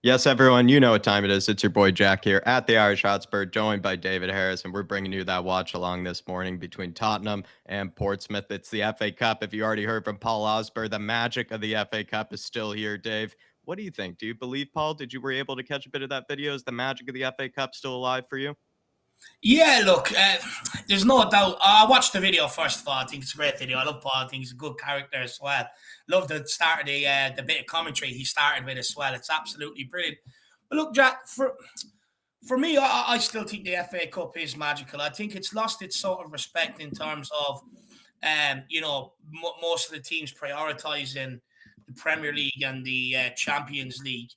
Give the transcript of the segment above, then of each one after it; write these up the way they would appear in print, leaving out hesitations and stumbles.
Yes, everyone, you know what time it is. It's your boy Jack here at the Irish Hotspur, joined by David Harris, and we're bringing you that watch along this morning between Tottenham and Portsmouth. It's the FA Cup. If you already heard from Paul Osber, the magic of the FA Cup is still here, Dave. What do you think? Do you believe, Paul? Did you were able to catch a bit of that video? Is the magic of the FA Cup still alive for you? Yeah, look, there's no doubt. I watched the video first of all. I think it's a great video. I love Paul. I think he's a good character as well. Love the start of the bit of commentary he started with as well. It's absolutely brilliant. But look, Jack, for me, I still think the FA Cup is magical. I think it's lost its sort of respect in terms of, most of the teams prioritising the Premier League and the Champions League.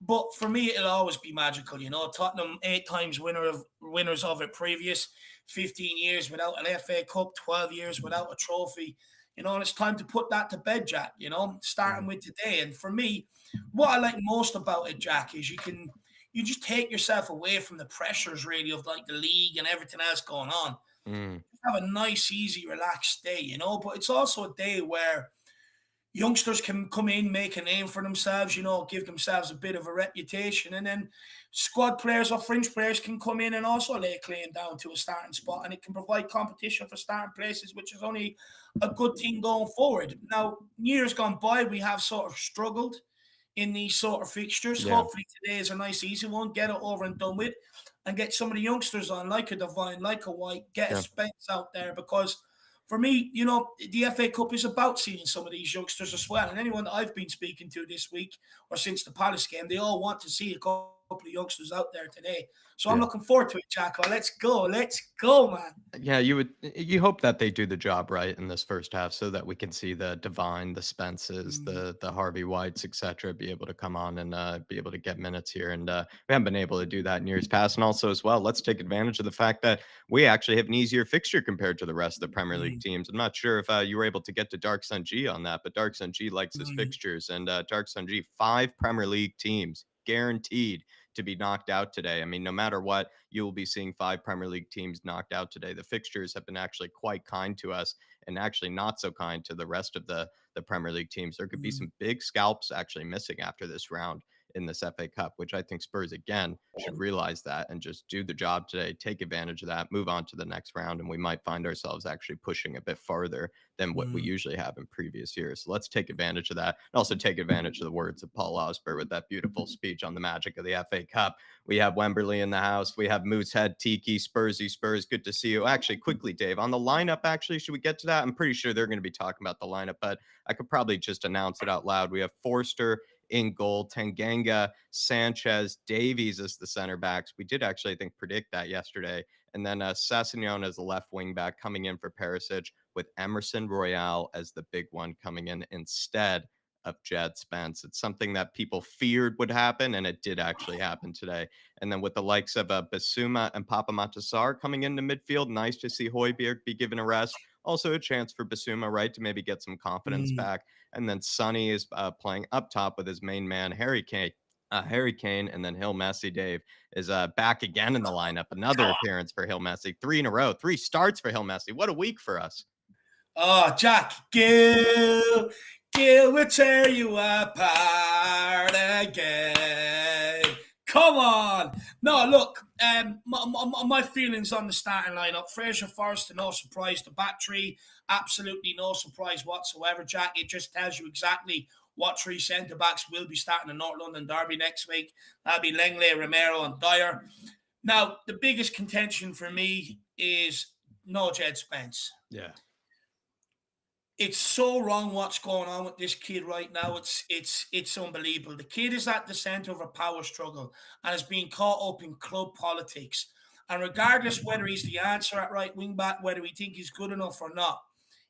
But for me, it'll always be magical. Tottenham 8 times winners of it previous, 15 years without an FA Cup, 12 years without a trophy. And it's time to put that to bed, Jack. Starting with today. And for me, what I like most about it, Jack, is you just take yourself away from the pressures really of like the league and everything else going on. Mm, Just have a nice, easy, relaxed day. But it's also a day where youngsters can come in, make a name for themselves, give themselves a bit of a reputation. And then squad players or fringe players can come in and also lay claim down to a starting spot. And it can provide competition for starting places, which is only a good thing going forward. Now, years gone by, we have sort of struggled in these sort of fixtures. yeah. Hopefully today is a nice, easy one. Get it over and done with and get some of the youngsters on, like a Devine, like a White, get a Yeah. Spence out there because for me, the FA Cup is about seeing some of these youngsters as well. And anyone that I've been speaking to this week or since the Palace game, they all want to see a couple of youngsters out there today. So I'm Yeah. looking forward to it, Jacko. Let's go. Let's go, man. Yeah, you hope that they do the job right in this first half so that we can see the Divine, the Spences, Mm, the Harvey Whites, etc., be able to come on and be able to get minutes here. And we haven't been able to do that in years past. And also as well, let's take advantage of the fact that we actually have an easier fixture compared to the rest of the Premier League mm, teams. I'm not sure if you were able to get to Dark Sun G on that, but Dark Sun G likes his mm, fixtures, and Dark Sun G, 5 Premier League teams guaranteed to be knocked out today. I mean, no matter what, you will be seeing 5 Premier League teams knocked out today. The fixtures have been actually quite kind to us and actually not so kind to the rest of the Premier League teams. There could be mm, some big scalps actually missing after this round in this FA Cup, which I think Spurs again should realize that and just do the job today, take advantage of that, move on to the next round, and we might find ourselves actually pushing a bit farther than what we mm. usually have in previous years. So let's take advantage of that and also take advantage of the words of Paul Osber with that beautiful speech on the magic of the FA Cup. We have Wemberley in the house. We have Moosehead, Tiki, Spursy, Spurs. Good to see you. Actually, quickly, Dave, on the lineup, actually, should we get to that? I'm pretty sure they're going to be talking about the lineup, but I could probably just announce it out loud. We have Forster in goal, Tanganga, Sanchez, Davies as the center backs. We did actually, I think, predict that yesterday. And then Sassignon as the left wing back coming in for Perisic, with Emerson Royale as the big one coming in instead of Djed Spence. It's something that people feared would happen, and it did actually happen today. And then with the likes of Basuma and Papa Matasar coming into midfield, nice to see Højbjerg be given a rest. Also a chance for Basuma, right, to maybe get some confidence Mm. back. And then Sonny is playing up top with his main man, Harry Kane. Harry Kane, and then Hill Messi, Dave, is back again in the lineup. Another appearance for Hill Messi. 3 in a row, 3 starts for Hill Messi. What a week for us. Oh, Jack, Gil will tear you apart again. Come on. No, look, my feelings on the starting lineup. Fraser Forrester, no surprise. The back three, absolutely no surprise whatsoever, Jack. It just tells you exactly what three centre backs will be starting the North London Derby next week. That'll be Langley, Romero, and Dyer. Now, the biggest contention for me is no Djed Spence. Yeah. It's so wrong what's going on with this kid right now. It's unbelievable. The kid is at the center of a power struggle and is being caught up in club politics. And regardless whether he's the answer at right wing back, whether we think he's good enough or not,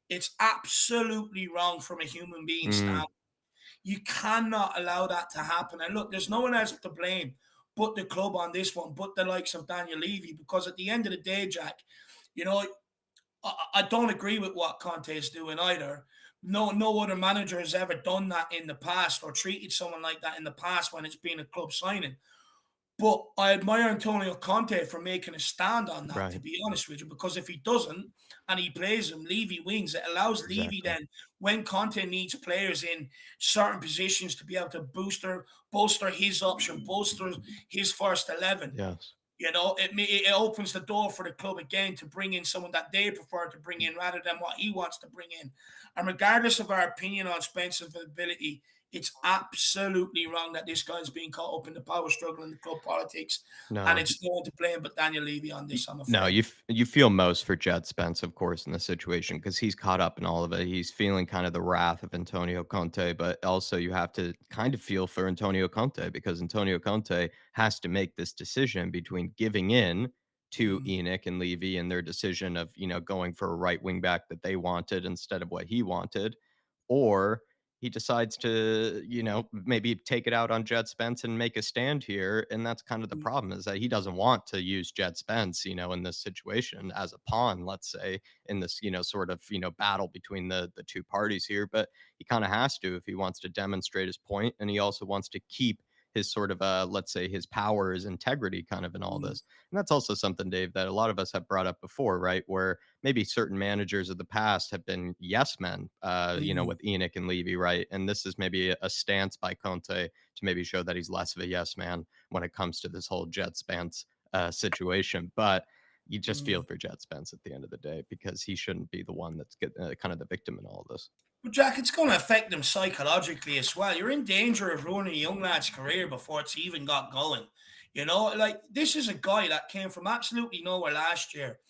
it's absolutely wrong from a human being Mm, standpoint. You cannot allow that to happen. And look, there's no one else to blame but the club on this one, but the likes of Daniel Levy, because at the end of the day, Jack, you know, I don't agree with what Conte is doing either. No other manager has ever done that in the past or treated someone like that in the past when it's been a club signing. But I admire Antonio Conte for making a stand on that, to Right. be honest with you, because if he doesn't and he plays him, Levy wings. It allows Levy Exactly. then, when Conte needs players in certain positions to be able to bolster his option, bolster his first 11. Yes. It opens the door for the club again to bring in someone that they prefer to bring in rather than what he wants to bring in. And regardless of our opinion on Spencer's ability, it's absolutely wrong that this guy's being caught up in the power struggle and the club politics. And No. it's no one to blame but Daniel Levy on this, I'm No, afraid. you feel most for Jed Spence, of course, in this situation because he's caught up in all of it. He's feeling kind of the wrath of Antonio Conte, but also you have to kind of feel for Antonio Conte because Antonio Conte has to make this decision between giving in to Mm, Enoch and Levy and their decision of, going for a right wing back that they wanted instead of what he wanted, or he decides to, maybe take it out on Jed Spence and make a stand here. And that's kind of the mm, problem is that he doesn't want to use Jed Spence, in this situation as a pawn, let's say, in this, sort of, battle between the two parties here. But he kind of has to if he wants to demonstrate his point, and he also wants to keep his sort of let's say his power, his integrity kind of in all mm, this. And that's also something, Dave, that a lot of us have brought up before, right? Where maybe certain managers of the past have been yes men, mm. with Enoch and Levy, right? And this is maybe a stance by Conte to maybe show that he's less of a yes man when it comes to this whole Jet Spence situation. But you just feel Mm. for Jet Spence at the end of the day because he shouldn't be the one that's kind of the victim in all of this. But Jack, it's going to affect them psychologically as well. You're in danger of ruining a young lad's career before it's even got going. Like this is a guy that came from absolutely nowhere last year,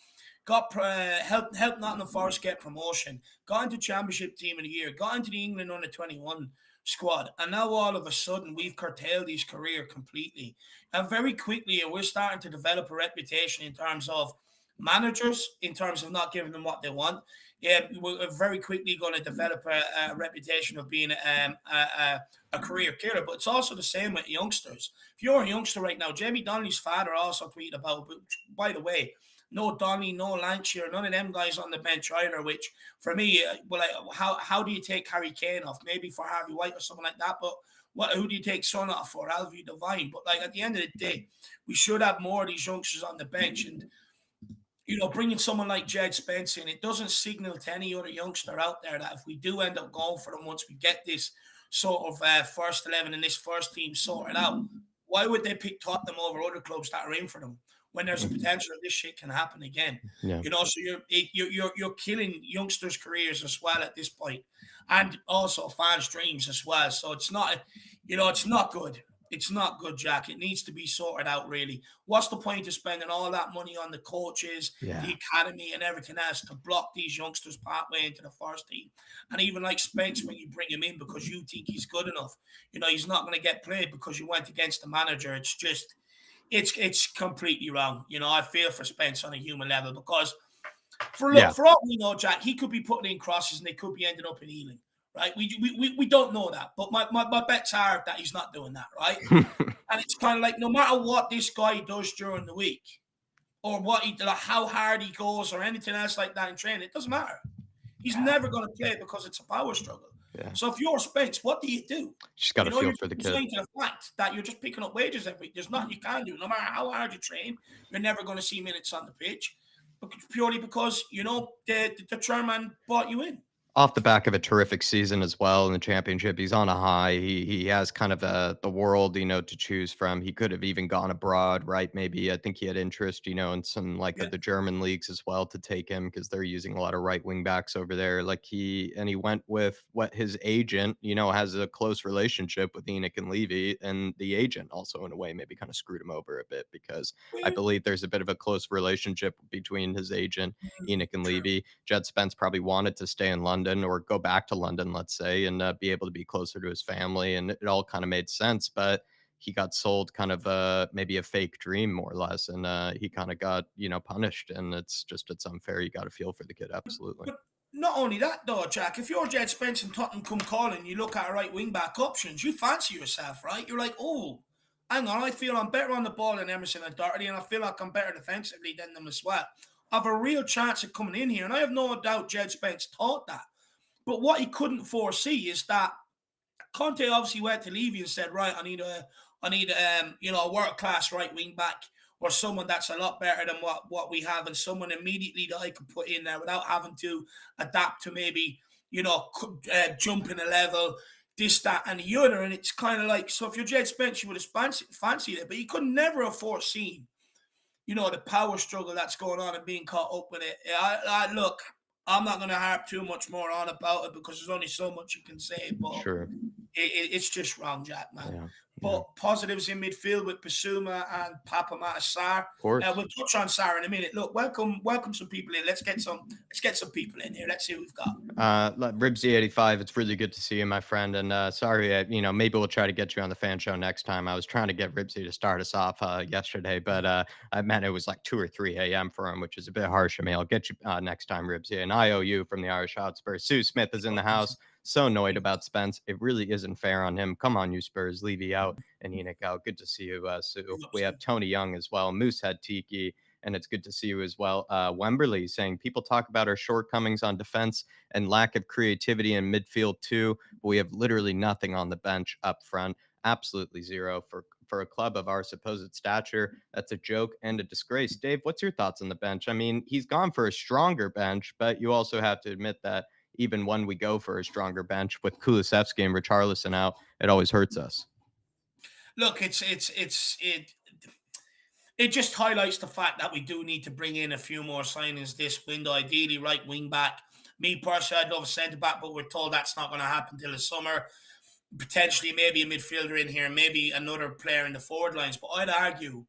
got helped Nottingham Forest get promotion, got into Championship Team of the Year, got into the England under 21 squad, and now all of a sudden we've curtailed his career completely. And very quickly we're starting to develop a reputation in terms of managers, in terms of not giving them what they want. Yeah, we're very quickly going to develop a reputation of being a career killer. But it's also the same with youngsters. If you're a youngster right now, Jamie Donnelly's father also tweeted about, by the way, no Donny, no Lanchier, none of them guys on the bench either. Which for me, how do you take Harry Kane off? Maybe for Harvey White or something like that. But who do you take Son off for? Alvy Devine. But like at the end of the day, we should have more of these youngsters on the bench. And bringing someone like Djed Spence in, it doesn't signal to any other youngster out there that if we do end up going for them once we get this sort of first 11 and this first team sorted out, why would they pick Tottenham over other clubs that are in for them when there's a potential that this shit can happen again? Yeah. So you're killing youngsters' careers as well at this point, and also fans' dreams as well. So it's not good. It's not good, Jack. It needs to be sorted out, really. What's the point of spending all that money on the coaches, the Yeah. academy, and everything else to block these youngsters partway into the first team? And even like Spence, when you bring him in because you think he's good enough, he's not going to get played because you went against the manager. It's completely wrong. I feel for Spence on a human level because Yeah. for all we know, Jack, he could be putting in crosses and they could be ending up in Ealing, right? We don't know that, but my bets are that he's not doing that, right? And it's kind of like no matter what this guy does during the week, or how hard he goes, or anything else like that in training, it doesn't matter. He's Yeah. never going to play because it's a power struggle. Yeah. So if you're Spence, what do you do? Just got to feel You're for the kid. resigned to the fact that you're just picking up wages every week. There's nothing you can do. No matter how hard you train, you're never going to see minutes on the pitch, but purely because the chairman brought you in. Off the back of a terrific season as well in the championship, he's on a high. He has kind of the world, to choose from. He could have even gone abroad, right? Maybe I think he had interest, in some like Yeah. of the German leagues as well to take him because they're using a lot of right wing backs over there. Like he went with what his agent, has a close relationship with Enoch and Levy, and the agent also in a way maybe kind of screwed him over a bit because I Well, believe there's a bit of a close relationship between his agent Enoch and true. Levy. Jed Spence probably wanted to stay in London or go back to London, let's say, and be able to be closer to his family. And it all kind of made sense. But he got sold kind of maybe a fake dream, more or less. And he kind of got, punished. And it's unfair. You got to feel for the kid. Absolutely. But not only that, though, Jack, if you're Jed Spence and Tottenham come calling, you look at right wing back options, you fancy yourself, right? You're like, oh, hang on, I feel I'm better on the ball than Emerson and Doherty, and I feel like I'm better defensively than them as well. I have a real chance of coming in here, and I have no doubt Jed Spence thought that. But what he couldn't foresee is that Conte obviously went to Levy and said, right, I need a world class right wing back or someone that's a lot better than what we have, and someone immediately that I can put in there without having to adapt to maybe jump in a level, this, that, and the other. And it's kind of like, so if you're Djed Spence, you would have fancied it, but you could never have foreseen, the power struggle that's going on and being caught up with it. Look, I'm not going to harp too much more on about it because there's only so much you can say, but Sure. it's just wrong, Jack, man. Yeah. Yeah. But positives in midfield with Basuma and Papa Matasar. Of course. We'll touch on Sarr in a minute. Look, welcome some people in. Let's get some people in here. Let's see who we've got. Ribsy85, it's really good to see you, my friend. And sorry, maybe we'll try to get you on the fan show next time. I was trying to get Ribsy to start us off yesterday, but I meant it was like 2 or 3 a.m. for him, which is a bit harsh of me. I'll get you next time, Ribsy. And IOU from the Irish Hotspur. Sue Smith is in the house. So annoyed about Spence. It really isn't fair on him. Come on, you Spurs. Levy out and Enoch out. Good to see you, Sue. We have Tony Young as well. Moosehead Tiki. And it's good to see you as well. Wemberley saying people talk about our shortcomings on defense and lack of creativity in midfield too, but we have literally nothing on the bench up front. Absolutely zero for a club of our supposed stature. That's a joke and a disgrace. Dave, what's your thoughts on the bench? I mean, he's gone for a stronger bench, but you also have to admit that even when we go for a stronger bench with Kulusevski and Richarlison out, it always hurts us. Look, it just highlights the fact that we do need to bring in a few more signings this window, ideally right wing back. Me personally, I'd love a centre back, but we're told that's not going to happen till the summer. Potentially, maybe a midfielder in here, maybe another player in the forward lines. But I'd argue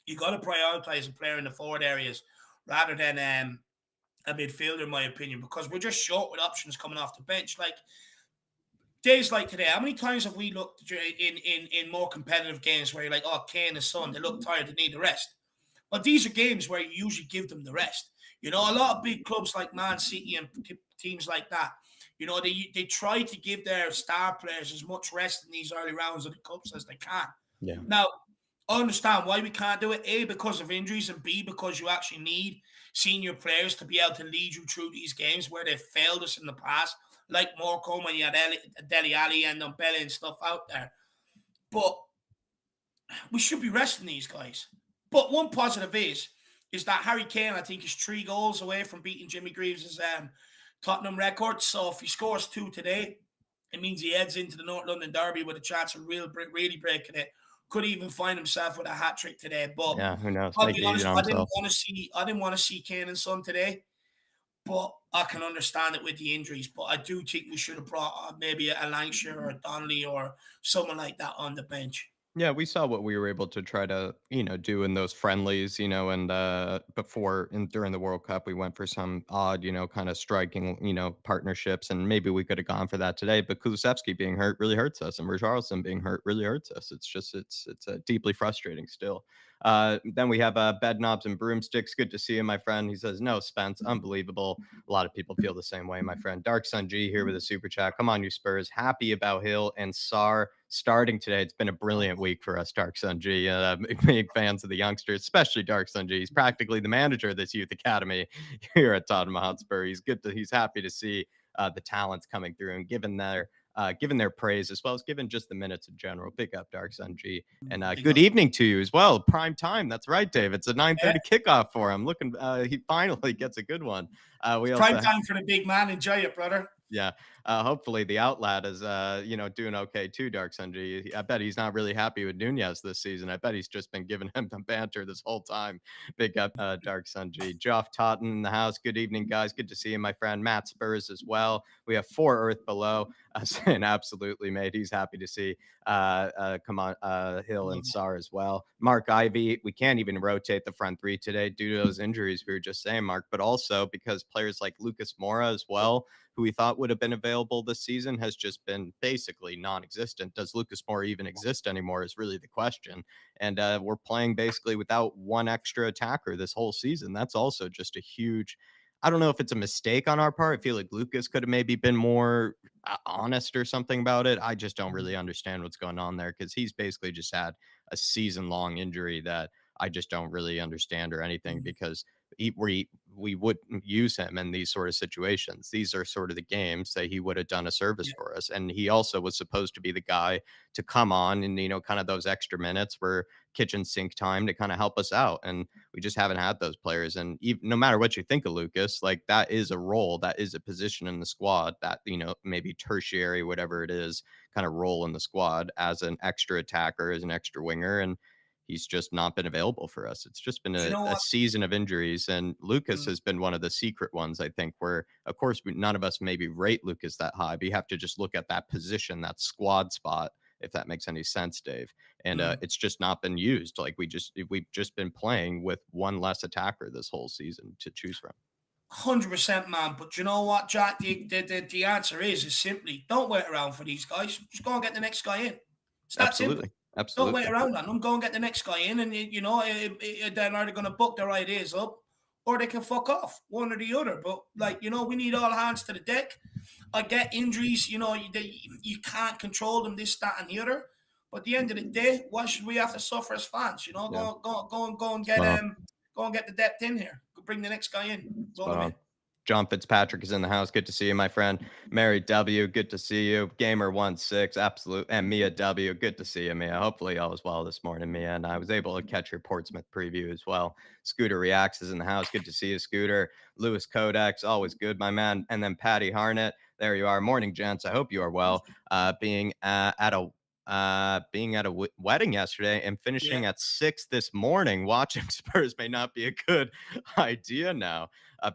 you got to prioritise a player in the forward areas rather than a midfielder, in my opinion, because we're just short with options coming off the bench. Like days like today, how many times have we looked in more competitive games where you're like, oh, Kane and Son, they look tired, they need the rest. But these are games where you usually give them the rest. A lot of big clubs like Man City and teams like that, they try to give their star players as much rest in these early rounds of the cups as they can. Yeah. Now, I understand why we can't do it. A, because of injuries, and B, because you actually need senior players to be able to lead you through these games where they've failed us in the past, like Morecambe when you had Dele Alli and Belly and stuff out there. But we should be resting these guys. But one positive is that Harry Kane, I think, is 3 goals away from beating Jimmy Greaves' Tottenham record. So if he scores 2 today, it means he heads into the North London Derby with a chance of really breaking it. Could even find himself with a hat trick today. But yeah, who knows? I'll Make be it easy honest, on himself. I didn't want to see Kane and Son today. But I can understand it with the injuries. But I do think we should have brought maybe a Lancashire or a Donnelly or someone like that on the bench. Yeah, we saw what we were able to try to, do in those friendlies, and before and during the World Cup, we went for some odd, kind of striking, partnerships, and maybe we could have gone for that today. But Kulusevski being hurt really hurts us, and Richarlison being hurt really hurts us. It's just it's deeply frustrating still. Then we have bed knobs and broomsticks. Good to see you, my friend. He says, "No, Spence, unbelievable." A lot of people feel the same way, my friend. Dark Sun G here with a super chat. Come on, you Spurs. Happy about Hill and Sarr starting today. It's been a brilliant week for us, Dark Sun G. Big fans of the youngsters, especially Dark Sun G. He's practically the manager of this youth academy here at Tottenham Hotspur. He's happy to see the talents coming through and given their praise as well as given just the minutes in general. Big up, Dark Sun G. And good evening to you as well. Prime time. That's right, Dave. It's a 9:30 kickoff for him. Looking, he finally gets a good one. It's prime time for the big man. Enjoy it, brother. Yeah. Hopefully the outlet is, doing okay too, Dark Sunji. I bet he's not really happy with Nunez this season. I bet he's just been giving him the banter this whole time. Big up, Dark Sunji. Joff Totten in the house. Good evening, guys. Good to see you, my friend. Matt Spurs as well. We have 4 Earth below. Saying absolutely, mate. He's happy to see come on, Hill and Sarr as well. Mark Ivy, we can't even rotate the front 3 today due to those injuries we were just saying, Mark, but also because players like Lucas Moura as well, who we thought would have been available this season, has just been basically non-existent. Does Lucas Moura even exist anymore is really the question. And we're playing basically without one extra attacker this whole season. That's also just a huge, I don't know if it's a mistake on our part. I feel like Lucas could have maybe been more honest or something about it. I just don't really understand what's going on there because he's basically just had a season-long injury that I just don't really understand or anything because we wouldn't use him in these sort of situations. These are sort of the games that he would have done a service Yeah. for us. And he also was supposed to be the guy to come on and, kind of those extra minutes were kitchen sink time to kind of help us out. And we just haven't had those players. And even, no matter what you think of Lucas, like that is a role, that is a position in the squad that, maybe tertiary, whatever it is, kind of role in the squad as an extra attacker, as an extra winger. And he's just not been available for us. It's just been Do you know a what? season of injuries, and Lucas Mm, has been one of the secret ones, I think, where, of course, none of us maybe rate Lucas that high, but you have to just look at that position, that squad spot, if that makes any sense, Dave. And mm. it's just not been used. Like we've just been playing with one less attacker this whole season to choose from. 100%, man. But you know what, Jack? The answer is simply don't wait around for these guys. Just go and get the next guy in. It's that simple. Absolutely, Don't wait absolutely. around on them. Go and get the next guy in, and they're either going to book their ideas up, or they can fuck off, one or the other. But we need all hands to the deck. I get injuries. You can't control them. This, that, and the other. But at the end of the day, why should we have to suffer as fans? Yeah, Go and spot on. go and get the depth in here. Go bring the next guy in. Roll Spot him in. on. John Fitzpatrick is in the house. Good to see you, my friend. Mary W, good to see you. Gamer16, absolute. And Mia W, good to see you, Mia. Hopefully all is well this morning, Mia. And I was able to catch your Portsmouth preview as well. Scooter Reacts is in the house. Good to see you, Scooter. Lewis Codex, always good, my man. And then Patty Harnett. There you are. Morning, gents. I hope you are well. Being at a wedding yesterday and Yeah. finishing at 6 this morning watching Spurs may not be a good idea now.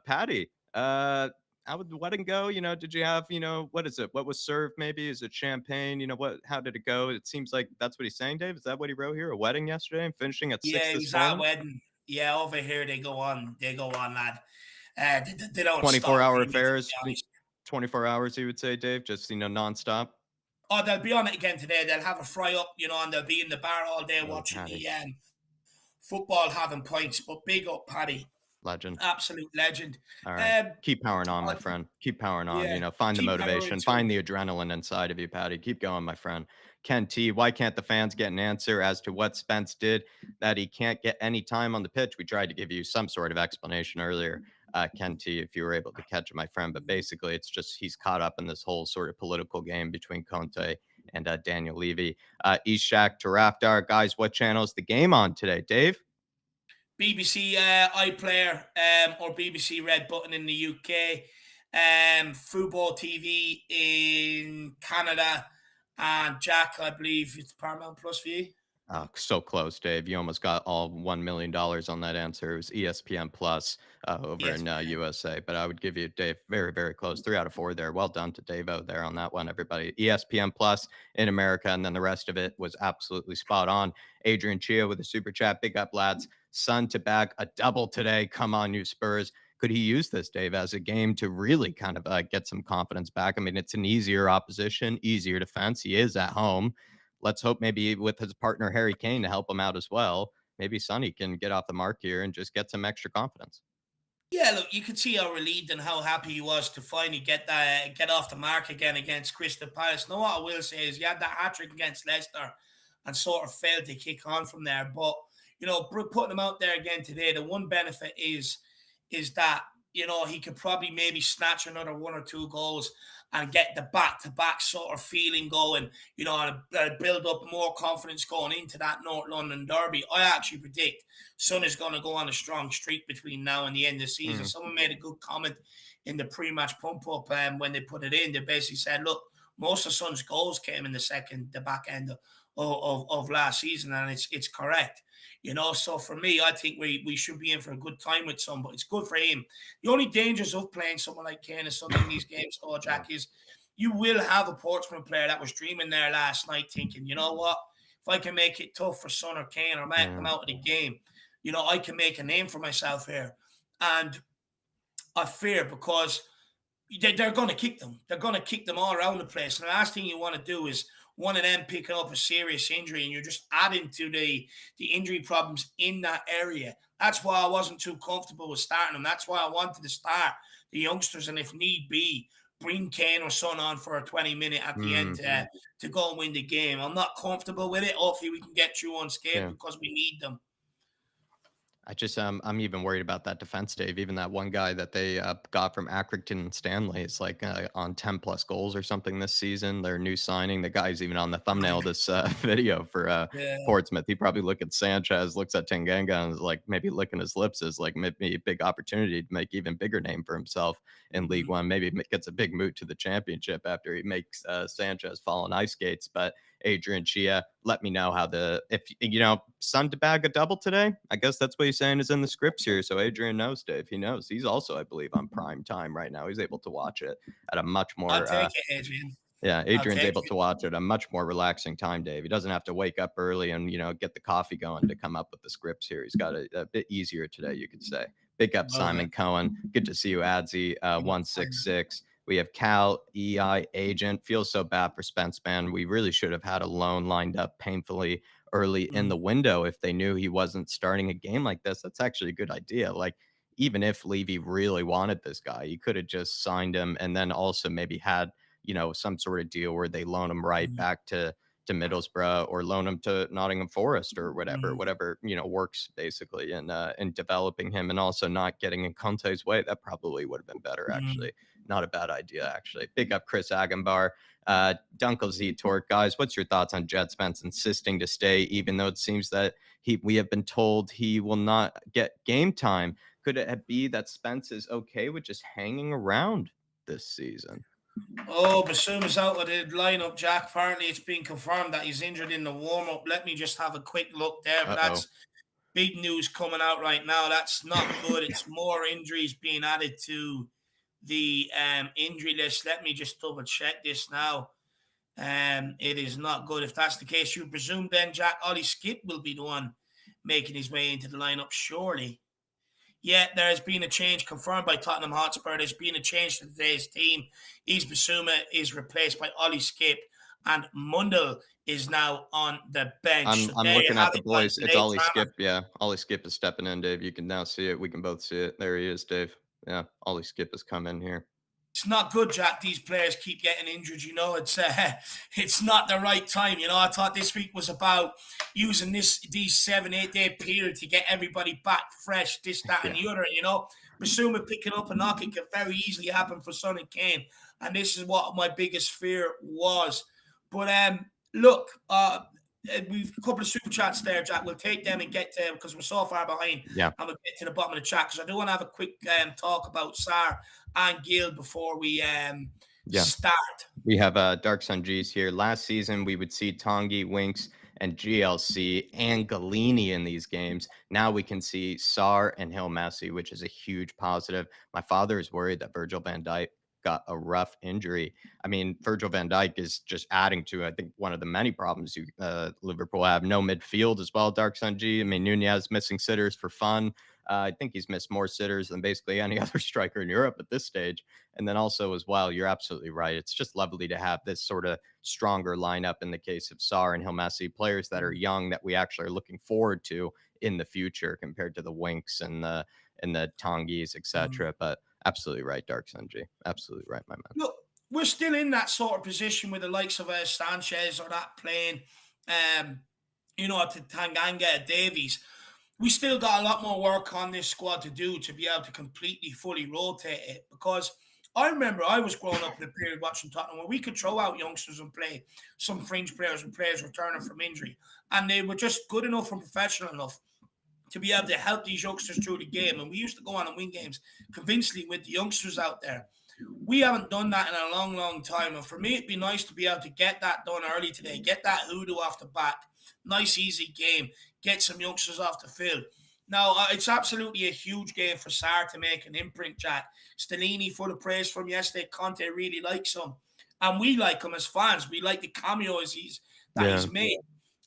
Patty, how would the wedding go? Did you have, what is it? What was served maybe? Is it champagne? How did it go? It seems like that's what he's saying, Dave. Is that what he wrote here? A wedding yesterday and finishing at 6 Yeah, he this was at a morning? wedding. Yeah, over here they go on, lad. They don't 24-hour stop really, to be affairs, honest. 24 hours, you would say, Dave, just, nonstop. Oh, they'll be on it again today. They'll have a fry up, and they'll be in the bar all day Oh, watching Patty, the football, having pints. But big up, Paddy, legend. absolute legend. All right. Um, Keep powering on, my uh, friend. Keep powering on. yeah, Find the keep powering motivation, through. find the adrenaline inside of you, Patty. Keep going, my friend. Ken T, why can't the fans get an answer as to what Spence did that he can't get any time on the pitch? We tried to give you some sort of explanation earlier, Ken T, if you were able to catch it, my friend. But basically, it's just he's caught up in this whole sort of political game between Conte and Daniel Levy. Ishak to Raftar, guys, what channel is the game on today, Dave? BBC iPlayer or BBC Red Button in the UK, Football TV in Canada, and Jack, I believe it's Paramount Plus for you. Oh, so close, Dave. You almost got all $1 million on that answer. It was ESPN Plus over Yes, in USA. But I would give you, Dave, very, very close. 3 out of 4 there. Well done to Dave out there on that one, everybody. ESPN Plus in America. And then the rest of it was absolutely spot on. Adrian Chia with a super chat. Big up, lads. Sun to bag a double today. Come on, you Spurs. Could he use this, Dave, as a game to really kind of get some confidence back? I mean, it's an easier opposition, easier defense. He is at home. Let's hope maybe with his partner Harry Kane to help him out as well. Maybe Sonny can get off the mark here and just get some extra confidence. Yeah, look, you could see how relieved and how happy he was to finally get off the mark again against Crystal Palace. Now, what I will say is, he had that hat trick against Leicester and sort of failed to kick on from there. But putting him out there again today, the one benefit is that he could probably maybe snatch another one or two goals and get the back-to-back sort of feeling going, and build up more confidence going into that North London derby. I actually predict Son is going to go on a strong streak between now and the end of the season. Mm, Someone made a good comment in the pre-match pump-up when they put it in. They basically said, look, most of Son's goals came in the back end of last season, and it's correct. So for me, I think we should be in for a good time with Son, but it's good for him. The only dangers of playing someone like Kane and Son in these games, though, yeah. Jack, is you will have a Portsmouth player that was dreaming there last night thinking, you know what, if I can make it tough for Son or Kane or make them Yeah. out of the game, I can make a name for myself here. And I fear because they're going to kick them. They're going to kick them all around the place. And the last thing you want to do is one of them picking up a serious injury and you're just adding to the injury problems in that area. That's why I wasn't too comfortable with starting them. That's why I wanted to start the youngsters, and if need be, bring Kane or Son on for a 20-minute at the end Mm, to go and win the game. I'm not comfortable with it. Hopefully we can get through unscathed yeah. because we need them. I'm even worried about that defense, Dave. Even that one guy that they got from Accrington and Stanley is like on 10 plus goals or something this season. Their new signing. The guy's even on the thumbnail of this video for Yeah. Portsmouth. He probably look at Sanchez, looks at Tanganga, and is like maybe licking his lips as like maybe a big opportunity to make even bigger name for himself in League Mhm. One. Maybe gets a big moot to the championship after he makes Sanchez fall on ice skates. But Adrian Chia, let me know how if Sun to bag a double today. I guess that's what he's saying is in the scripts here. So Adrian knows, Dave. He knows. He's also, I believe, on prime time right now. He's able to watch it at a much I'll more take it, Adrian. yeah, I'll Adrian's take able it. to watch it at a much more relaxing time, Dave. He doesn't have to wake up early and, get the coffee going to come up with the scripts here. He's got it a bit easier today, you could say. Big up Love it. Simon Cohen. Good to see you, Adsy, 166. We have Cal EI Agent. Feels so bad for Spence, man. We really should have had a loan lined up painfully early in Mm, the window if they knew he wasn't starting a game like this. That's actually a good idea. Like, even if Levy really wanted this guy, he could have just signed him and then also maybe had some sort of deal where they loan him right mm, back to Middlesbrough or loan him to Nottingham Forest or whatever, mm, works basically in developing him and also not getting in Conte's way. That probably would have been better mm. actually. Not a bad idea actually. Big up Chris Agambar. Dunkel Z Torque, guys, what's your thoughts on Djed Spence insisting to stay, even though it seems that we have been told he will not get game time? Could it be that Spence is okay with just hanging around this season? Oh, Basuma's out of the lineup, Jack. Apparently, it's been confirmed that he's injured in the warm up. Let me just have a quick look there. But Uh-oh. that's big news coming out right now. That's not good. It's more injuries being added to the injury list. Let me just double check this now. It is not good. If that's the case, you presume then Jack Ollie Skip will be the one making his way into the lineup, surely. Yeah, there has been a change confirmed by Tottenham Hotspur. There's been a change to today's team. Yves Bissouma is replaced by Ollie Skip, and Mundell is now on the bench. I'm So I'm there you looking have at the it, guys. boys. It's Late Ollie drama. Skip. Yeah, Ollie Skip is stepping in, Dave. You can now see it. We can both see it. There he is, Dave. Yeah, Ollie Skip has come in here. It's not good, Jack. These players keep getting injured. It's it's not the right time. I thought this week was about using these 7 8 day period to get everybody back fresh, this, that, and Yeah. the other. Basuma picking up a knock, it could very easily happen for Son and Kane, and this is what my biggest fear was. But look, we've a couple of super chats there, Jack. We'll take them and get to them because we're so far behind, Yeah. and we'll get to the bottom of the chat because I do want to have a quick talk about Sar and Gil before we Yeah. start. We have Dark Sun G's here. Last season, we would see Tongi, Winks, and GLC and Galini in these games. Now we can see Sar and Hill Messi, which is a huge positive. My father is worried that Virgil van Dijk got a rough injury. I mean, Virgil van Dijk is just adding to, I think, one of the many problems Liverpool have. No midfield as well, Dark Sun G. I mean, Nunez missing sitters for fun. I think he's missed more sitters than basically any other striker in Europe at this stage. And then also as well, you're absolutely right. It's just lovely to have this sort of stronger lineup in the case of Sar and Hilmesi, players that are young that we actually are looking forward to in the future compared to the Winks and the Tongis, Mm. etc. But absolutely right, Dark Sunji. Absolutely right, my man. Look, we're still in that sort of position with the likes of Sanchez or that playing, um, to Tanganga, Davies. We still got a lot more work on this squad to do to be able to completely, fully rotate it. Because I remember I was growing up in a period watching Tottenham where we could throw out youngsters and play some fringe players and players returning from injury. And they were just good enough and professional enough to be able to help these youngsters through the game. And we used to go on and win games convincingly with the youngsters out there. We haven't done that in a long, long time. And for me, it'd be nice to be able to get that done early today, get that hoodoo off the back. Nice, easy game. Get some youngsters off the field. Now, it's absolutely a huge game for Sarr to make an imprint, Jack. Stellini, full of praise from yesterday. Conte really likes him. And we like him as fans. We like the cameos that Yeah. he's made.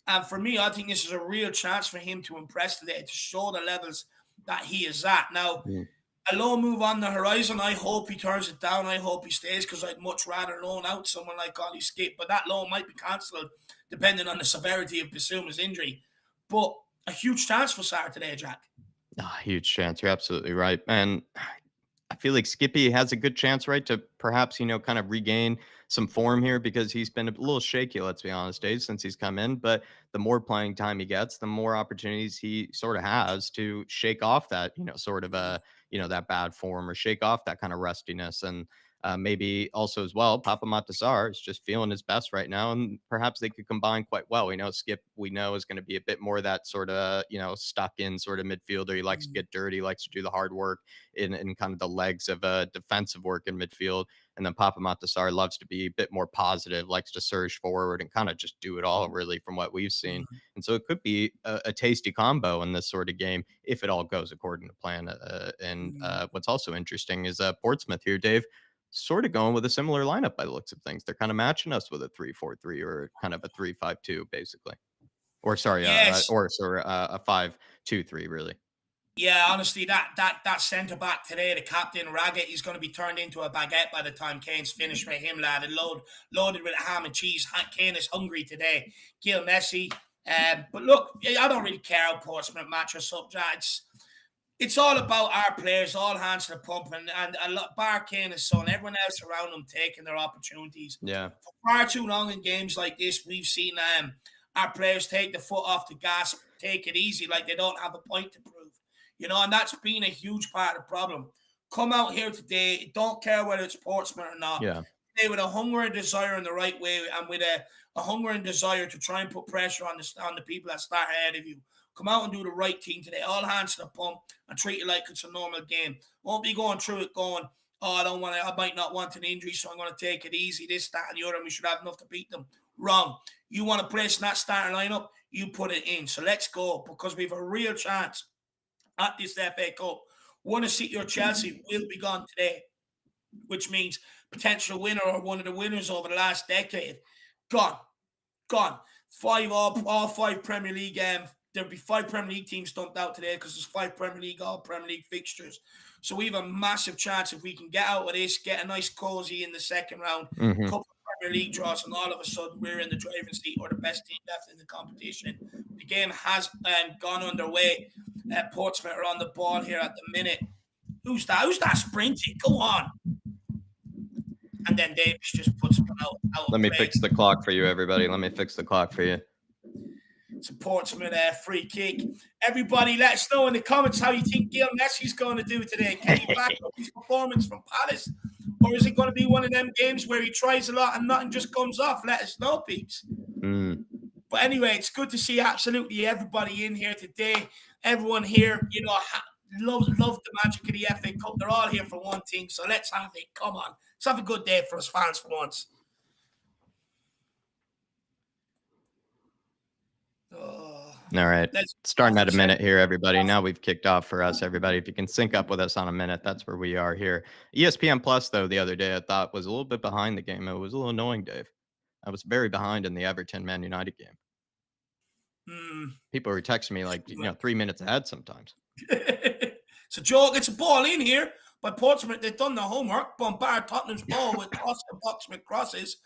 And for me, I think this is a real chance for him to impress today, to show the levels that he is at. Now, Mm. a loan move on the horizon. I hope he turns it down. I hope he stays because I'd much rather loan out someone like Ollie Skip. But that loan might be cancelled depending on the severity of Basuma's injury. But a huge chance for Sarr today, Jack. Ah, huge chance. You're absolutely right. And I feel like Skippy has a good chance, right, to perhaps, kind of regain some form here because he's been a little shaky, let's be honest, Dave, since he's come in. But the more playing time he gets, the more opportunities he sort of has to shake off that, sort of that bad form or shake off that kind of rustiness. And maybe also as well, Papa Matasar is just feeling his best right now, and perhaps they could combine quite well. We know Skip, we know is going to be a bit more of that sort of stuck in sort of midfielder. He likes to get dirty, he likes to do the hard work in kind of the legs of defensive work in midfield. And then Papa Matasar loves to be a bit more positive, likes to surge forward and kind of just do it all, really, from what we've seen. And so it could be a tasty combo in this sort of game if it all goes according to plan. And what's also interesting is Portsmouth here, Dave, sort of going with a similar lineup by the looks of things. They're kind of matching us with a 3-4-3 or kind of a 3-5-2, basically. Or sorry, Yes. a 5-2-3, really. Yeah, honestly, that centre back today, the captain Raggett, he's going to be turned into a baguette by the time Kane's finished with him, lad. And loaded with ham and cheese. Kane is hungry today. Kill Messi. But look, I don't really care how Portsmouth match us up. It's all about our players, all hands to the pump, and a lot, bar Kane and son, everyone else around them taking their opportunities. Yeah. For far too long in games like this, we've seen our players take the foot off the gas, take it easy, like they don't have a point to prove. And that's been a huge part of the problem. Come out here today, don't care whether it's Portsmouth or not. Yeah. Play with a hunger and desire in the right way, and with a hunger and desire to try and put pressure on the people that start ahead of you. Come out and do the right thing today. All hands to the pump and treat it like it's a normal game. Won't be going through it going, oh, I might not want an injury, so I'm going to take it easy, this, that, and the other, and we should have enough to beat them. Wrong. You want to place in that starting lineup, you put it in. So let's go, because we have a real chance at this FA Cup. One of City or Chelsea will be gone today, which means potential winner or one of the winners over the last decade. Gone. All five Premier League. There'll be 5 Premier League teams dumped out today because there's 5 all Premier League fixtures. So we have a massive chance if we can get out of this, get a nice cozy in the second round, couple of Premier League draws, and all of a sudden we're in the driving seat or the best team left in the competition. The game has gone underway. Portsmouth are on the ball here at the minute. Who's that sprinting? Go on. And then Davis just puts him out Let me play. fix the clock for you, everybody. Let me fix the clock for you. It's a Portsmouth free kick. Everybody, let us know in the comments how you think Gil Messi's going to do today. Can he back up his performance from Palace? Or is it going to be one of them games where he tries a lot and nothing just comes off? Let us know, peeps. But anyway, it's good to see absolutely everybody in here today. Everyone here, love the magic of the FA Cup. They're all here for one thing, so let's have it. Come on. Let's have a good day for us fans for once. All right. Starting at a minute here, everybody. Now we've kicked off for us, everybody. If you can sync up with us on a minute, that's where we are here. ESPN Plus, though, the other day I thought was a little bit behind the game. It was a little annoying, Dave. I was very behind in the Everton Man United game. People were texting me like 3 minutes ahead sometimes. It's a joke. It's a ball in here by Portsmouth. They've done their homework. Bombard Tottenham's ball with Portsmouth crosses.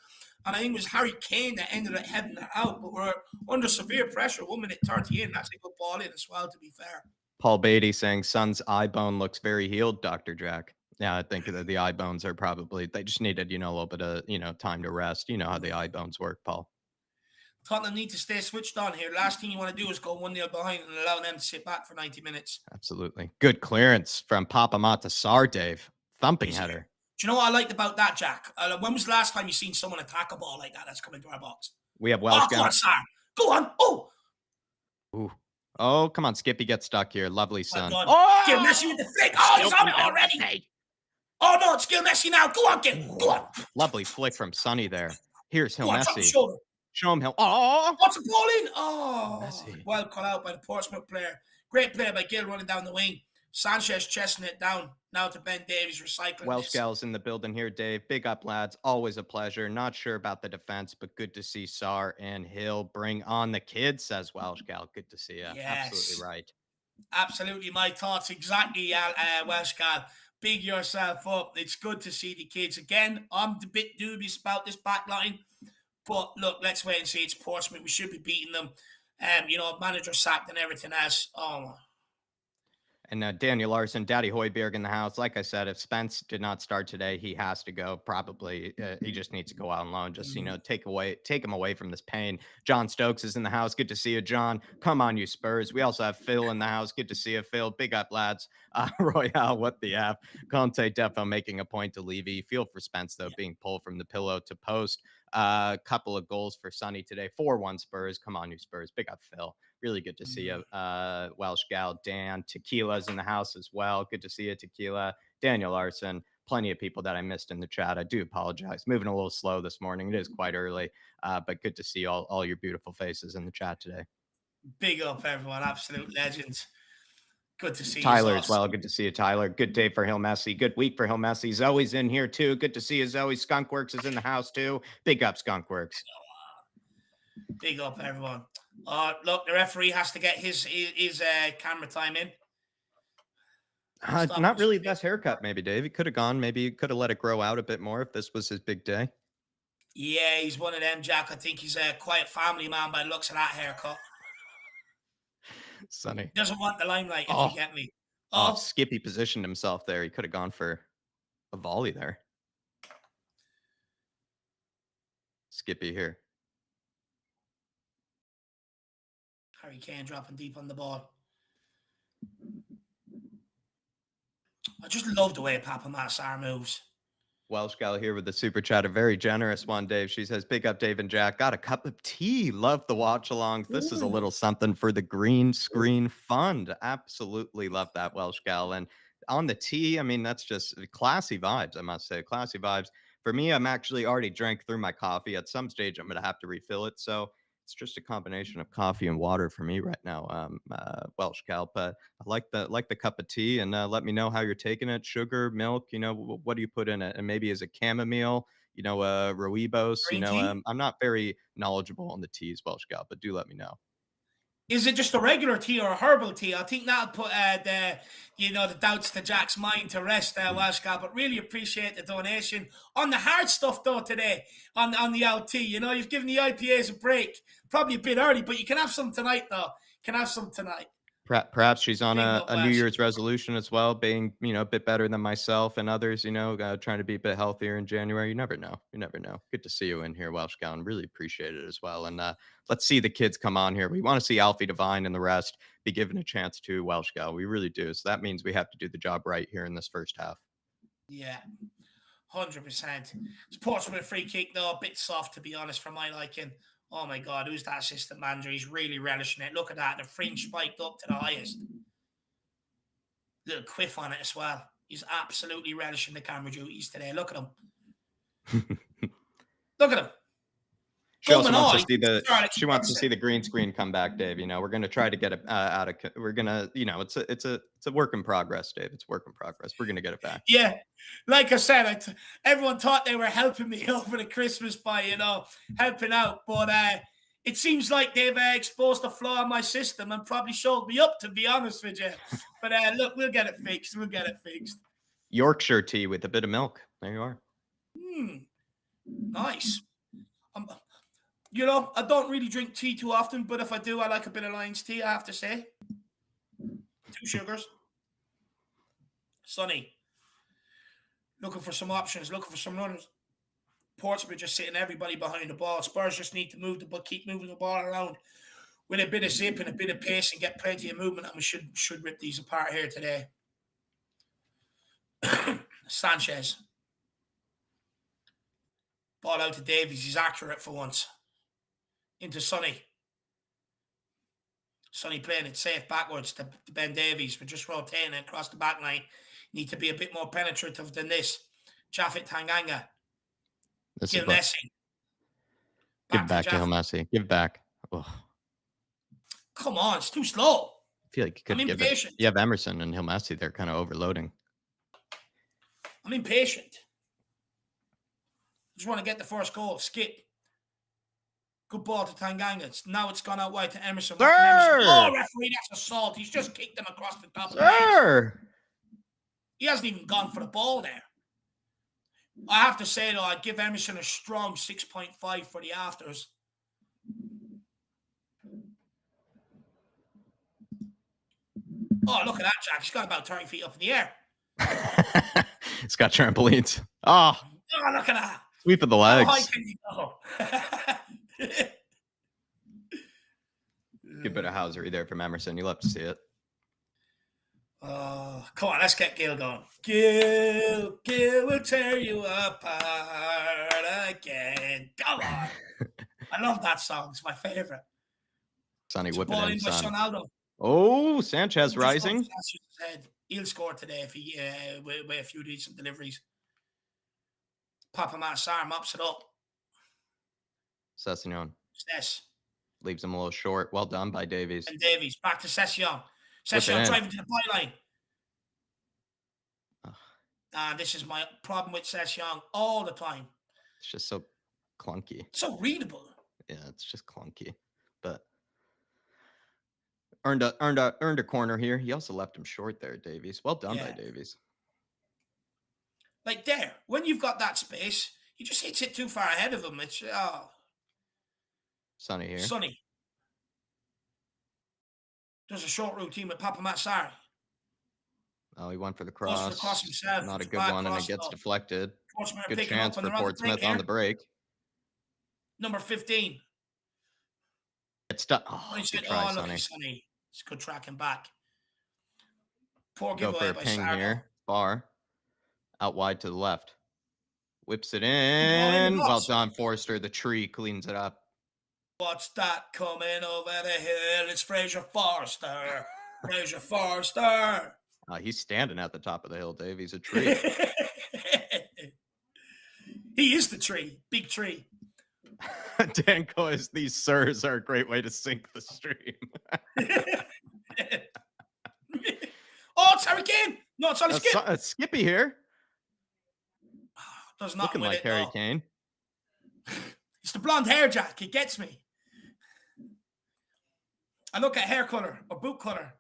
And I think it was Harry Kane that ended up heading it out. But we're under severe pressure. 1 minute 30 in. That's a good ball in as well, to be fair. Paul Beatty saying Son's eye bone looks very healed, Dr. Jack. Yeah, I think that the eye bones are probably, they just needed, a little bit of, time to rest. You know how the eye bones work, Paul. Tottenham need to stay switched on here. Last thing you want to do is go 1-0 behind and allow them to sit back for 90 minutes. Absolutely. Good clearance from Papa Matasar, Dave. Thumping header. Do you know what I liked about that, Jack? When was the last time you seen someone attack a ball like that that's coming to our box? We have Welsh. Go on, Sar. Go on. Oh. Ooh. Oh, come on. Skippy gets stuck here. Lovely son. Gil Messi with the flick. Oh, he's on it already. Oh, no, it's Gil Messi now. Go on, Gil. Go on. Lovely flick from Sonny there. Here's Hill Messi. Show him Hill. Oh. What's the ball in? Oh. Messi. Well cut out by the Portsmouth player. Great play by Gil running down the wing. Sanchez chesting it down. Now to Ben Davies recycling. Welsh gals in the building here, Dave. Big up, lads. Always a pleasure. Not sure about the defense, but good to see Sar and Hill bring on the kids, says Welsh gal. Good to see you. Yes. Absolutely right. Absolutely. My thoughts exactly, Welsh gal. Big yourself up. It's good to see the kids again. I'm a bit dubious about this back line. But look, let's wait and see. It's Portsmouth. We should be beating them. Manager sacked and everything else. Oh, And Daniel Larson, Daddy Hoiberg in the house. Like I said, if Spence did not start today, he has to go. Probably, he just needs to go out on loan. Just Mhm. take him away from this pain. John Stokes is in the house. Good to see you, John. Come on, you Spurs. We also have Phil in the house. Good to see you, Phil. Big up, lads. Royale, what the f? Conte defo making a point to Levy. Feel for Spence though, Yeah. being pulled from the pillow to post. Couple of goals for Sonny today. 4-1 Spurs. Come on, you Spurs. Big up, Phil. Really good to see Mhm. you. Welsh gal Dan. Tequila's in the house as well. Good to see you, Tequila. Daniel Larson. Plenty of people that I missed in the chat. I do apologize. Moving a little slow this morning. It is quite early, but good to see all your beautiful faces in the chat today. Big up, everyone. Absolute legends. Good to see you, Tyler as Sauce. well. Good to see you, Tyler. Good day for Hill Messi. Good week for Hill Messi. Zoe's in here too. Good to see you, Zoe. Skunkworks is in the house too. Big up, Skunkworks. Big up, everyone. Look, the referee has to get his camera time in. Stop Not us. really the best haircut, maybe, Dave. He could have gone. Maybe he could have let it grow out a bit more if this was his big day. Yeah, he's one of them, Jack. I think he's a quiet family man by the looks of that haircut. Sunny. Doesn't want the limelight, if you Oh, get me. oh, Oh, Skippy positioned himself there. He could have gone for a volley there. Skippy here. Harry Kane dropping deep on the ball. I just love the way Papa Massar moves. Welsh gal here with the super chat, a very generous one, Dave. She says, "Big up, Dave and Jack. Got a cup of tea. Love the watch alongs. This is a Ooh, little something for the Green ooh. Screen Fund. Absolutely love that, Welsh gal. And on the tea, I mean, that's just classy vibes, I must say. Classy vibes. For me, I'm actually already drank through my coffee. At some stage, I'm going to have to refill it. So it's just a combination of coffee and water for me right now, Welsh gal. But I like the cup of tea, and let me know how you're taking it. Sugar, milk, what do you put in it? And maybe is it chamomile? Rooibos. Green tea? I'm not very knowledgeable on the teas, Welsh gal, but do let me know. Is it just a regular tea or a herbal tea? I think that'll put the doubts to Jack's mind to rest, Washka. But really appreciate the donation on the hard stuff though today on the LT. You've given the IPAs a break, probably a bit early, but you can have some tonight though. Can have some tonight. Perhaps she's on Big a, up, a New Wash. Year's resolution as well, being a bit better than myself and others. Trying to be a bit healthier in January. You never know. You never know. Good to see you in here, Welsh Gown. Really appreciate it as well. And let's see the kids come on here. We want to see Alfie Devine and the rest be given a chance to Welsh Gal. We really do. So that means we have to do the job right here in this first half. Yeah, 100%. It's Portsmouth free kick though, a bit soft to be honest for my liking. Oh my God, who's that assistant manager? He's really relishing it. Look at that, the fringe spiked up to the highest. Little quiff on it as well. He's absolutely relishing the camera duties today. Look at him. Look at him. She also Going wants to on. see the Started she wants to see the green screen come back, Dave. We're gonna try to get it out of. We're gonna, it's a work in progress, Dave. It's work in progress. We're gonna get it back. Yeah, like I said, everyone thought they were helping me over the Christmas by helping out, but it seems like they've exposed a flaw in my system and probably showed me up. To be honest with you, but look, we'll get it fixed. We'll get it fixed. Yorkshire tea with a bit of milk. There you are. Nice. Um, I don't really drink tea too often, but if I do, I like a bit of Lion's tea. I have to say, 2 sugars. Sonny, looking for some options, looking for some runners. Portsmouth just sitting everybody behind the ball. Spurs just need to keep moving the ball around with a bit of zip and a bit of pace and get plenty of movement, and we should rip these apart here today. Sanchez. Ball out to Davies. He's accurate for once. Into Sonny. Sonny playing it safe backwards to Ben Davies. We're just rotating it across the back line. Need to be a bit more penetrative than this. Jaffet Tanganga. This is Gil what. Messi. Give Back to back to Jaffet. Hill Messi. Give back. Oh, Come on, it's too slow. I feel like you I'm could give it. impatient. You have Emerson and Hill Messi. They're kind of overloading. I'm impatient. Just want to get the first goal. Skip. Good ball to Tanganga. Now it's gone out wide to Emerson. What can Emerson? Oh, Sir! referee, that's assault. He's just kicked him across the top of the legs. Sir! He hasn't even gone for the ball there. I have to say, though, I'd give Emerson a strong 6.5 for the afters. Oh, look at that, Jack. He's got about 30 feet up in the air. It's got trampolines. Oh, Oh, look at that. sweep of the How high legs. can you go? Good bit of housery there from Emerson. You'll have to see it. Oh, come on, let's get Gil going. Gil will tear you apart again. Come on. I love that song. It's my favorite. Sonny, It's a whip it ball in, in by son. Sonaldo. Oh, Sanchez Who just rising. wants Sanchez's head. He'll score today if he with a few decent deliveries. Papa Massar mops it up. Sessignon Yes. leaves him a little short. Well done by Davies. And Davies back to Session. Whip it Session in. driving to the byline. Ugh, This is my problem with Session all the time. it's just so clunky. So readable. Yeah, it's just clunky. But earned a corner here. He also left him short there, Davies. Well done by Yeah. Davies. Like there, when you've got that space, he just hits it too far ahead of him. It's Sonny here. Sonny. Does a short routine with Papa Matsari. Oh, he went for the Goes for the cross. cross himself. Not a It's good bad one, and it cross, gets though. deflected. Portsmouth are Good picking chance up, and for they're on the break Portsmouth on here. the break. Number 15. It's done. Oh, He good said, try, "Oh, look, Sonny. Sonny. It's good tracking back." Poor Go for giveaway a by ping Sardo. here. Far. Out wide to the left. Whips it Good ball in the in. Well box. done, Forster. The tree cleans it up. What's that coming over the hill? It's Fraser Forster. Fraser Forster. He's standing at the top of the hill, Dave. He's a tree. He is the tree. Big tree. Dan Coy's, these sirs are a great way to sink the stream. Oh, it's Harry Kane. No, it's on a skip. Skippy here. Does not Looking win like it, Harry though. Kane. It's the blonde hair, Jack. It gets me. I look at hair color or boot color.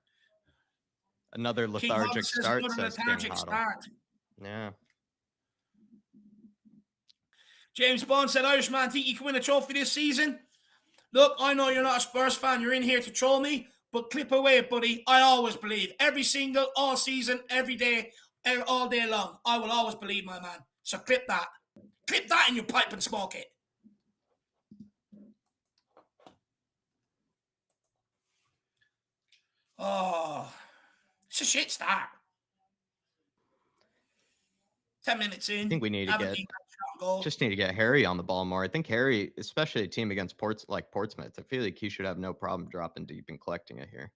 Another lethargic start, says King Hoddle. Start. Yeah. James Bond said, "Irishman, think you can win a trophy this season?" Look, I know you're not a Spurs fan. You're in here to troll me, but clip away, buddy. I always believe. Every single, all season, every day, all day long. I will always believe, my man. So clip that. Clip that in your pipe and smoke it. Oh, it's a shit start. 10 minutes in. I think we need to just need to get Harry on the ball more. I think Harry, especially a team against Portsmouth, I feel like he should have no problem dropping deep and collecting it here.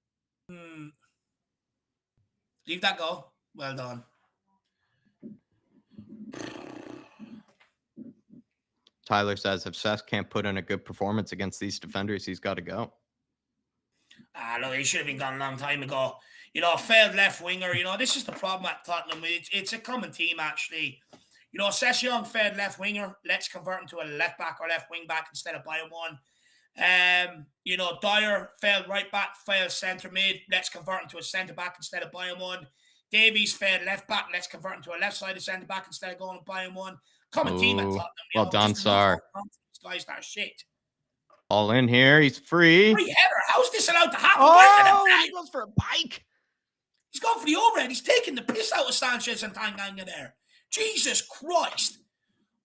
Leave that go. Well done. Tyler says if Seth can't put in a good performance against these defenders, he's got to go. Look, he should have been gone a long time ago. You know, failed left winger. You know, this is the problem at Tottenham. It's a common team, actually. You know, Session failed left winger. Let's convert him to a left back or left wing back instead of buying one. You know, Dyer failed right back, failed centre mid. Let's convert him to a centre back instead of buying one. Davies failed left back. Let's convert him to a left sided centre back instead of going and buying one. Common team at Tottenham. Well done, Sar. These guys are shit. All in here. He's free. Free header. How's this allowed to happen? Oh, he goes for a bike. He's gone for the overhead. He's taking the piss out of Sanchez and Tanganga there. Jesus Christ.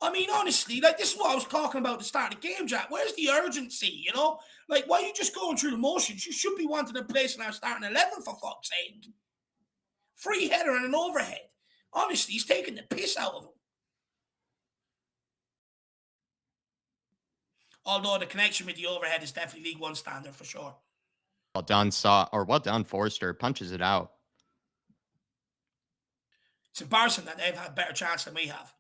I mean, honestly, like, this is what I was talking about at the start of the game, Jack. Where's the urgency, you know? Like, why are you just going through the motions? You should be wanting a place in our starting 11, for fuck's sake. Free header and an overhead. Honestly, he's taking the piss out of him. Although the connection with the overhead is definitely League One standard for sure. Well done, Forster. Punches it out. It's embarrassing that they've had a better chance than we have.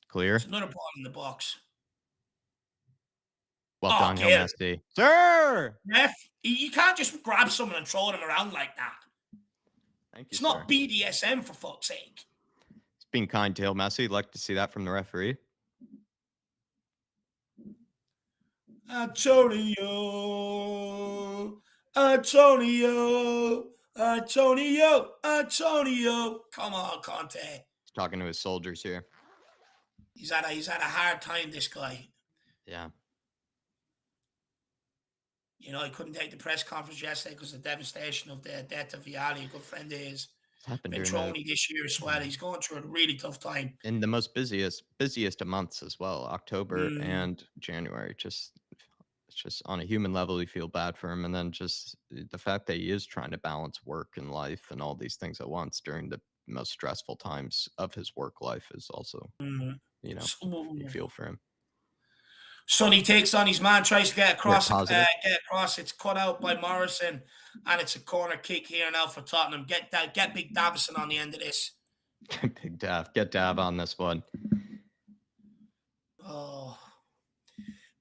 Clear. It's another ball in the box. Well done, Hill Messi. Sir! Ref, you can't just grab someone and throw them around like that. Thank you, It's not BDSM, for fuck's sake. It's being kind to Hill Messi. Like to see that from the referee. Antonio. Come on, Conte. He's talking to his soldiers here. He's had a hard time, this guy. Yeah. You know, he couldn't take the press conference yesterday because of the devastation of the death of Viali, a good friend of his. It's happened during Ventroni this year as well. He's going through a really tough time. in the most busiest of months as well, October Mm, and January. Just it's just on a human level, you feel bad for him, and then just the fact that he is trying to balance work and life and all these things at once during the most stressful times of his work life is also, mm. you know, you So, feel for him. Sonny takes on his man, tries to get We're across. positive. Get across. It's cut out by Morrison, and it's a corner kick here now for Tottenham. Get Big Davison on the end of this. Big Dav, get Dav on this one. Oh,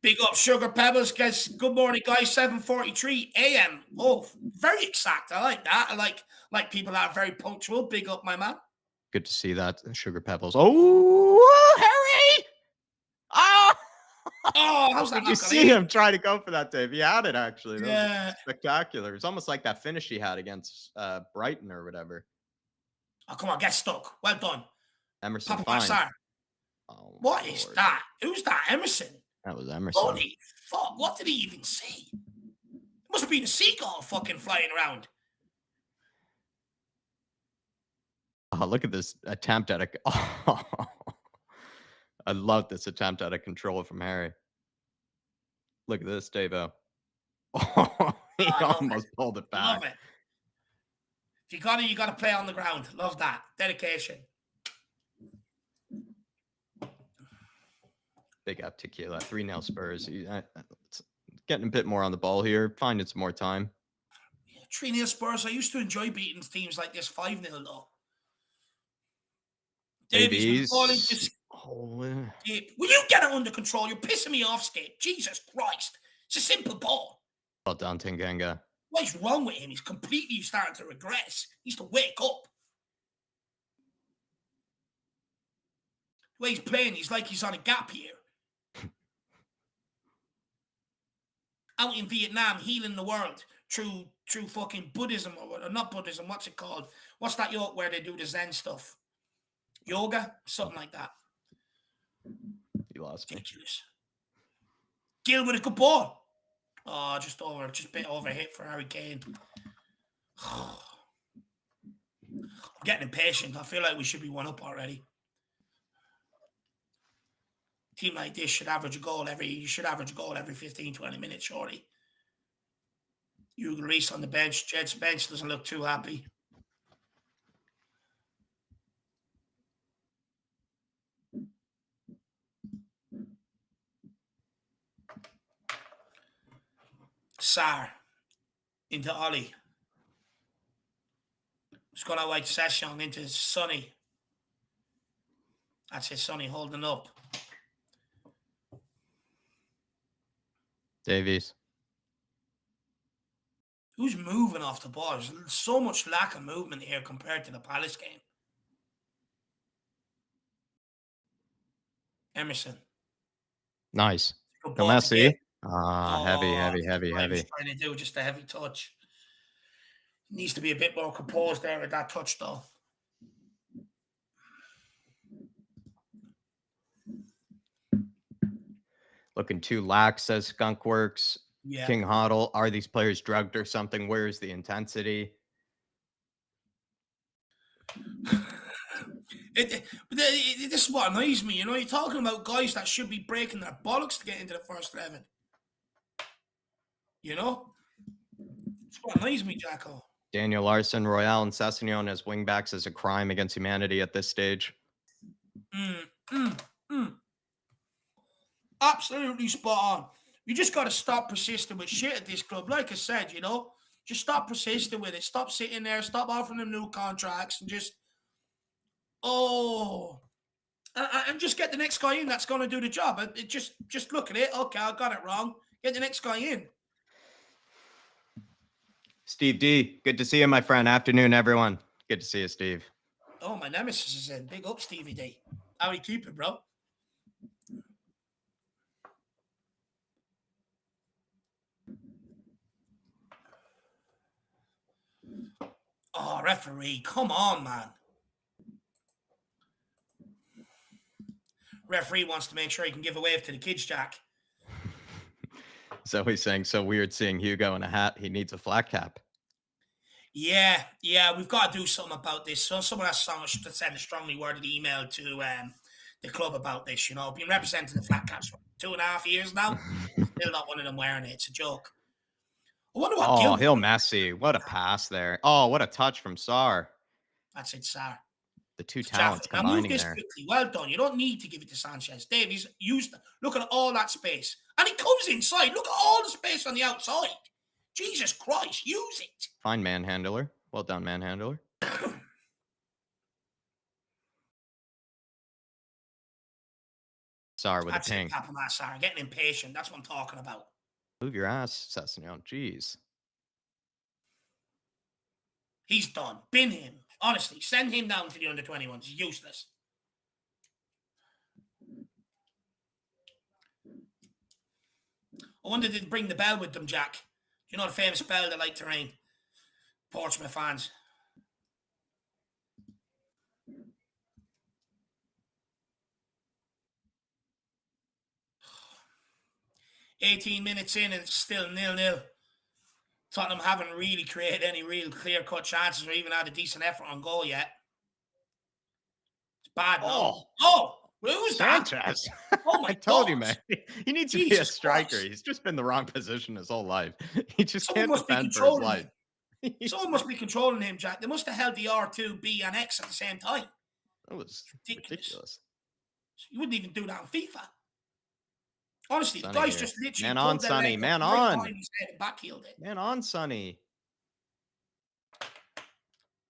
big up Sugar Pebbles. Guys, good morning, guys. 7:43 a.m. Oh, very exact. I like that. I like people that are very punctual. Big up, my man. Good to see that Sugar Pebbles. Oh, Harry! Oh, Oh, how's that did you not going see in? him try to go for that, Dave? He had it actually. That was Yeah. spectacular. It's almost like that finish he had against Brighton or whatever. Oh, come on, get stuck. Well done. Emerson Papa Fine. Massar. Oh my What is lord, that? Who's that? Emerson. that was Emerson. Holy fuck. What did he even see? Must have been a seagull fucking flying around. Oh, look at this attempt at a. Oh, I love this attempt at a control from Harry. Look at this, Davo. Oh, Oh, he I love it. almost pulled it back. Love it. If you got it, you got to play on the ground. Love that. Dedication. Big up Tequila. 3-0 Spurs. Getting a bit more on the ball here. Finding some more time. 3-0 Spurs. I used to enjoy beating teams like this 5-0 though. Davies with the ball into Davies. Oh, Skip. Will you get it under control? You're pissing me off, Skip. Jesus Christ. It's a simple ball. well done, Tanganga. What is wrong with him? He's completely starting to regress. He needs to wake up. The way he's playing, he's like he's on a gap year. Out in Vietnam, healing the world through fucking Buddhism or not Buddhism. What's it called? What's that yoke where they do the Zen stuff? Yoga, something like that. You lost me. Ridiculous. Gill with a good ball. Oh, just a bit over hit for Harry Kane. I'm getting impatient. I feel like we should be one up already. A team like this should average a goal every 15, 20 minutes, surely. Hugo Reese on the bench. Djed Spence doesn't look too happy. Sar into Ollie. It's gone out like Session into Sonny. That's it, Sonny holding up. Davies. Who's moving off the ball? There's so much lack of movement here compared to the Palace game. Nice. Good No ball to get. Messi. Heavy, Oh, heavy, heavy, what he was heavy. trying to do, just a heavy touch. Needs to be a bit more composed there with that touch, though. Looking too lax, says Skunkworks. Yeah. King Hoddle. Are these players drugged or something? Where's the intensity? This is what annoys me. You know, you're talking about guys that should be breaking their bollocks to get into the first 11. You know? That's what annoys me, Jacko. Daniel Larson, Royale, and Sessegnon as wingbacks is a crime against humanity at this stage. Absolutely spot on. You just got to stop persisting with shit at this club. Like I said, you know, just stop persisting with it. Stop sitting there. Stop offering them new contracts and just, and just get the next guy in that's going to do the job. Just look at it. Okay, I got it wrong. Get the next guy in. Steve D, good to see you, my friend. Afternoon, everyone. Good to see you, Steve. Oh, my nemesis is in. Big up, Stevie D. How do you keep it, bro? Oh, referee, come on, man. Referee wants to make sure he can give a wave to the kids, Jack. So he's saying so weird seeing Hugo in a hat. He needs a flat cap. Yeah, we've got to do something about this. So someone has to send a strongly worded email to the club about this. You know, been representing the flat caps for 2.5 years now. Still not one of them wearing it. It's a joke. I wonder what Oh, Gilbert. he'll Messi. What a pass there. Oh, what a touch from Sar. That's it, sir. The two Exactly. talents Now move combining this there. quickly. Well done. You don't need to give it to Sanchez. Davies used. Look at all that space, and he comes inside. Look at all the space on the outside. Jesus Christ, use it. Fine manhandler. Well done, manhandler. Sar with a That's it, ping. Capamas, sir. Getting impatient. That's what I'm talking about. Move your ass, Sessignon. Jeez. He's done. Bin him. Honestly, send him down to the under 21s. Useless. I wonder did they bring the bell with them, Jack. You know the famous bell they like to ring? Portsmouth fans. 18 minutes in and it's still 0-0. Tottenham haven't really created any real clear-cut chances or even had a decent effort on goal yet. It's bad, no? Oh, Oh, who was that? Sanchez. Oh my I told you, God. man. He needs to be a Jesus striker. Christ. He's just been the wrong position his whole life. He just Someone can't must be defend for his controlling life. him. Someone must be controlling him, Jack. They must have held the R2, B, and X at the same time. That was It's ridiculous. ridiculous. You wouldn't even do that on FIFA. Honestly, the Sonny guy's here. just literally Man on, pulled their Sonny. leg up Man right on. behind his head and backheeled it. Man on, Sonny.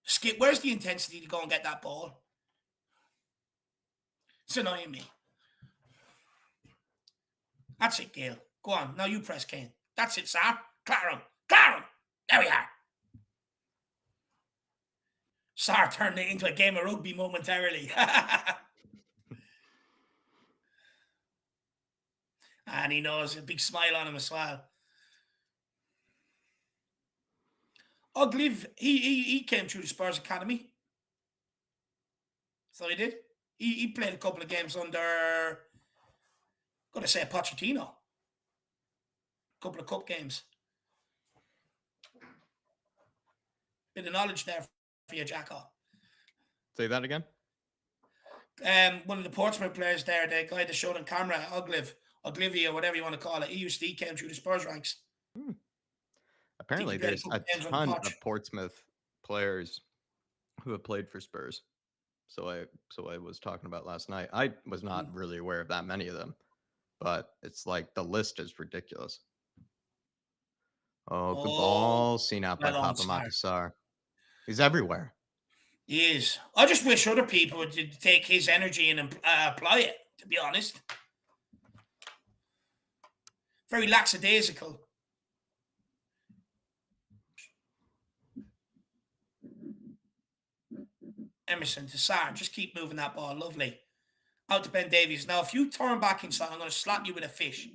Skip, where's the intensity to go and get that ball? It's annoying me. That's it, Gail. Go on. Now you press Kane. That's it, sir. Clear him. Clear him. There we are. Sar turned it into a game of rugby momentarily. And he knows, a big smile on him as well. Ogliv, he came through the Spurs Academy. So he did. He played a couple of games under, gotta say, Pochettino. A couple of cup games. Bit of knowledge there for you, Jacko. Say that again. One of the Portsmouth players there, the guy that showed on camera, Oglivia, whatever you want to call it, he came through the Spurs ranks. Hmm. I think he Apparently, played a there's couple a of games on the ton Poch. of Portsmouth players who have played for Spurs. So I was talking about last night. I was not really aware of that many of them, but it's like the list is ridiculous. Oh, good Oh, ball. Seen out by well on, Papa Sar. Makasar. He's everywhere. He is. I just wish other people would take his energy and apply it, to be honest. Very lackadaisical. Emerson to Sar. Just keep moving that ball. Lovely. Out to Ben Davies. Now, if you turn back inside, I'm going to slap you with a fish.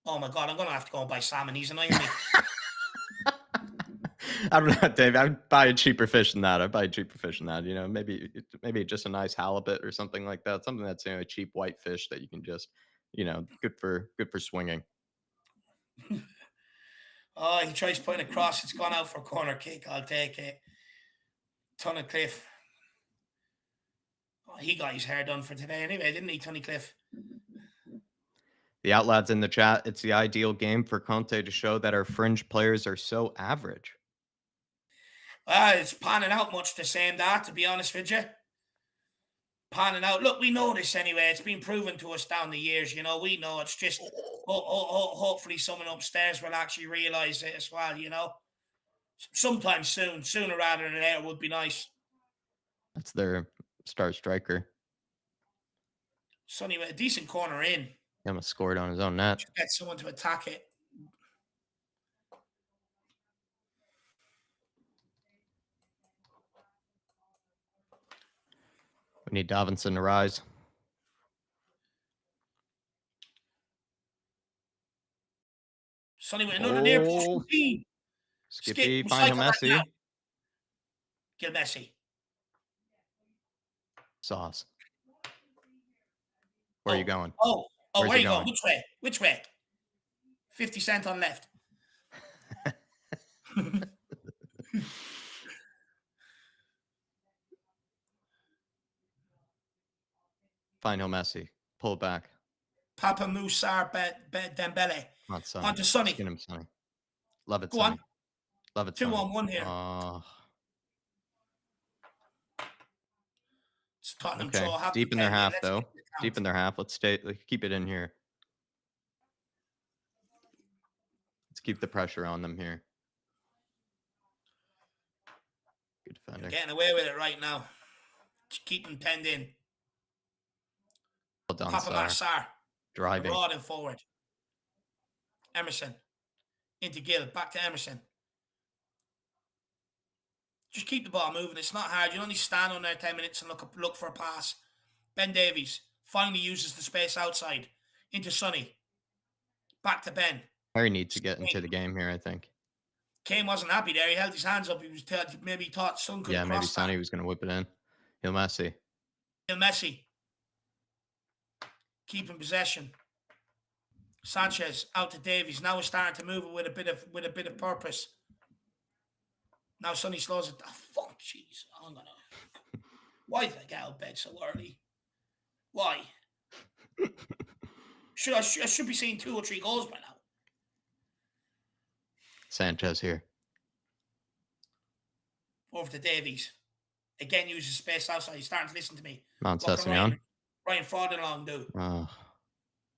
Oh my God, I'm going to have to go and buy salmon. He's annoying me. I don't know, Dave. I'd buy a cheaper fish than that. I'd buy a cheaper fish than that. You know, maybe just a nice halibut or something like that. Something that's a cheap white fish that you can just, good for swinging. Oh, he tries putting a cross. It's gone out for a corner kick. I'll take it. Tunnicliffe. Oh, he got his hair done for today anyway, didn't he, Tunnicliffe? The outlads in the chat. It's the ideal game for Conte to show that our fringe players are so average. Well, it's panning out much the same that, to be honest with you. Panning out. Look, we know this anyway. It's been proven to us down the years. You know, we know it's just hopefully someone upstairs will actually realise it as well, you know. Sometime soon, sooner rather than later would be nice. That's their star striker. Sonny with a decent corner in. Emma scored on his own net. Should get someone to attack it. We need Davinson to rise. Sonny with another near post routine. Skippy, Skip, find him recycle that now. Messi. Get Messi. Sauce. Where are you going? Where Where's are he you going? going? Which way? 50 Cent on left. Final Messi. Pull it back. Papa Musar Dembele. Come on, Sonny. On to Sonny. Skin him, Sonny. Love it, Go on. Sonny. Love it, 2 Sonny. on 1 here. It's Tottenham Okay. draw. Happy Deep in their pending. half, Let's though. keep the Deep in count. their half. Let's keep it in here. Let's keep the pressure on them here. Good You're defending. getting away with it right now. Just keep them penned in. Well done, Papa Sar. Massar. Driving. Marauding forward. Emerson. Into Gill. Back to Emerson. Just keep the ball moving. It's not hard. You only stand on there 10 minutes and look for a pass. Ben Davies finally uses the space outside. Into Sonny. Back to Ben. Harry needs to get into the game here, I think. Kane wasn't happy there. He held his hands up. He was maybe thought Son could have Maybe crossed Sonny was going to whip it in. He'll Messi. Messi. Keeping possession. Sanchez out to Davies. Now we're starting to move it with a bit of purpose. Now Sonny slows it. Oh, fuck, jeez. Why did I get out of bed so early? Why? I should be seeing 2 or 3 goals by now. Sanchez here. Over to Davies. Again, uses space outside. He's starting to listen to me. Mount What can Sessegnon. Ryan Fraudalong do?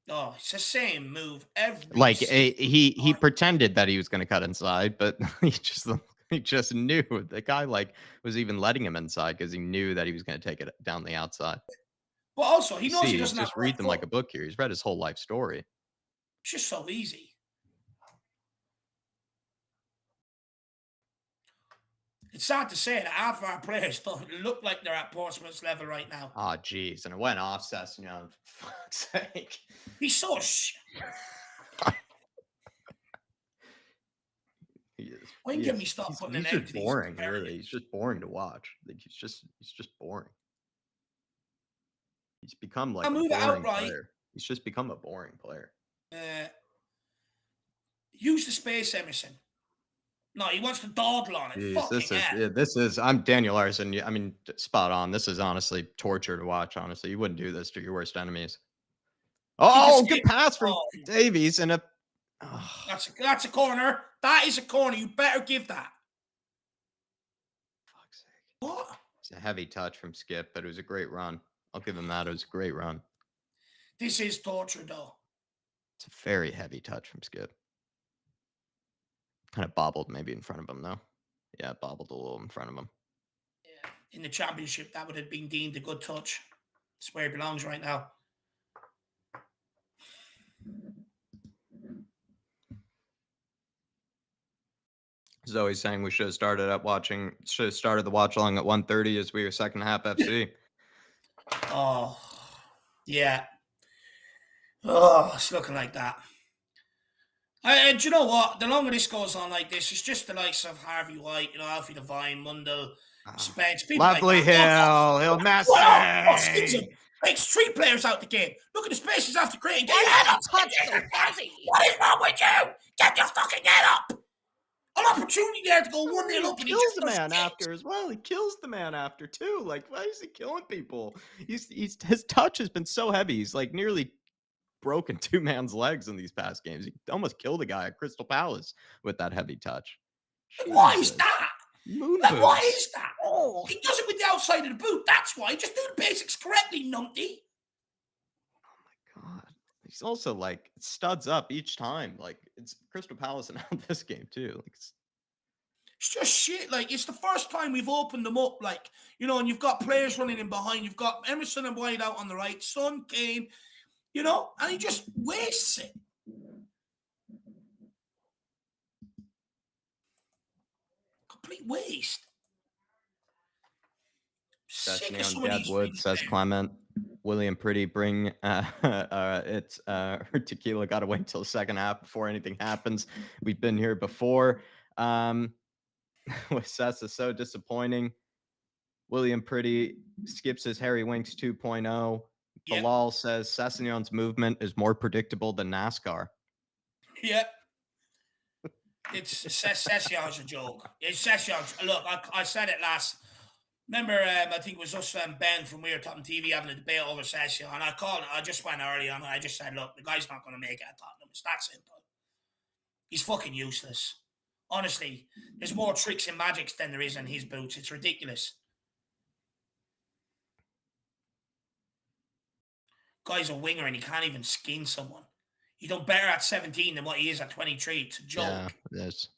Oh, it's the same move every. Like he pretended that he was going to cut inside, but he just knew the guy was even letting him inside because he knew that he was going to take it down the outside. But also, he knows he doesn't have just read them like a book here. He's read his whole life story. It's just so easy. It's sad to say that half of our players don't look like they're at Portsmouth's level right now. Oh, geez. And it went off, Sessegnon. For fuck's sake. He's so When can we stop putting an end to these? Boring, really. He's just boring to watch. Like he's just boring. He's become like a boring player. He's just become a boring player. Use the space, Emerson. No, he wants to dawdle on it. Jeez, this is. I'm Daniel Larson. I mean, spot on. This is honestly torture to watch. Honestly, you wouldn't do this to your worst enemies. Oh, good pass from Davies and a. Oh. That's a corner. That is a corner. You better give that. Fuck's sake. What? It's a heavy touch from Skip, but it was a great run. I'll give him that. It was a great run. This is torture, though. It's a very heavy touch from Skip. Kind of bobbled maybe in front of him, though. Yeah, bobbled a little in front of him. Yeah. In the championship, that would have been deemed a good touch. It's where he belongs right now. Zoe's saying we should have started the Watchalong at 1:30 as we were second half FC. Oh, yeah. Oh, it's looking like that. And you know what? The longer this goes on like this, it's just the likes of Harvey White, Alfie Devine, Mundell, Spence, people Lovely like that. Hill Messi. Takes 3 players out the game. Look at the spaces after creating. Get your head up! What is wrong with you? Get your fucking head up! An opportunity there to go 1-0 up, and he kills the man after as well. He kills the man after too. Like, why is he killing people? His touch has been so heavy. He's like nearly broken 2 man's legs in these past games. He almost killed a guy at Crystal Palace with that heavy touch. Why is that? Why is that? Oh. He does it with the outside of the boot. That's why. Just do the basics correctly, numpty. Oh my god. He's also like studs up each time. Like it's Crystal Palace and now this game too. Like it's just shit. Like it's the first time we've opened them up. Like and you've got players running in behind. You've got Emerson and White out on the right. Son, Kane. And he just wastes it. Complete waste. Especially on Deadwood, says Clement. William Pretty bring it's tequila. Gotta wait till the second half before anything happens. We've been here before. With Sess is so disappointing. William Pretty skips his Harry Winks 2.0. Yep. Bilal says Sessegnon's movement is more predictable than NASCAR. Yep. It's Session's a joke. It's Session's. Look, I said it last. Remember, I think it was us and Ben from Weird Tottenham TV having a debate over Session, and I called it. I just went early on. I just said, look, the guy's not going to make it at Tottenham. It's that simple. He's fucking useless. Honestly, there's more tricks and magics than there is in his boots. It's ridiculous. Guy's a winger and he can't even skin someone. He done better at 17 than what he is at 23. It's a Yeah, joke. there's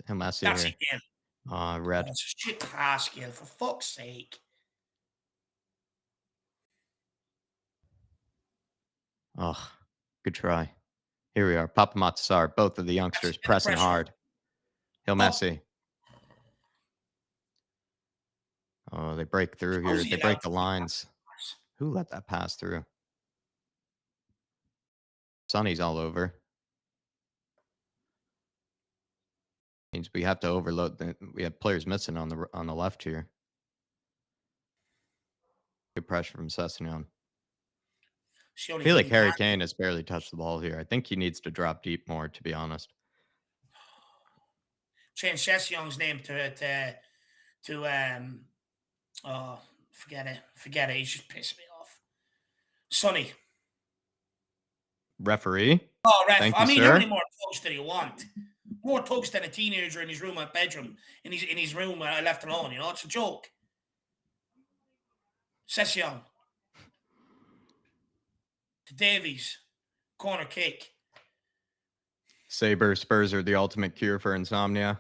Messi That's here. it, Gil. Red. Oh, it's a shit pass, Gil, for fuck's sake. Oh, good try. Here we are. Papa Matsar, both of the youngsters Get the pressing pressure. hard. Hill Oh, Messi. Oh, they break through how's here. he They allowed break to the do that? lines. Who let that pass through? Sonny's all over. Means we have to overload. We have players missing on the left here. Good pressure from Sessegnon. It's the I only feel thing like you Harry can't Kane has barely touched the ball here. I think he needs to drop deep more, to be honest. change Session's name to oh, forget it. He's just pissed me off. Sonny. Referee. Oh, ref. Thank I you, mean, how many sir. more tugs did he want? More tugs than a teenager in his room at bedroom, in his room left alone. You know, it's a joke. Session to Davies, corner kick. Saber Spurs are the ultimate cure for insomnia.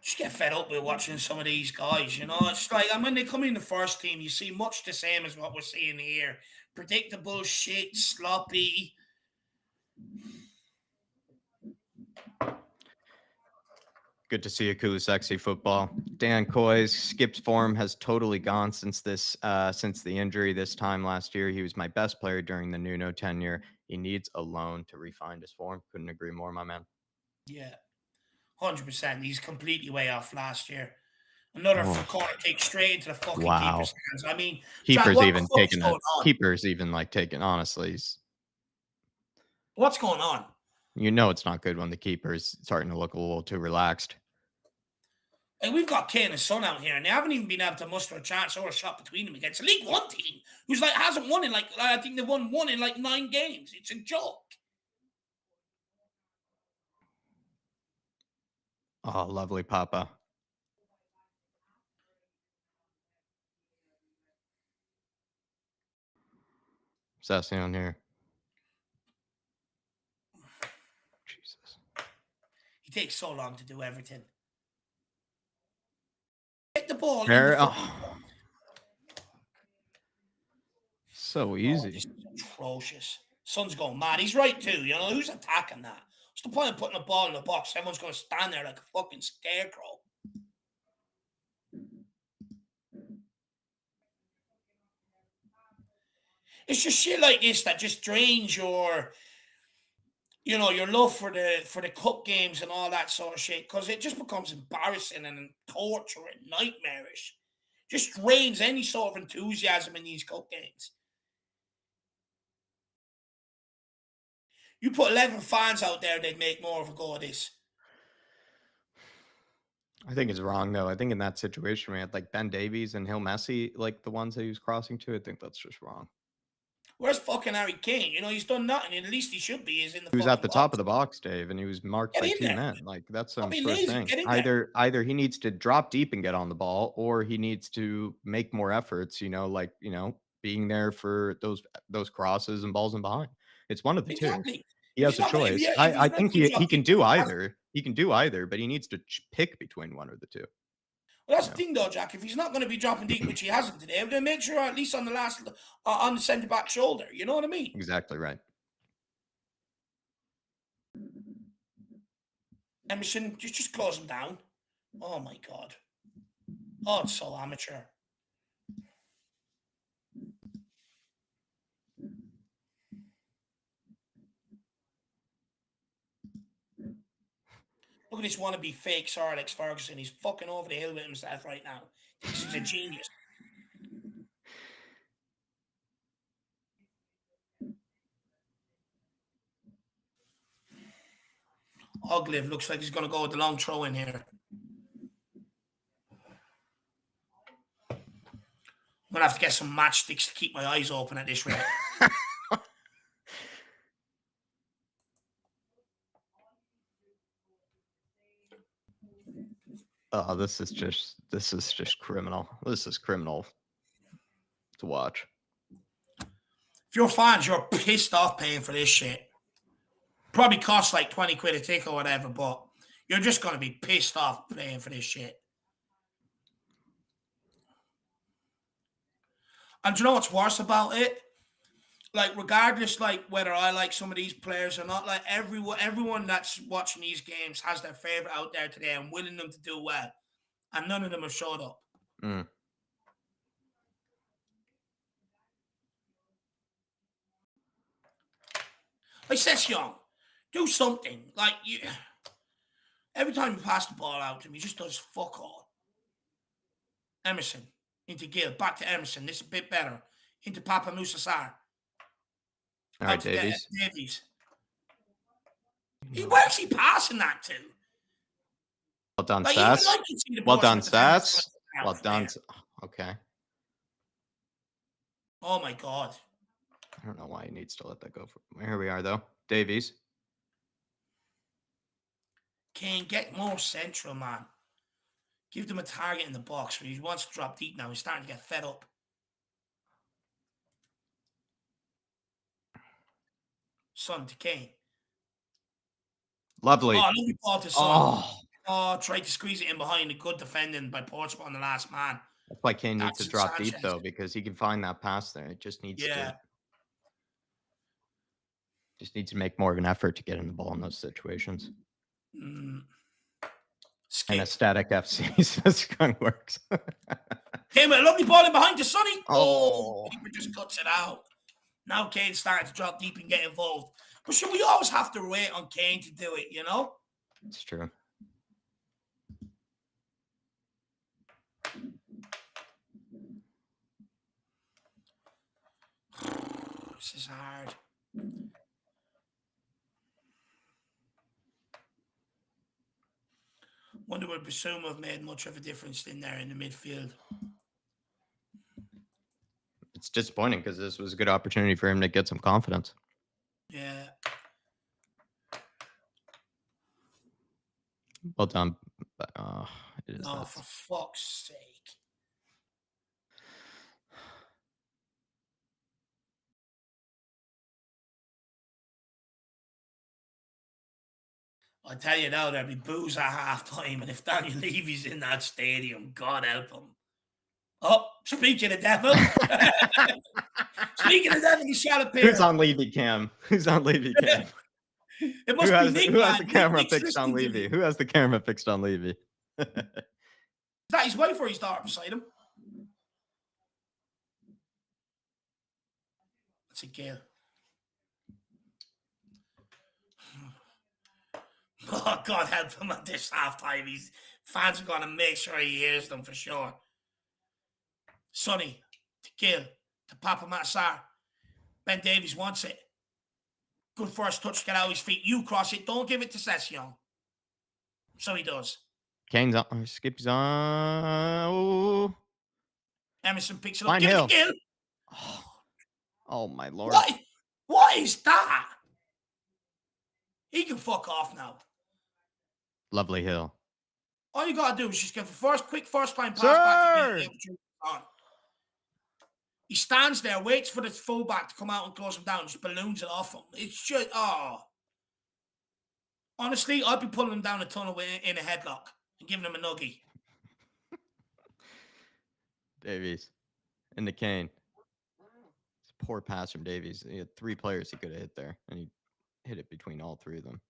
Just get fed up with watching some of these guys. You know, it's like, and when they come in the first team, you see much the same as what we're seeing here: predictable shit, sloppy. Good to see a cool, sexy football. Dan Coy's skipped form has totally gone since the injury this time last year. He was my best player during the Nuno tenure. He needs a loan to refine his form. Couldn't agree more, my man. Yeah, 100%. He's completely way off last year. Another Oh, corner kick straight into the fucking wow. keeper's hands. I mean, Jack, Keeper's what the even fuck is taking going a on? keeper's even like taking honestly. What's going on? You know it's not good when the keeper's starting to look a little too relaxed. And we've got Kane and Son out here, and they haven't even been able to muster a chance or a shot between them against a League One team who's like hasn't won in like I think they won one in like 9 games. It's a joke. Oh, lovely Papa. Session here. Jesus. He takes so long to do everything. Get the ball in the There. fucking. Oh, so Oh, easy. this is atrocious. Son's going mad. He's right too. You know who's attacking that? What's the point of putting a ball in the box? Everyone's going to stand there like a fucking scarecrow. It's just shit like this that just drains your love for the cup games and all that sort of shit, because it just becomes embarrassing and torture and nightmarish. Just drains any sort of enthusiasm in these cup games. You put 11 fans out there, they'd make more of a go of this. I think it's wrong though. I think in that situation we had like Ben Davies and Hill Messi, like the ones that he was crossing to. I think that's just wrong. Where's fucking Harry Kane? You know, he's done nothing. At least he should be, is in the He was at fucking the top of box. the box, Dave, and he was marked Get by in two there. men. Like that's what Stop I'm being sort of lazy. saying. Get in there. Either he needs to drop deep and get on the ball, or he needs to make more efforts. Being there for those crosses and balls in behind. It's one of the two. Exactly. He If has he's a not going, choice. if I he's not think going to he drop can deep, do either. He can do either, but he needs to pick between one or the two. well, that's You the know, thing, though, Jack. If he's not going to be dropping deep, which he hasn't today, then make sure at least on the on the centre back shoulder. You know what I mean? exactly right. Emerson, just close him down. Oh my god. Oh, it's so amateur. Look at this wannabe fake Sir Alex Ferguson. He's fucking over the hill with himself right now. Thinks he's a genius. Ogliv looks like he's going to go with the long throw in here. I'm going to have to get some matchsticks to keep my eyes open at this rate. Oh, this is just criminal. This is criminal to watch. If you're fans, you're pissed off paying for this shit. Probably costs like 20 quid a tick or whatever, but you're just going to be pissed off paying for this shit. And do you know what's worse about it? Like, regardless, like, whether I like some of these players or not, like, everyone that's watching these games has their favorite out there today and willing them to do well. And none of them have showed up. Mm. Like, Session, do something. Like, every time you pass the ball out to him, he just does fuck all. Emerson into Gill, back to Emerson. This is a bit better. Into Papa Musasar. All right, Davies. Davies. Where's he passing that to? Well done, Stats. Well done, Stats. Well done. Okay. Oh my God. I don't know why he needs to let that go. Here we are, though. Davies. Kane, get more central, man. Give them a target in the box. He wants to drop deep now. He's starting to get fed up. Son to Kane. Lovely. Oh, lovely ball to Son. Oh, tried to squeeze it in behind. A good defending by Portsmouth on the last man. That's why Kane needs to drop deep, though, because he can find that pass there. It just needs to... Just needs to make more of an effort to get in the ball in those situations. And a static FC says Skunk works. Came with a lovely ball in behind to Sonny. Oh, keeper just cuts it out. Now Kane's starting to drop deep and get involved. But should we always have to wait on Kane to do it, you know? It's true. This is hard. Wonder would Basuma have made much of a difference in there in the midfield. It's disappointing because this was a good opportunity for him to get some confidence. Yeah. Well done. But, it is for fuck's sake. I tell you now, there'll be boos at half-time, and if Daniel Levy's in that stadium, God help him. Oh, speaking of devil. Speaking of devil, he shall appear. Who's on Levy cam? Who's on Levy cam? It must be Nick. Who has the camera fixed on Levy? Who has the camera fixed on Levy? Is that his wife or his daughter beside him? That's a Gale. Oh, God help him at this halftime. His fans are going to make sure he hears them for sure. Sonny to Gill to Papa Matsar. Ben Davies wants it. Good first touch to get out of his feet. You cross it. Don't give it to Session. So he does. Kane's on. Skips on. Oh. Emerson picks it up. Give it to Gill. Oh, my Lord. What is that? He can fuck off now. Lovely Hill. All you got to do is just give a quick first-time pass back to on. He stands there, waits for the fullback to come out and close him down, just balloons it off him. It's just, Honestly, I'd be pulling him down a tunnel in a headlock and giving him a nuggie. Davies. Into Kane. It's a poor pass from Davies. He had 3 players he could have hit there, and he hit it between all 3 of them.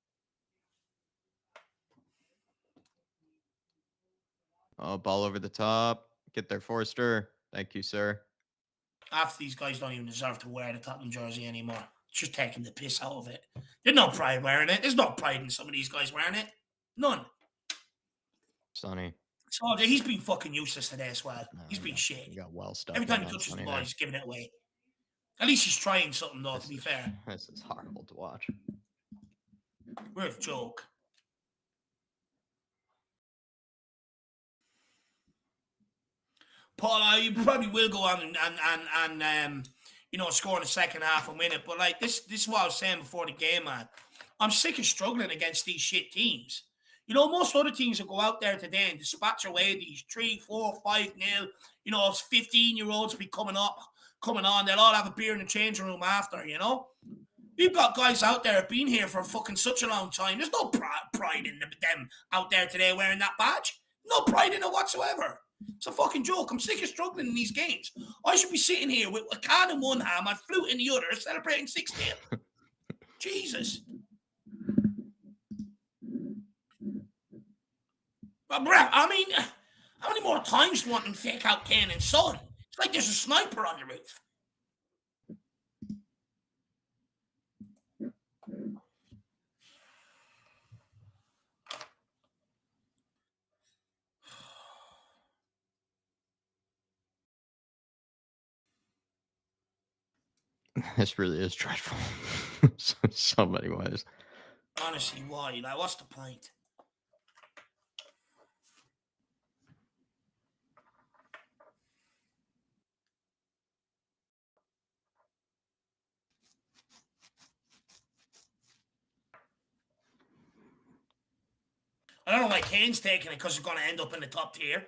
Oh, ball over the top. Get there, Forster. Thank you, sir. Half these guys don't even deserve to wear the Tottenham jersey anymore. It's just taking the piss out of it. There's no pride wearing it. There's no pride in some of these guys wearing it. None. Sonny. So he's been fucking useless today as well. He's been shit. He got well stuck. Every time he touches the ball, he's giving it away. At least he's trying something, though, to be fair. This is horrible to watch. We're a joke. Paul, you probably will go on and score in the second half and win it. But like this is what I was saying before the game, man. I'm sick of struggling against these shit teams. Most other teams will go out there today and dispatch away these 3, 4, 5-0. 15-year-olds be coming on. They'll all have a beer in the changing room after. We've got guys out there who've been here for fucking such a long time. There's no pride in them out there today wearing that badge. No pride in it whatsoever. It's a fucking joke. I'm sick of struggling in these games. I should be sitting here with a can in one hand, my flute in the other, celebrating 6-0. Jesus. But, bruh, I mean, how many more times do you want them to take out Kane and Son? It's like there's a sniper on the roof. This really is dreadful. So many ways. Honestly, why? Like, what's the point? I don't know why Kane's taking it because he's going to end up in the top tier.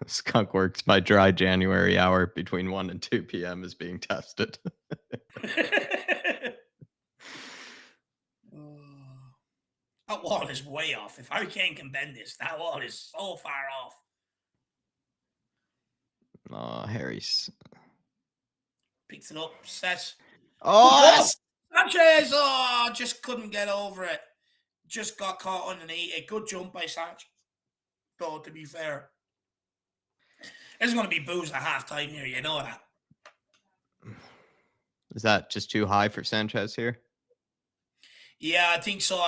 Skunk Works, my dry January hour between 1 and 2 p.m. is being tested. That wall is way off. If Harry Kane can bend this, that wall is so far off. Oh, Harry's. Picks it up, says. Oh, Sanchez! Oh, just couldn't get over it. Just got caught underneath. A good jump by Sanchez. Though, to be fair. There's going to be booze at halftime here. You know that. Is that just too high for Sanchez here? Yeah, I think so.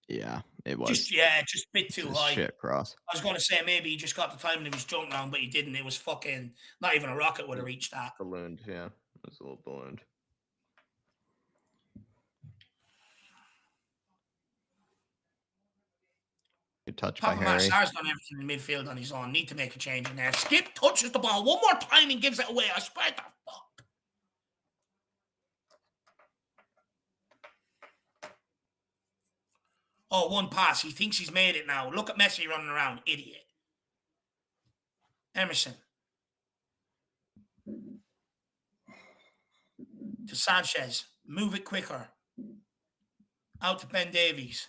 Yeah, it was. Just a bit too high. Shit cross. I was going to say maybe he just got the timing of his jump wrong, but he didn't. It was fucking not even a rocket would have reached that. Ballooned, yeah. It was a little ballooned. Good touch by Harry. Sar's done everything in midfield on his own. Need to make a change in there. Skip touches the ball one more time and gives it away. I swear to fuck. Oh, one pass. He thinks he's made it now. Look at Messi running around. Idiot. Emerson. To Sanchez. Move it quicker. Out to Ben Davies.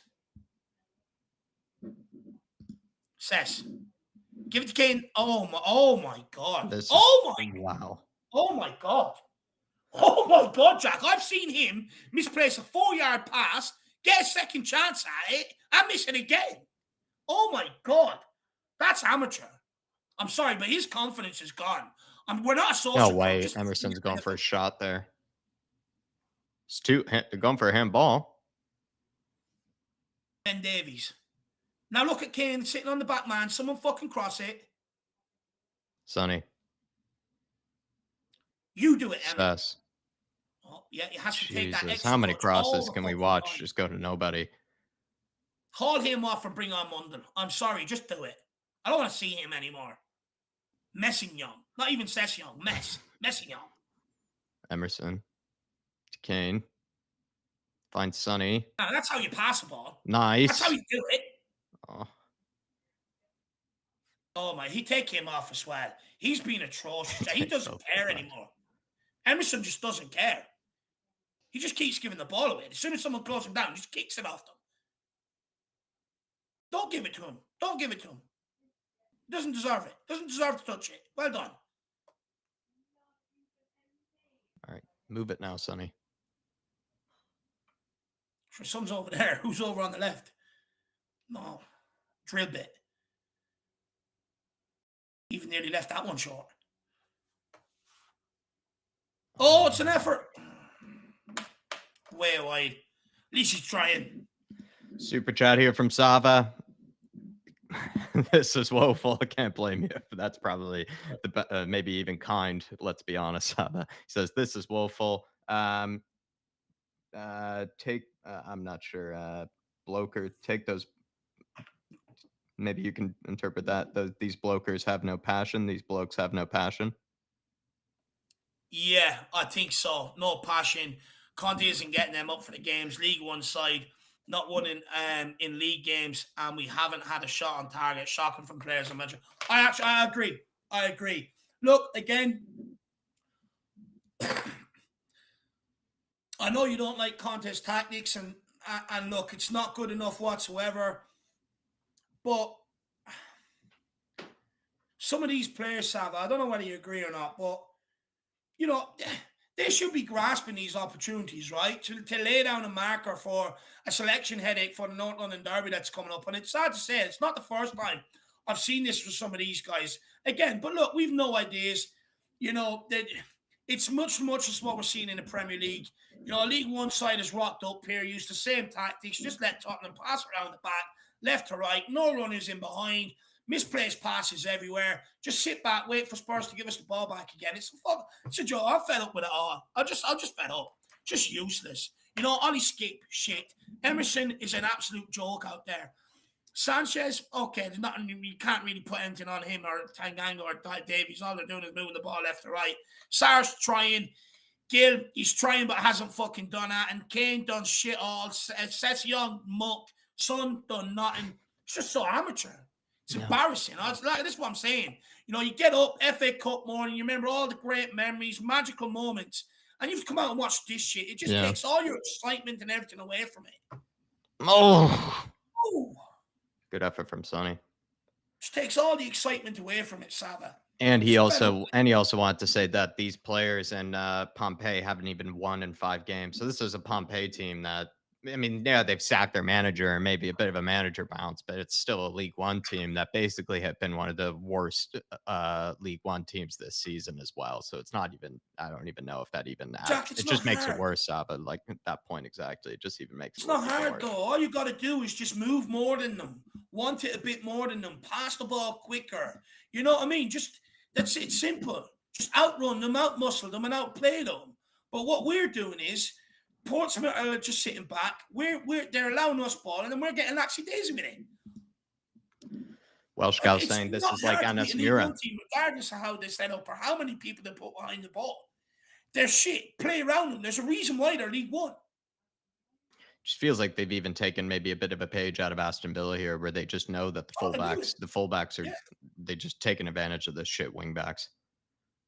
Cess. Give it to Kane. Oh my God. Wow. Oh my God. Oh my God, Jack. I've seen him misplace a 4-yard pass, get a second chance at it, and miss it again. Oh my God. That's amateur. I'm sorry, but his confidence is gone. We're not a social. No way. Emerson's going for a shot there. It's going for a handball. Ben Davies. Now look at Kane sitting on the back, man. Someone fucking cross it. Sonny. You do it, Emma. Oh, yeah, he has to take that extra. How many crosses can we watch just go to nobody? Haul him off and bring on Munden. I'm sorry, just do it. I don't want to see him anymore. Messignon. Not even Session. Messignon. Emerson. To Kane. Find Sonny. Now, that's how you pass the ball. Nice. That's how you do it. Oh my, he take him off as well. He's been atrocious. He doesn't care anymore. Emerson just doesn't care. He just keeps giving the ball away. As soon as someone closes him down, he just kicks it off them. Don't give it to him. Don't give it to him. He doesn't deserve it. Doesn't deserve to touch it. Well done. All right. Move it now, Sonny. For some's over there. Who's over on the left? No. Drill bit. Even nearly left that one short. Oh, it's an effort. Way wide. At least he's trying. Super chat here from Sava. This is woeful. I can't blame you. That's probably maybe even kind. Let's be honest, Sava. He says this is woeful. I'm not sure. Bloker, take those. Maybe you can interpret that. These blokers have no passion. These blokes have no passion. Yeah, I think so. No passion. Conte isn't getting them up for the games. League One side, not winning in league games, and we haven't had a shot on target. Shocking from players and manager. I agree. I agree. Look, again, I know you don't like Conte's tactics, and look, it's not good enough whatsoever. But some of these players, Saga, I don't know whether you agree or not, but you know, they should be grasping these opportunities, right? To lay down a marker for a selection headache for the North London Derby that's coming up. And it's sad to say, it's not the first time I've seen this for some of these guys. Again, but look, we've no ideas. You know, that it's much as what we're seeing in the Premier League. You know, League One side is rocked up here, used the same tactics, just let Tottenham pass around the back, left to right, no runners in behind, misplaced passes everywhere. Just sit back, wait for Spurs to give us the ball back again. It's a joke. I'm fed up with it all. I'm just fed up. Just useless. You know, Ollie Skip shit. Emerson is an absolute joke out there. Sanchez, okay, there's nothing, you can't really put anything on him or Tanganga or Davies. All they're doing is moving the ball left to right. Sar's trying. Gill, he's trying but hasn't fucking done that. And Kane done shit all. Session muck. Son done nothing. It's just so amateur. It's embarrassing. This is what I'm saying. You know, you get up, FA Cup morning, you remember all the great memories, magical moments, and you've come out and watched this shit. It just takes all your excitement and everything away from it. Oh. Ooh. Good effort from Sonny. Just takes all the excitement away from it, Saga. And he also wanted to say that these players in Pompeii haven't even won in 5 games. So this is a Pompeii team that, I mean, yeah, they've sacked their manager and maybe a bit of a manager bounce, but it's still a League One team that basically have been one of the worst League One teams this season as well. So it's not even, I don't even know if that even Jack, it just makes it worse, Saba. Like at that point exactly, it just even makes it's it not hard though. All you got to do is just move more than them, want it a bit more than them, pass the ball quicker. You know what I mean? Just that's it. Simple. Just outrun them, outmuscle them, and outplay them. But what we're doing is Portsmouth are just sitting back. They're allowing us ball, and then we're getting laxy daisy with it. Welsh guy saying this is like Anas Mura. Regardless of how they set up or how many people they put behind the ball, they're shit. Play around them. There's a reason why they're League One. Just feels like they've even taken maybe a bit of a page out of Aston Villa here, where they just know that the fullbacks are they just taking advantage of the shit wingbacks.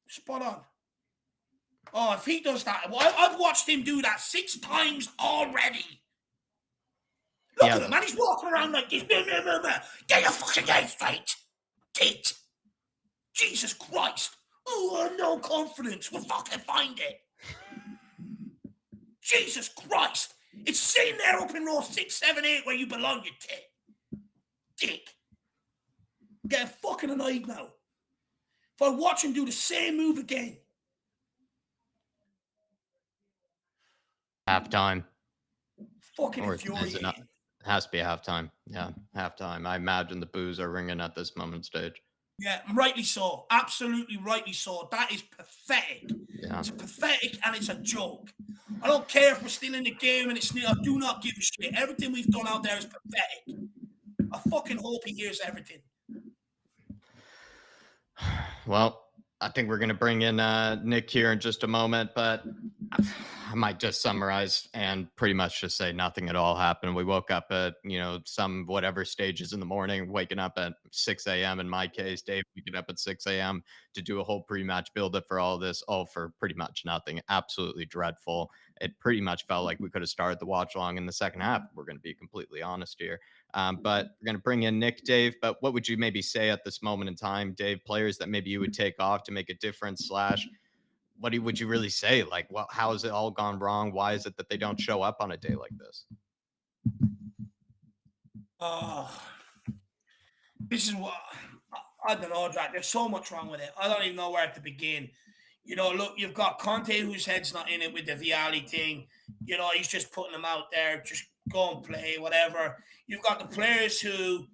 Spot on. Oh, if he does that, I've watched him do that 6 times already. Look at him, man. He's walking around like this. Get your fucking game straight. Tit. Jesus Christ. Oh, no confidence. We'll fucking find it. Jesus Christ. It's sitting there up in row 6, 7, 8 where you belong, you tit. Dick. Get fucking annoyed now. If I watch him do the same move again. Halftime. Fucking infuriating. It has to be halftime. Yeah, halftime. I imagine the boos are ringing at this moment stage. Yeah, rightly so. Absolutely rightly so. That is pathetic. Yeah. It's pathetic and it's a joke. I don't care if we're still in the game and it's new. I do not give a shit. Everything we've done out there is pathetic. I fucking hope he hears everything. Well, I think we're going to bring in Nick here in just a moment, but I might just summarize and pretty much just say nothing at all happened. We woke up at, some whatever stages in the morning, waking up at 6 a.m. in my case, Dave waking up at 6 a.m. to do a whole pre-match build-up for all this, all for pretty much nothing. Absolutely dreadful. It pretty much felt like we could have started the watch along in the second half. We're going to be completely honest here. But we're going to bring in Nick, Dave. But what would you maybe say at this moment in time, Dave, players that maybe you would take off to make a difference / would you really say? Like, how has it all gone wrong? Why is it that they don't show up on a day like this? This is what I don't know, Jack. There's so much wrong with it. I don't even know where to begin. Look, you've got Conte whose head's not in it with the Vialli thing. He's just putting them out there, just go and play, whatever. You've got the players who,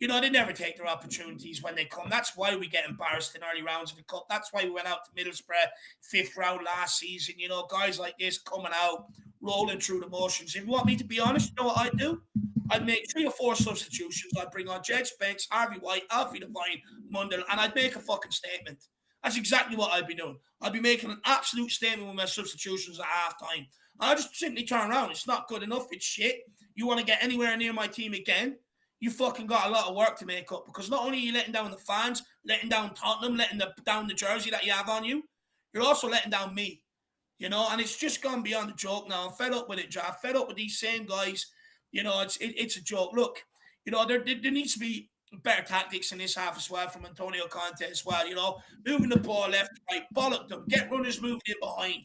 they never take their opportunities when they come. That's why we get embarrassed in early rounds of the cup. That's why we went out to Middlesbrough, 5th round last season. Guys like this coming out, rolling through the motions. If you want me to be honest, you know what I do? I'd make 3 or 4 substitutions. I'd bring on Djed Spence, Harvey White, Alfie Devine, Mundell, and I'd make a fucking statement. That's exactly what I'd be doing. I'd be making an absolute statement with my substitutions at halftime. And I just simply turn around. It's not good enough. It's shit. You want to get anywhere near my team again? You fucking got a lot of work to make up, because not only are you letting down the fans, letting down Tottenham, letting down the jersey that you have on you, you're also letting down me. And it's just gone beyond the joke now. I'm fed up with it, Jav. Fed up with these same guys. It's a joke. Look, there needs to be better tactics in this half as well from Antonio Conte as well. Moving the ball left, right, bollock them, get runners moving it behind.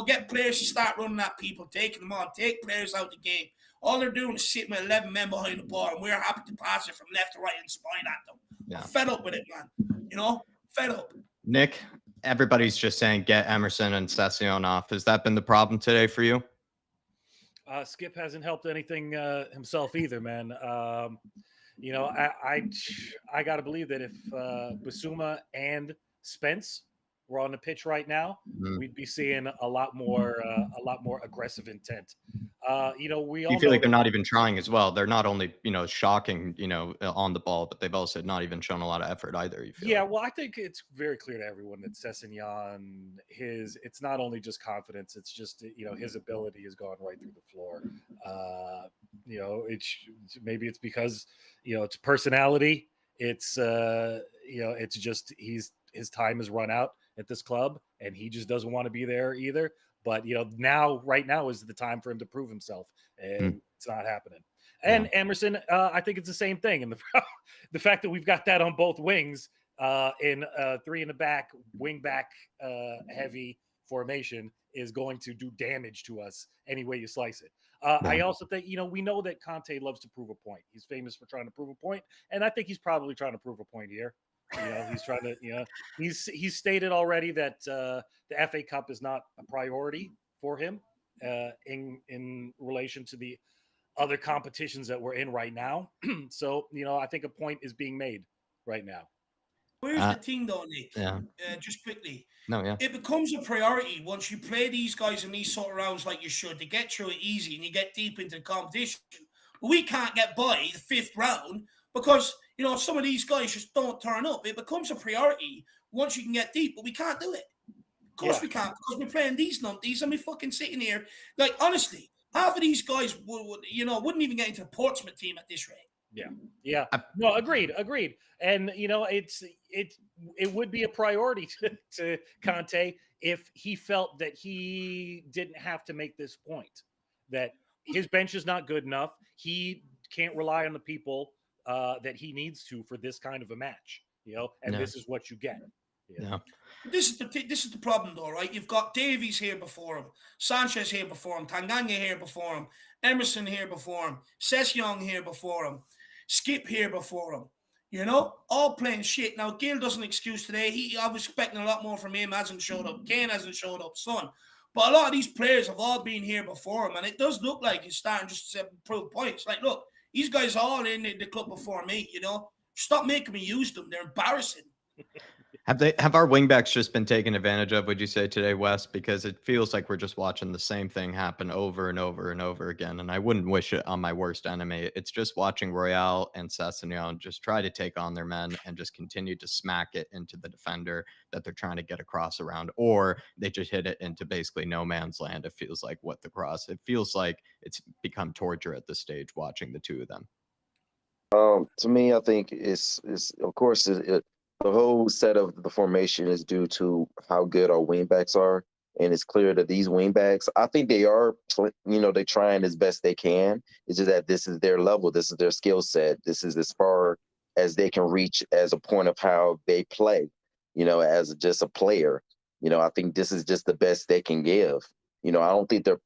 Get players to start running at people, taking them on, take players out the game. All they're doing is sitting with 11 men behind the ball, and we're happy to pass it from left to right and spine at them. Yeah. I'm fed up with it, man. Fed up. Nick, everybody's just saying get Emerson and Session off. Has that been the problem today for you? Skip hasn't helped anything himself either, man. I got to believe that if Bissouma and Spence were on the pitch right now, we'd be seeing a lot more aggressive intent. We all you feel like they're not even trying as well. They're not only shocking on the ball, but they've also not even shown a lot of effort either. Well, I think it's very clear to everyone that Sessegnon, it's not only just confidence, it's just his ability has gone right through the floor. Maybe it's because it's personality. It's it's just his time has run out at this club, and he just doesn't want to be there either. But right now is the time for him to prove himself, and it's not happening. And Emerson, I think it's the same thing. And the fact that we've got that on both wings in 3 in the back, wing back heavy formation is going to do damage to us any way you slice it. I also think we know that Conte loves to prove a point. He's famous for trying to prove a point, and I think he's probably trying to prove a point here. He's trying to, he's stated already that the FA Cup is not a priority for him in relation to the other competitions that we're in right now. So, I think a point is being made right now. Where's the thing though, Nick? Yeah. Just quickly. No, yeah. It becomes a priority once you play these guys in these sort of rounds like you should. They get through it easy and you get deep into the competition. But we can't get by the 5th round because some of these guys just don't turn up. It becomes a priority once you can get deep, but we can't do it. Of course we can't, because we're playing these numpties and we're fucking sitting here. Like, honestly, half of these guys wouldn't even get into the Portsmouth team at this rate. Yeah. No, agreed. And it would be a priority to Conte if he felt that he didn't have to make this point, that his bench is not good enough. He can't rely on the people that he needs to for this kind of a match, and this is what you get. This is the problem, though, right? You've got Davies here before him, Sanchez here before him, Tanganga here before him, Emerson here before him, Session here before him, Skip here before him. All playing shit. Now, Gil doesn't excuse today. I was expecting a lot more from him. Hasn't showed up. Kane hasn't showed up. Son. But a lot of these players have all been here before him, and it does look like he's starting just to prove points. Like, look, these guys are all in the club before me, Stop making me use them. They're embarrassing. Have our wingbacks just been taken advantage of, would you say, today, Wes? Because it feels like we're just watching the same thing happen over and over and over again. And I wouldn't wish it on my worst enemy. It's just watching Royale and Sessegnon just try to take on their men and just continue to smack it into the defender that they're trying to get across around, or they just hit it into basically no man's land. It feels like it feels like it's become torture at this stage watching the two of them. To me, I think it's of course the whole set of the formation is due to how good our wingbacks are, and it's clear that these wingbacks, I think they are, they're trying as best they can. It's just that this is their level, this is their skill set, this is as far as they can reach as a point of how they play, as just a player. I think this is just the best they can give. I don't think they're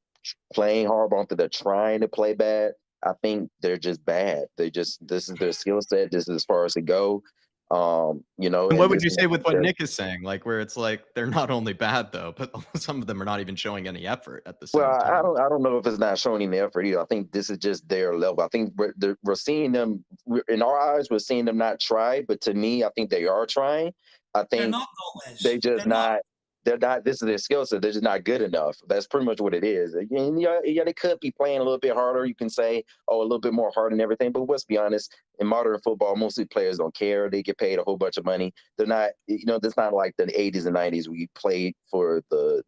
playing horrible. I don't think they're trying to play bad. I think they're just bad. This is their skill set. This is as far as they go. And what would you say with what Nick is saying? Like, where it's like they're not only bad though, but some of them are not even showing any effort at the same time. I don't know if it's not showing any effort either. I think this is just their level. I think we're seeing them in our eyes. We're seeing them not try, but to me, I think they are trying. I think they're not always. they just not. they're not. This is their skill set. They're just not good enough. That's pretty much what it is. And yeah, they could be playing a little bit harder. You can say, oh, a little bit more hard and everything. But let's be honest. In modern football, mostly players don't care. They get paid a whole bunch of money. They're not. It's not like the '80s and '90s where you played for the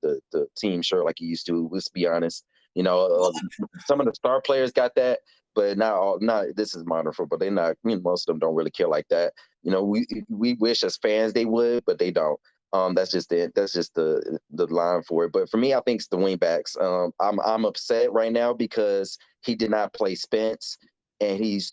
team shirt like you used to. Let's be honest. Well, Some of the star players got that, but not all. Not this is modern football. They're not. Most of them don't really care like that. We wish as fans they would, but they don't. That's just it. That's just the line for it. But for me, I think it's the wingbacks. I'm upset right now because he did not play Spence, and he's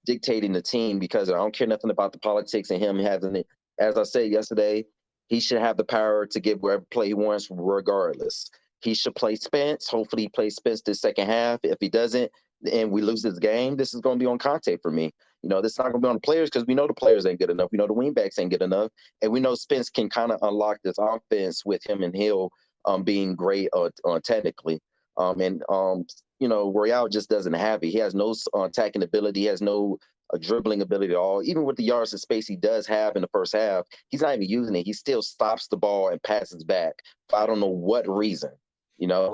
dictating the team because I don't care nothing about the politics and him having it. As I said yesterday, he should have the power to get wherever play he wants, regardless. He should play Spence. Hopefully, he plays Spence this second half. If he doesn't, and we lose this game, this is going to be on Conte for me. This is not going to be on the players because we know the players ain't good enough. We know the wingbacks ain't good enough, and we know Spence can kind of unlock this offense with him and Hill being great technically. Royale just doesn't have it. He has no attacking ability. He has no dribbling ability at all. Even with the yards of space he does have in the first half, he's not even using it. He still stops the ball and passes back for I don't know what reason.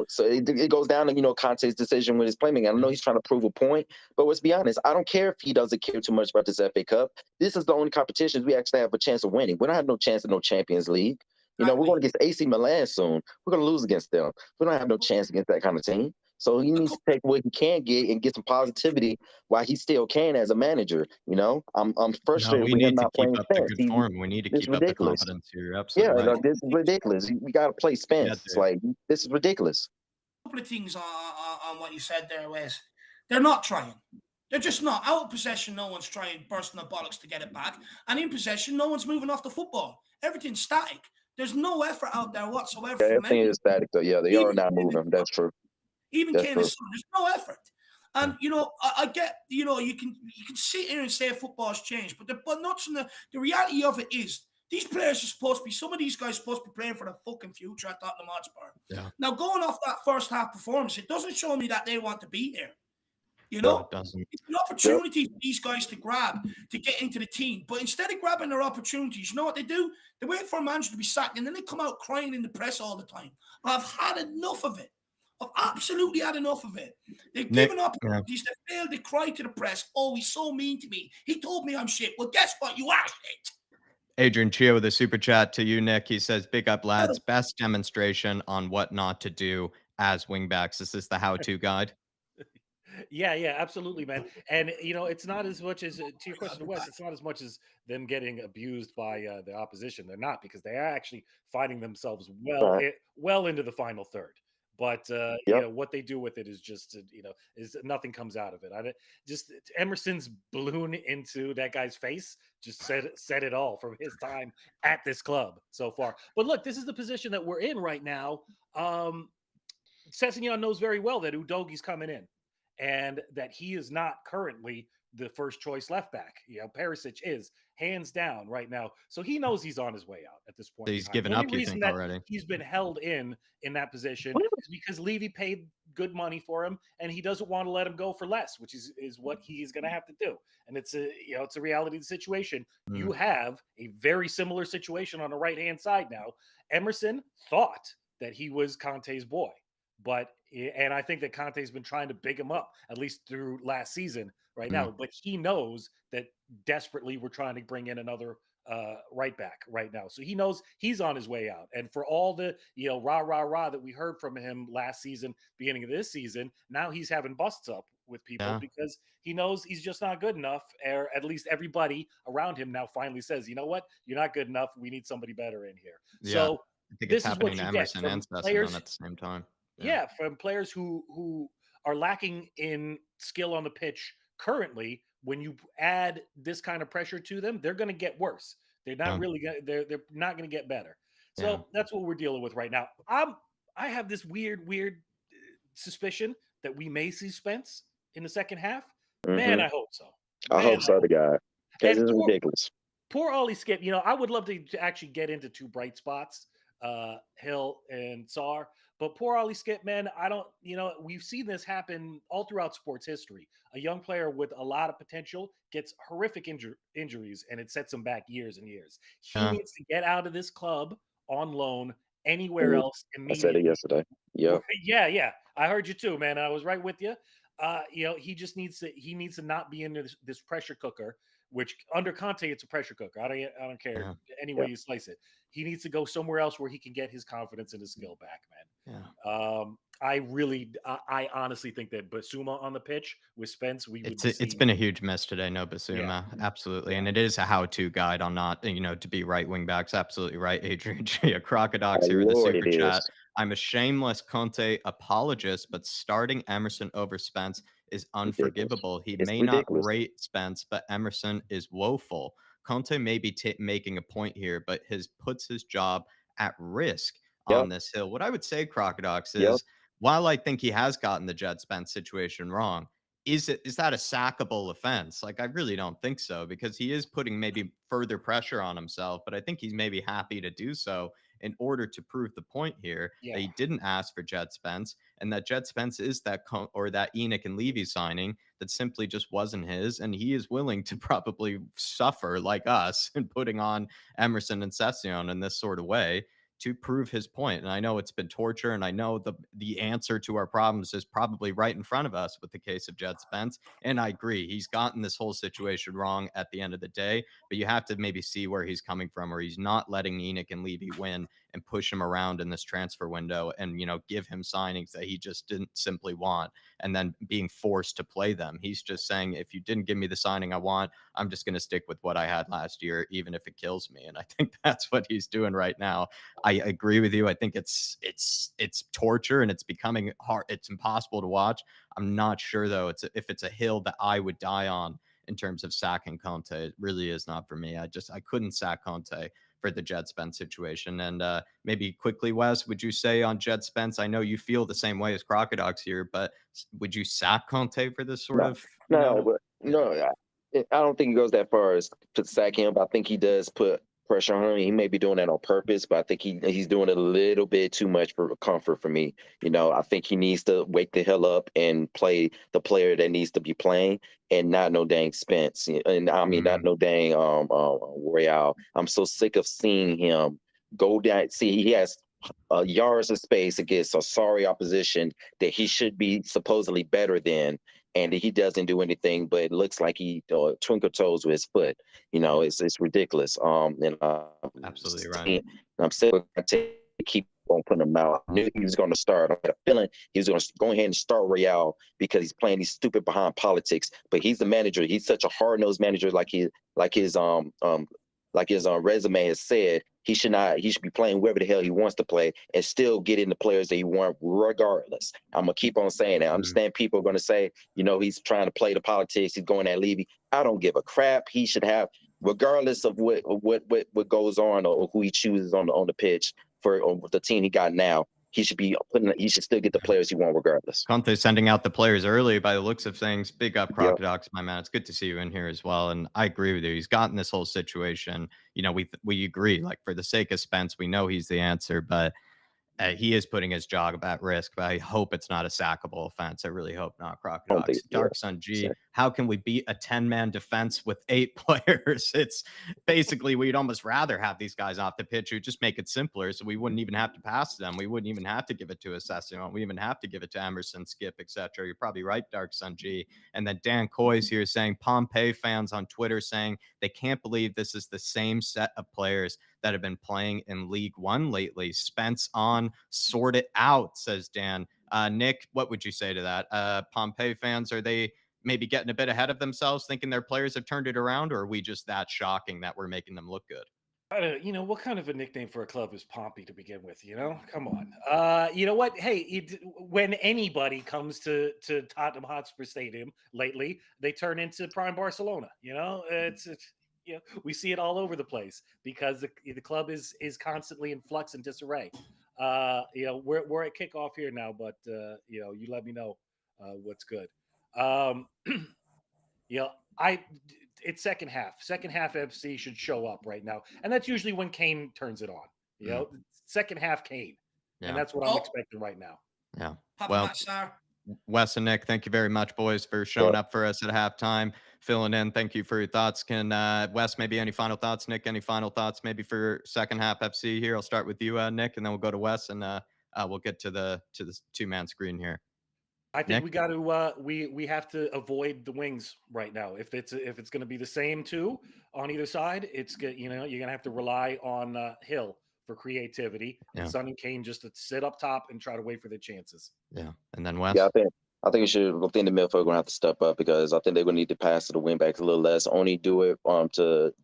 So it goes down to, Conte's decision with his playmaking. I know he's trying to prove a point, but let's be honest. I don't care if he doesn't care too much about this FA Cup. This is the only competition we actually have a chance of winning. We don't have no chance of no Champions League. We're going against AC Milan soon. We're going to lose against them. We don't have no chance against that kind of team. So he needs to take what he can get and get some positivity while he still can as a manager. I'm No, frustrated we with him need to not keep playing up the Spence. good form. We need to It's keep up the ridiculous. confidence here. You're Yeah, absolutely right. this is ridiculous. We got to play Spence. Yeah, It's dude. like, this is ridiculous. couple of things on what you said there, Wes. They're not trying. They're just not. Out of possession, no one's trying bursting the bollocks to get it back. And in possession, no one's moving off the football. Everything's static. There's no effort out there whatsoever Yeah, from everything anyone. is static though. Yeah, they are Even not moving. That's true. even That's Kane true. and Son, there's no effort. And I get, you can sit here and say football's changed, but the reality of it is these players are supposed to be, some of these guys are supposed to be playing for the fucking future at Tottenham Hotspur. Yeah. Now, going off that first half performance, it doesn't show me that they want to be here. No, it doesn't. It's an opportunity for these guys to grab to get into the team. But instead of grabbing their opportunities, you know what they do? They wait for a manager to be sacked, and then they come out crying in the press all the time. I've had enough of it. I've absolutely had enough of it. They've given opportunities. They failed. They cry to the press. Oh, he's so mean to me. He told me I'm shit. Well, guess what? You are shit. Adrian Chio with a super chat to you, Nick. He says, "Big up, lads. Best demonstration on what not to do as wingbacks. Is this the how-to guide?" Yeah, absolutely, man. And it's not as much as to your question, Wes. It's not as much as them getting abused by the opposition. They're not, because they are actually finding themselves well into the final third. But what they do with it is just is nothing comes out of it. Just Emerson's balloon into that guy's face just said it all from his time at this club so far. But look, this is the position that we're in right now. Sessegnon knows very well that Udogie's coming in, and that he is not currently the first choice left back. Perisic is hands down right now. So he knows he's on his way out at this point. He's given up, you think, already? He's been held in that position is because Levy paid good money for him, and he doesn't want to let him go for less, which is what he's going to have to do. And it's a reality of the situation. You have a very similar situation on the right-hand side now. Emerson thought that he was Conte's boy. And I think that Conte's been trying to big him up, at least through last season right now. But he knows that desperately we're trying to bring in another right back right now. So he knows he's on his way out. And for all the, rah that we heard from him last season, beginning of this season, now he's having busts up with people because he knows he's just not good enough. Or at least everybody around him now finally says, you know what? You're not good enough. We need somebody better in here. Yeah. So I think this it's is what happening you to get Emerson from and Sessegnon players at the same time. Yeah, from players who are lacking in skill on the pitch currently. When you add this kind of pressure to them, they're going to get worse. They're not really going. They're not going to get better. So that's what we're dealing with right now. I have this weird suspicion that we may see Spence in the second half. Man, I hope so. I hope so, the guy. Because it's ridiculous. Poor Ollie Skip. I would love to actually get into two bright spots, Hill and Sarr. But poor Ollie Skip, man, we've seen this happen all throughout sports history. A young player with a lot of potential gets horrific injuries, and it sets him back years and years. He needs to get out of this club on loan anywhere else I said it immediately. yesterday. Yep. Yeah. I heard you too, man. I was right with you. He just needs to not be in this pressure cooker, which under Conte it's a pressure cooker. I don't care Yeah. any way you slice it. He needs to go somewhere else where he can get his confidence and his skill back, man. Yeah. I honestly think that Basuma on the pitch with Spence, we would be It's seeing. been a huge miss today, no Yeah, Basuma, absolutely, yeah, and it is a how-to guide on not, to be right wing backs. Absolutely right, Adrian G. My Crocodox here with the lord, super it chat. is. I'm a shameless Conte apologist, but starting Emerson over Spence is Ridiculous. unforgivable. He It's may not ridiculous. rate Spence, but Emerson is woeful. Conte may be making a point here, but his puts his job at risk on Yep. this hill. What I would say, Crocodox, Yep. is while I think he has gotten the Djed Spence situation wrong, is that a sackable offense? Like, I really don't think so because he is putting maybe further pressure on himself, but I think he's maybe happy to do so in order to prove the point here that yeah. he didn't ask for Djed Spence and that Djed Spence is or that Enoch and Levy signing that simply just wasn't his, and he is willing to probably suffer like us in putting on Emerson and Session in this sort of way to prove his point. And I know it's been torture, and I know the answer to our problems is probably right in front of us with the case of Djed Spence. And I agree, he's gotten this whole situation wrong at the end of the day. But you have to maybe see where he's coming from, where he's not letting Enoch and Levy win and push him around in this transfer window, and give him signings that he just didn't simply want, and then being forced to play them. He's just saying, if you didn't give me the signing I want, I'm just going to stick with what I had last year, even if it kills me. And I think that's what he's doing right now. I agree with you. I think it's torture and it's becoming hard. It's impossible to watch. I'm not sure though. If it's a hill that I would die on in terms of sacking Conte. It really is not for me. I couldn't sack Conte for the Djed Spence situation. And maybe quickly, Wes, would you say on Djed Spence? I know you feel the same way as Crocodox here, but would you sack Conte for this sort No, of no, but Yeah. no, I don't think he goes that far as to sack him. But I think he does put pressure on him. He may be doing that on purpose, but I think he's doing it a little bit too much for comfort for me. I think he needs to wake the hell up and play the player that needs to be playing, and not no dang Spence. And I mean, not Mm, no dang Royale. I'm so sick of seeing him go down. See, he has yards of space against a sorry opposition that he should be supposedly better than, and he doesn't do anything, but it looks like he twinkle toes with his foot. yeah, It's ridiculous. And absolutely right. I'm still going to keep on putting him out. I knew he was going to start. I had a feeling he was going to go ahead and start Real because he's playing these stupid behind politics. But he's the manager. He's such a hard nosed manager, like his resume has said. He should not. He should be playing wherever the hell he wants to play and still getting the players that he wants, regardless. I'm gonna keep on saying that. I Mm. understand people are gonna say, he's trying to play the politics. He's going at Levy. I don't give a crap. He should have, regardless of what goes on or who he chooses on the pitch for the team he got now. He should be putting. He should still get the players he wants, regardless. Conte sending out the players early by the looks of things. Big up Yep. Crocodox, my man. It's good to see you in here as well. And I agree with you. He's gotten this whole situation. We agree. Like, for the sake of Spence, we know he's the answer, but he is putting his job at risk, but I hope it's not a sackable offense. I really hope not, I don't think. Crocodox. Yeah. Dark Sun G, how can we beat a 10-man defense with 8 players? It's basically, we'd almost rather have these guys off the pitch who just make it simpler so we wouldn't even have to pass them. We wouldn't even have to give it to Assessment. We even have to give it to Emerson, Skip, etc. You're probably right, Dark Sun G. And then Dan Coy's here saying, Pompeii fans on Twitter saying they can't believe this is the same set of players that have been playing in League One lately. Spence on, sort it out, says Dan. Nick, what would you say to that? Pompeii fans, are they maybe getting a bit ahead of themselves, thinking their players have turned it around, or are we just that shocking that we're making them look good? What kind of a nickname for a club is Pompey to begin with? Come on. You know what? Hey, when anybody comes to Tottenham Hotspur Stadium lately, they turn into prime Barcelona. It's we see it all over the place because the club is constantly in flux and disarray. We're at kickoff here now, but you let me know what's good. Um, I it's second half. Second half FC should show up right now, and that's usually when Kane turns it on. Second half Kane, and Yeah. that's what I'm Oh, expecting right now. Yeah. Papa Well, Matt Sar. Wes and Nick, thank you very much, boys, for showing up for us at halftime, filling in. Thank you for your thoughts. Can Wes, maybe any final thoughts? Nick, any final thoughts maybe for second half FC here? I'll start with you, Nick, and then we'll go to Wes, and we'll get to the two-man screen here. I think Nick? we got to we have to avoid the wings right now. If it's going to be the same two on either side, it's good. You know, you're going to have to rely on Hill for creativity, and Son and Kane just to sit up top and try to wait for their chances. Yeah, and then Wes. Yeah, I think the midfield are gonna have to step up because I think they're gonna need to pass to the wing backs a little less. Only do it to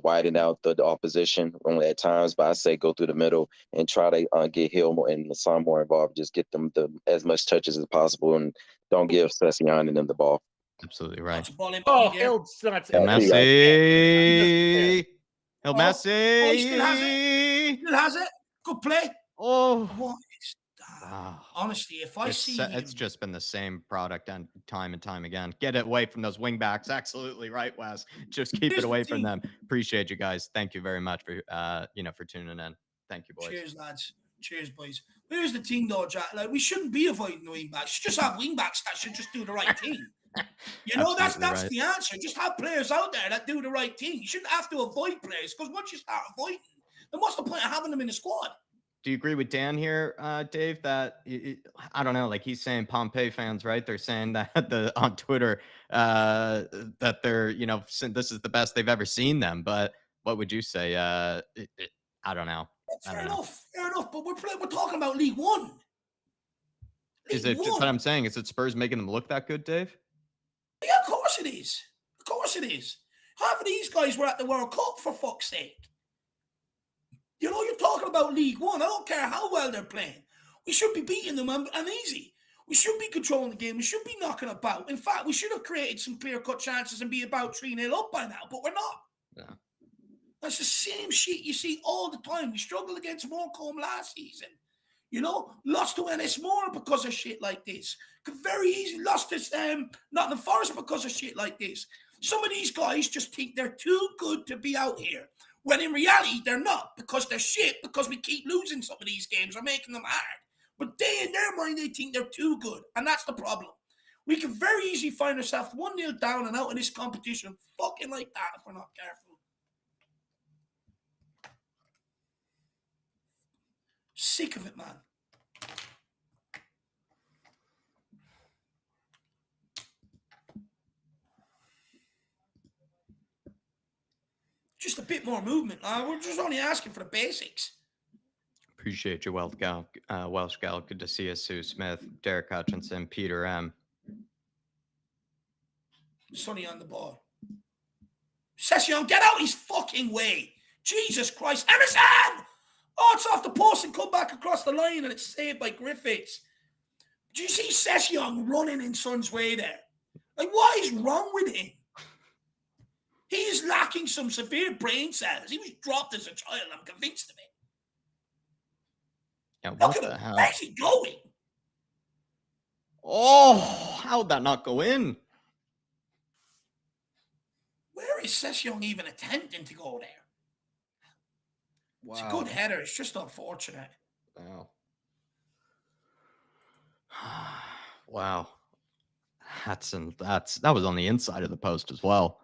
widen out the opposition only at times, but I say go through the middle and try to get Hill more and Son more involved. Just get them as much touches as possible, and don't give Sessignon and them the ball. Absolutely right. Oh, Hill's nuts. Messi. Hill Messi. Oh, he still has it. Still has it. Good play. Oh, what is that? Wow. Honestly, if I see it's just been the same product and time and time again. Get it away from those wing backs. Absolutely right, Wes. Just keep it away from them. Appreciate you guys. Thank you very much for for tuning in. Thank you, boys. Cheers, lads. Cheers, boys. Here's the thing, though, Jack. Like, we shouldn't be avoiding the wing backs. Just have wing backs that should just do the right thing. You know, that's right. The answer. Just have players out there that do the right thing. You shouldn't have to avoid players because once you start avoiding, then what's the point of having them in the squad? Do you agree with Dan here, Dave, that I don't know, like he's saying Pompey fans, right? They're saying that on Twitter that they're, this is the best they've ever seen them. But what would you say? I don't know. Fair enough. But we're talking about League One. But I'm saying, is it Spurs making them look that good, Dave? Yeah, of course it is. Of course it is. Half of these guys were at the World Cup, for fuck's sake. You know, you're talking about League One. I don't care how well they're playing. We should be beating them and easy. We should be controlling the game. We should be knocking about. In fact, we should have created some clear-cut chances and be about 3-0 up by now, but we're not. Yeah. That's the same shit you see all the time. We struggled against Morecambe last season. You know, lost to Ennismore because of shit like this. Could very easily lost to Nottingham Forest because of shit like this. Some of these guys just think they're too good to be out here. When in reality, they're not, because they're shit, because we keep losing some of these games or making them hard. But in their mind, they think they're too good, and that's the problem. We can very easily find ourselves 1-0 down and out in this competition fucking like that if we're not careful. Sick of it, man. Just a bit more movement. We're just only asking for the basics. Appreciate you, Welsh Gal. Good to see you, Sue Smith, Derek Hutchinson, Peter M. Sonny on the ball. Session, get out his fucking way. Jesus Christ. Emerson! Oh, it's off the post and come back across the line and it's saved by Griffiths. Do you see Session running in Son's way there? Like, what is wrong with him? He is lacking some severe brain cells. He was dropped as a child, I'm convinced of it. Yeah, what Look the at him. hell? Where's he going? Oh, how'd that not go in? Where is Session even attempting to go there? Wow. It's a good header. It's just unfortunate. Wow. Wow. That was on the inside of the post as well.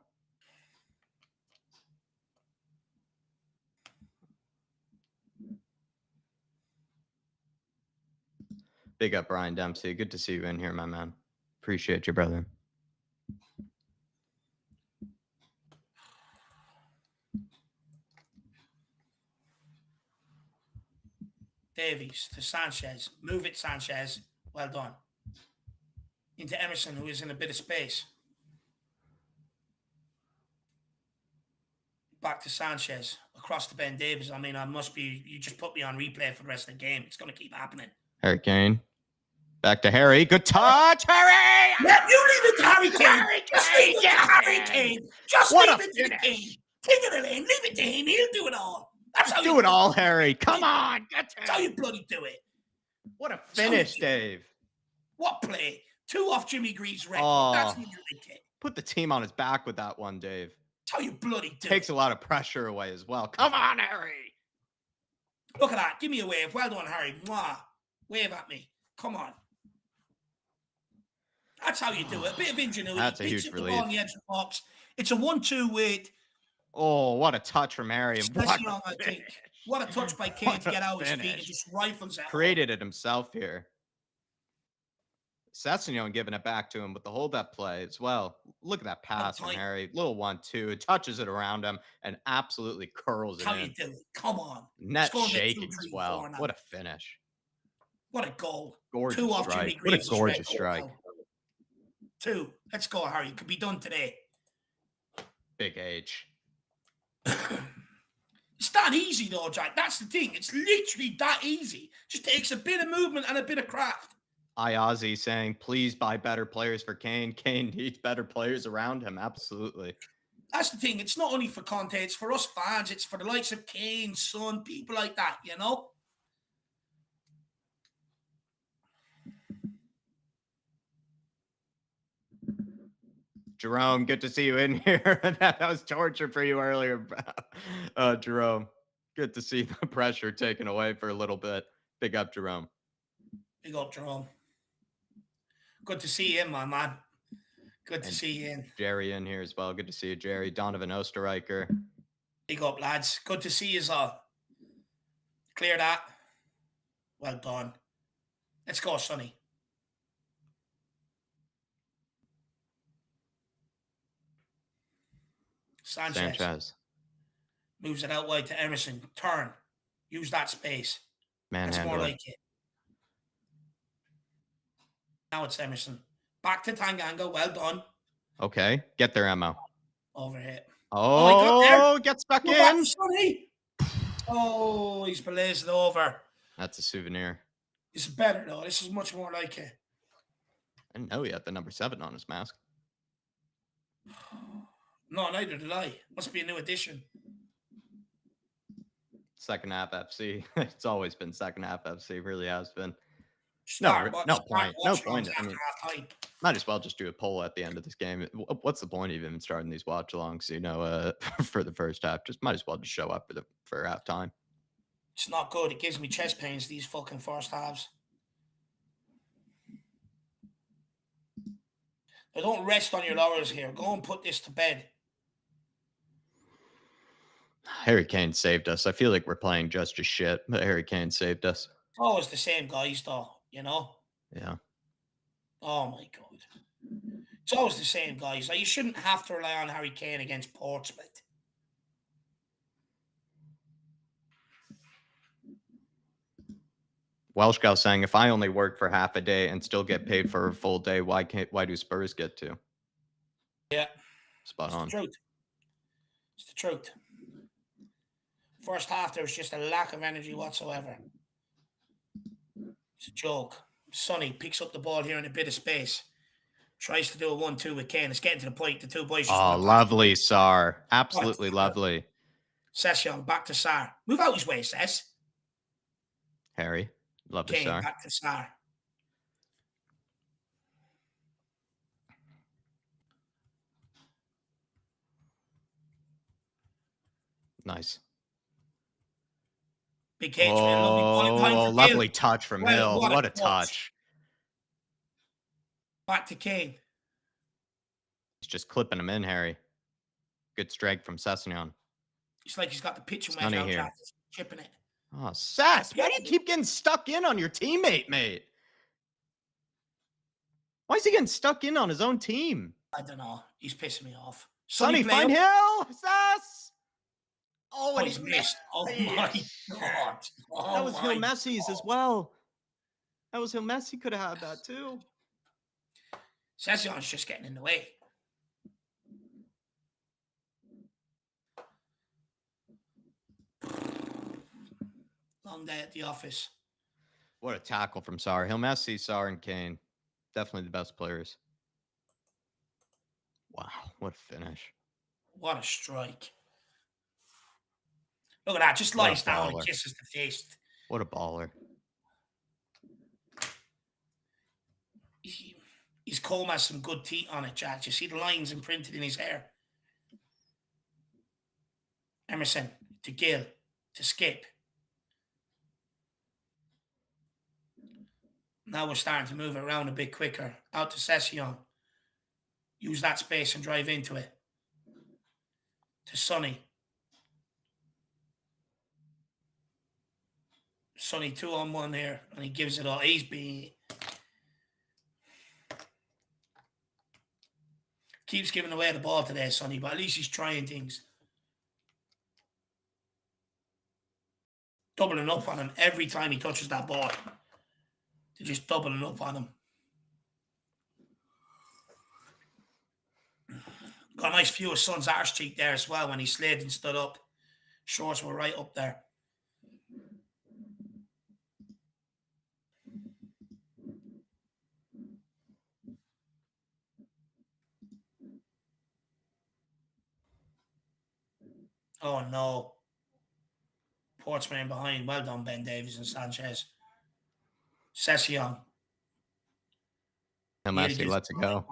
Big up, Brian Dempsey. Good to see you in here, my man. Appreciate you, brother. Davies to Sanchez. Move it, Sanchez. Well done. Into Emerson, who is in a bit of space. Back to Sanchez. Across to Ben Davies. I mean, you just put me on replay for the rest of the game. It's going to keep happening. Harry Kane. Back to Harry. Good touch, Harry! Yeah, you leave it to Harry Kane. Just leave it to Harry Kane. Just leave it to the King. King of the lane. Leave it to him. He'll do it all. That's how do it all, Harry. Come on. That's how you bloody do it. What a finish, Dave. What play? 2 off Jimmy Greaves' record. Oh, that's what you think. Put the team on his back with that one, Dave. That's how you bloody do Takes it. a lot of pressure away as well. Come on, Harry. Look at that. Give me a wave. Well done, Harry. Mwah. Wave at me. Come on. That's how you do it. A bit of ingenuity. That's a Picks huge up the ball in relief. the edge of the box. It's a 1-2 with Oh, what a touch from Harry. And what Session, I a finish. think. What a touch by Kane What to a get out his feet and finish. just rifles it home. Created it himself here. Sessignon giving it back to him with the hold-up play as well. Look at that pass from point. Harry. Little 1-2. It touches it around him and absolutely curls it How in. you do it? Come on. Net Scoring the 2, shaking 3, as well. 4 now. What a finish. What a goal. Gorgeous 2 off Jimmy strike. What a Greaves' gorgeous red goal strike. now. 2. Let's go, Harry. It could be done today. Big H. It's that easy, though, Jack. That's the thing. It's literally that easy. Just takes a bit of movement and a bit of craft. Ozzy saying, please buy better players for Kane. Kane needs better players around him. Absolutely. That's the thing. It's not only for Conte. It's for us fans. It's for the likes of Kane, Son, people like that, you know? Jerome, good to see you in here. That was torture for you earlier, Jerome. Good to see the pressure taken away for a little bit. Big up, Jerome. Big up, Jerome. Good to see you, my man. Good to see you in. Jerry in here as well. Good to see you, Jerry. Donovan Osterreicher. Big up, lads. Good to see you all. Clear that. Well done. Let's go, Sonny. Sanchez. Moves it out wide to Emerson. Turn. Use that space. That's more like it. Now it's Emerson. Back to Tanganga. Well done. Okay. Get there, Emma. Overhit. Oh, get stuck in. Sonny. Oh, he's blazing over. That's a souvenir. This is better, though. This is much more like it. I didn't know he had the number 7 on his mask. No, neither did I. Must be a new addition. Second half FC. It's always been second half FC. Really has been. No point. I mean, might as well just do a poll at the end of this game. What's the point of even starting these watch-alongs? You know, for the first half, just might as well just show up for halftime. It's not good. It gives me chest pains, these fucking first halves. Now, don't rest on your laurels here. Go and put this to bed. Harry Kane saved us. I feel like we're playing just as shit, but Harry Kane saved us. It's always the same guys, though, you know? Yeah. Oh, my God. It's always the same guys. Like, you shouldn't have to rely on Harry Kane against Portsmouth. Welsh Gal saying, if I only work for half a day and still get paid for a full day, why do Spurs get to? Yeah. Spot on. It's the truth. It's the truth. First half, there was just a lack of energy whatsoever. It's a joke. Sonny picks up the ball here in a bit of space. Tries to do a 1-2 with Kane. It's getting to the point. The two boys just lovely, Sar. Absolutely lovely. Session, back to Sar. Move out his way, Sess. Harry. Love Kane, Sar. back to Sar. Nice. Big H, lovely, lovely touch from Hill. What a touch. Back to Kane. He's just clipping him in, Harry. Good strike from Sessignon. It's like he's got the pitching wedge out, here. chipping it. Oh, Sess, why do you keep getting stuck in on your teammate, mate? Why is he getting stuck in on his own team? I don't know. He's pissing me off. Sonny, find Hill! Sess! Oh, he's missed. Oh, my God. Oh, that was Hill Messi's as well. That was Hill Messi. Could have had that too. Session's just getting in the way. Long day at the office. What a tackle from Sar. Hill Messi, Sar, and Kane. Definitely the best players. Wow, what a finish. What a strike. Look at that. Just lies down and kisses the face. What a baller. His comb has some good teeth on it, Jack. You see the lines imprinted in his hair. Emerson to Gill to Skip. Now we're starting to move it around a bit quicker. Out to Session. Use that space and drive into it. To Sonny. Sonny 2-on-1 here, and he gives it all. He's being... Keeps giving away the ball today, Sonny, but at least he's trying things. Doubling up on him every time he touches that ball. They're just doubling up on him. Got a nice view of Son's arse cheek there as well when he slid and stood up. Shorts were right up there. Oh, no. Portsmouth in behind. Well done, Ben Davies and Sanchez. Session. And Messi lets it go.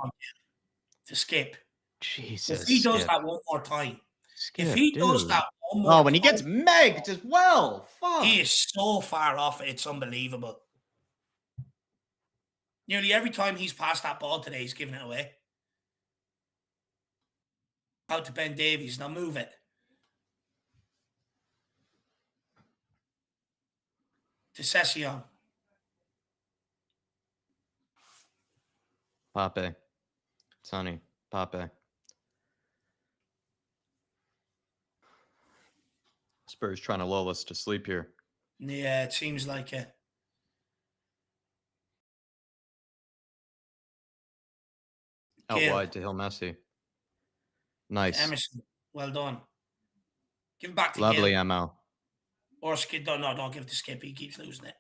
To Skip. Jesus. If he does Skip. that one more time. Skip, If he does that one more time. when he gets megged as well. Fuck. He is so far off it. It's unbelievable. Nearly every time he's passed that ball today, he's giving it away. Out to Ben Davies. Now move it. To Session. Pape. Sonny. Pape. Spurs trying to lull us to sleep here. Yeah, it seems like it. Out Gale. wide to Hill Messi. Nice. To Emerson. Well done. Give it back to Lovely Gale. MO. Or Skip. No, don't give it to Skip. He keeps losing it.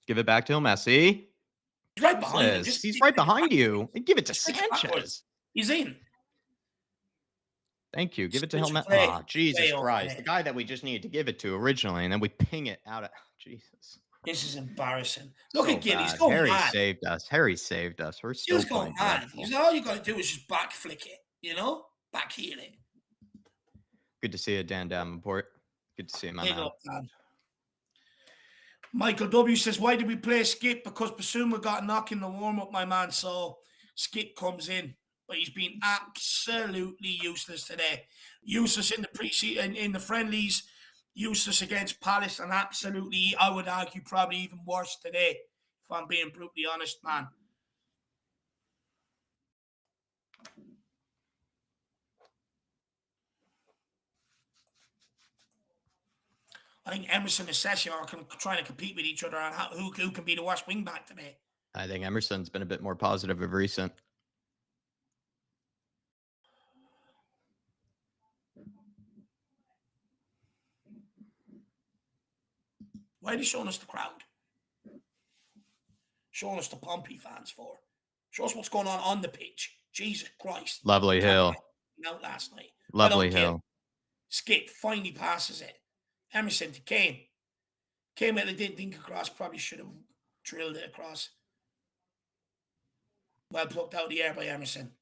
Give it back to Hill Messi. He's right behind him. He's right behind you. And give it to Stick it backwards. Sanchez. He's in. Thank you. Give it to Switch Hill Messi. play. Oh, Jesus Play Christ. okay. The guy that we just needed to give it to originally, and then we ping it out of... Jesus. This is embarrassing. Look So at Gil. He's bad. going Harry mad. saved us. Harry saved us. We're still Gil's going playing mad. dreadful. He's all you got to do is just back flick it. You know? Back heel it. Good to see you, Dan Davenport. Good to see you, my Big man. up, man. Michael W says, why did we play Skip? Because Basuma got a knock in the warm-up, my man. So Skip comes in. But he's been absolutely useless today. Useless in the preseason, in the friendlies. Useless against Palace. And absolutely, I would argue, probably even worse today. If I'm being brutally honest, man. I think Emerson and Session are trying to compete with each other on who can be the worst wing back today. I think Emerson's been a bit more positive of recent. Why are they showing us the crowd? Showing us the Pompey fans for? Show us what's going on the pitch. Jesus Christ. Lovely Hill. Out last night. Lovely Hill. Skip finally passes it. Emerson to Kane. Kane really didn't think across. Probably should have drilled it across. Well plucked out of the air by Emerson.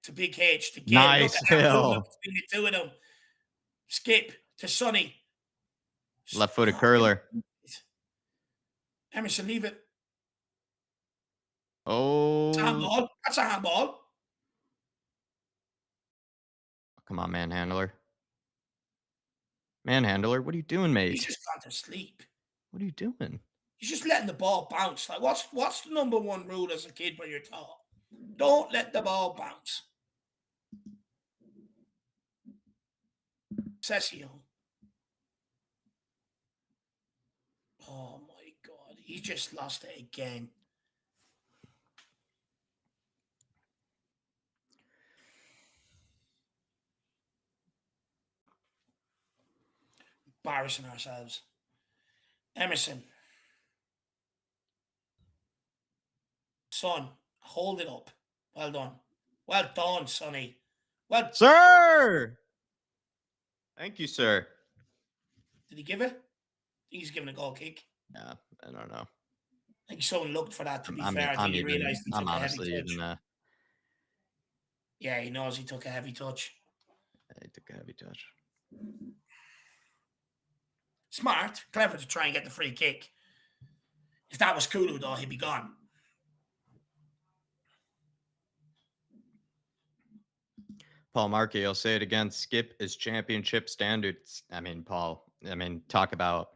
To Big H. To Kane. Nice Hill. Between the two of them. Skip to Sonny. Left-footed curler. Emerson, leave it. Oh. It's a handball. That's a handball. Come on, manhandler. Manhandler, what are you doing, mate? He's just gone to sleep. What are you doing? He's just letting the ball bounce. Like, what's the number one rule as a kid when you're taught? Don't let the ball bounce. Session. Oh my God. He just lost it again. Embarrassing ourselves. Emerson. Son, hold it up. Well done. Well done, Sonny. Well, Sir! Thank you, sir. did he give it? I think he's giving a goal kick. Yeah, I don't know. I think someone looked for that, to be fair. I think he realized he took a heavy touch. Yeah, he knows he took a heavy touch. He took a heavy touch. Smart, clever to try and get the free kick. If that was Kulu, though, he'd be gone. Paul Markey, I'll say it again. Skip is championship standards. I mean, Paul, talk about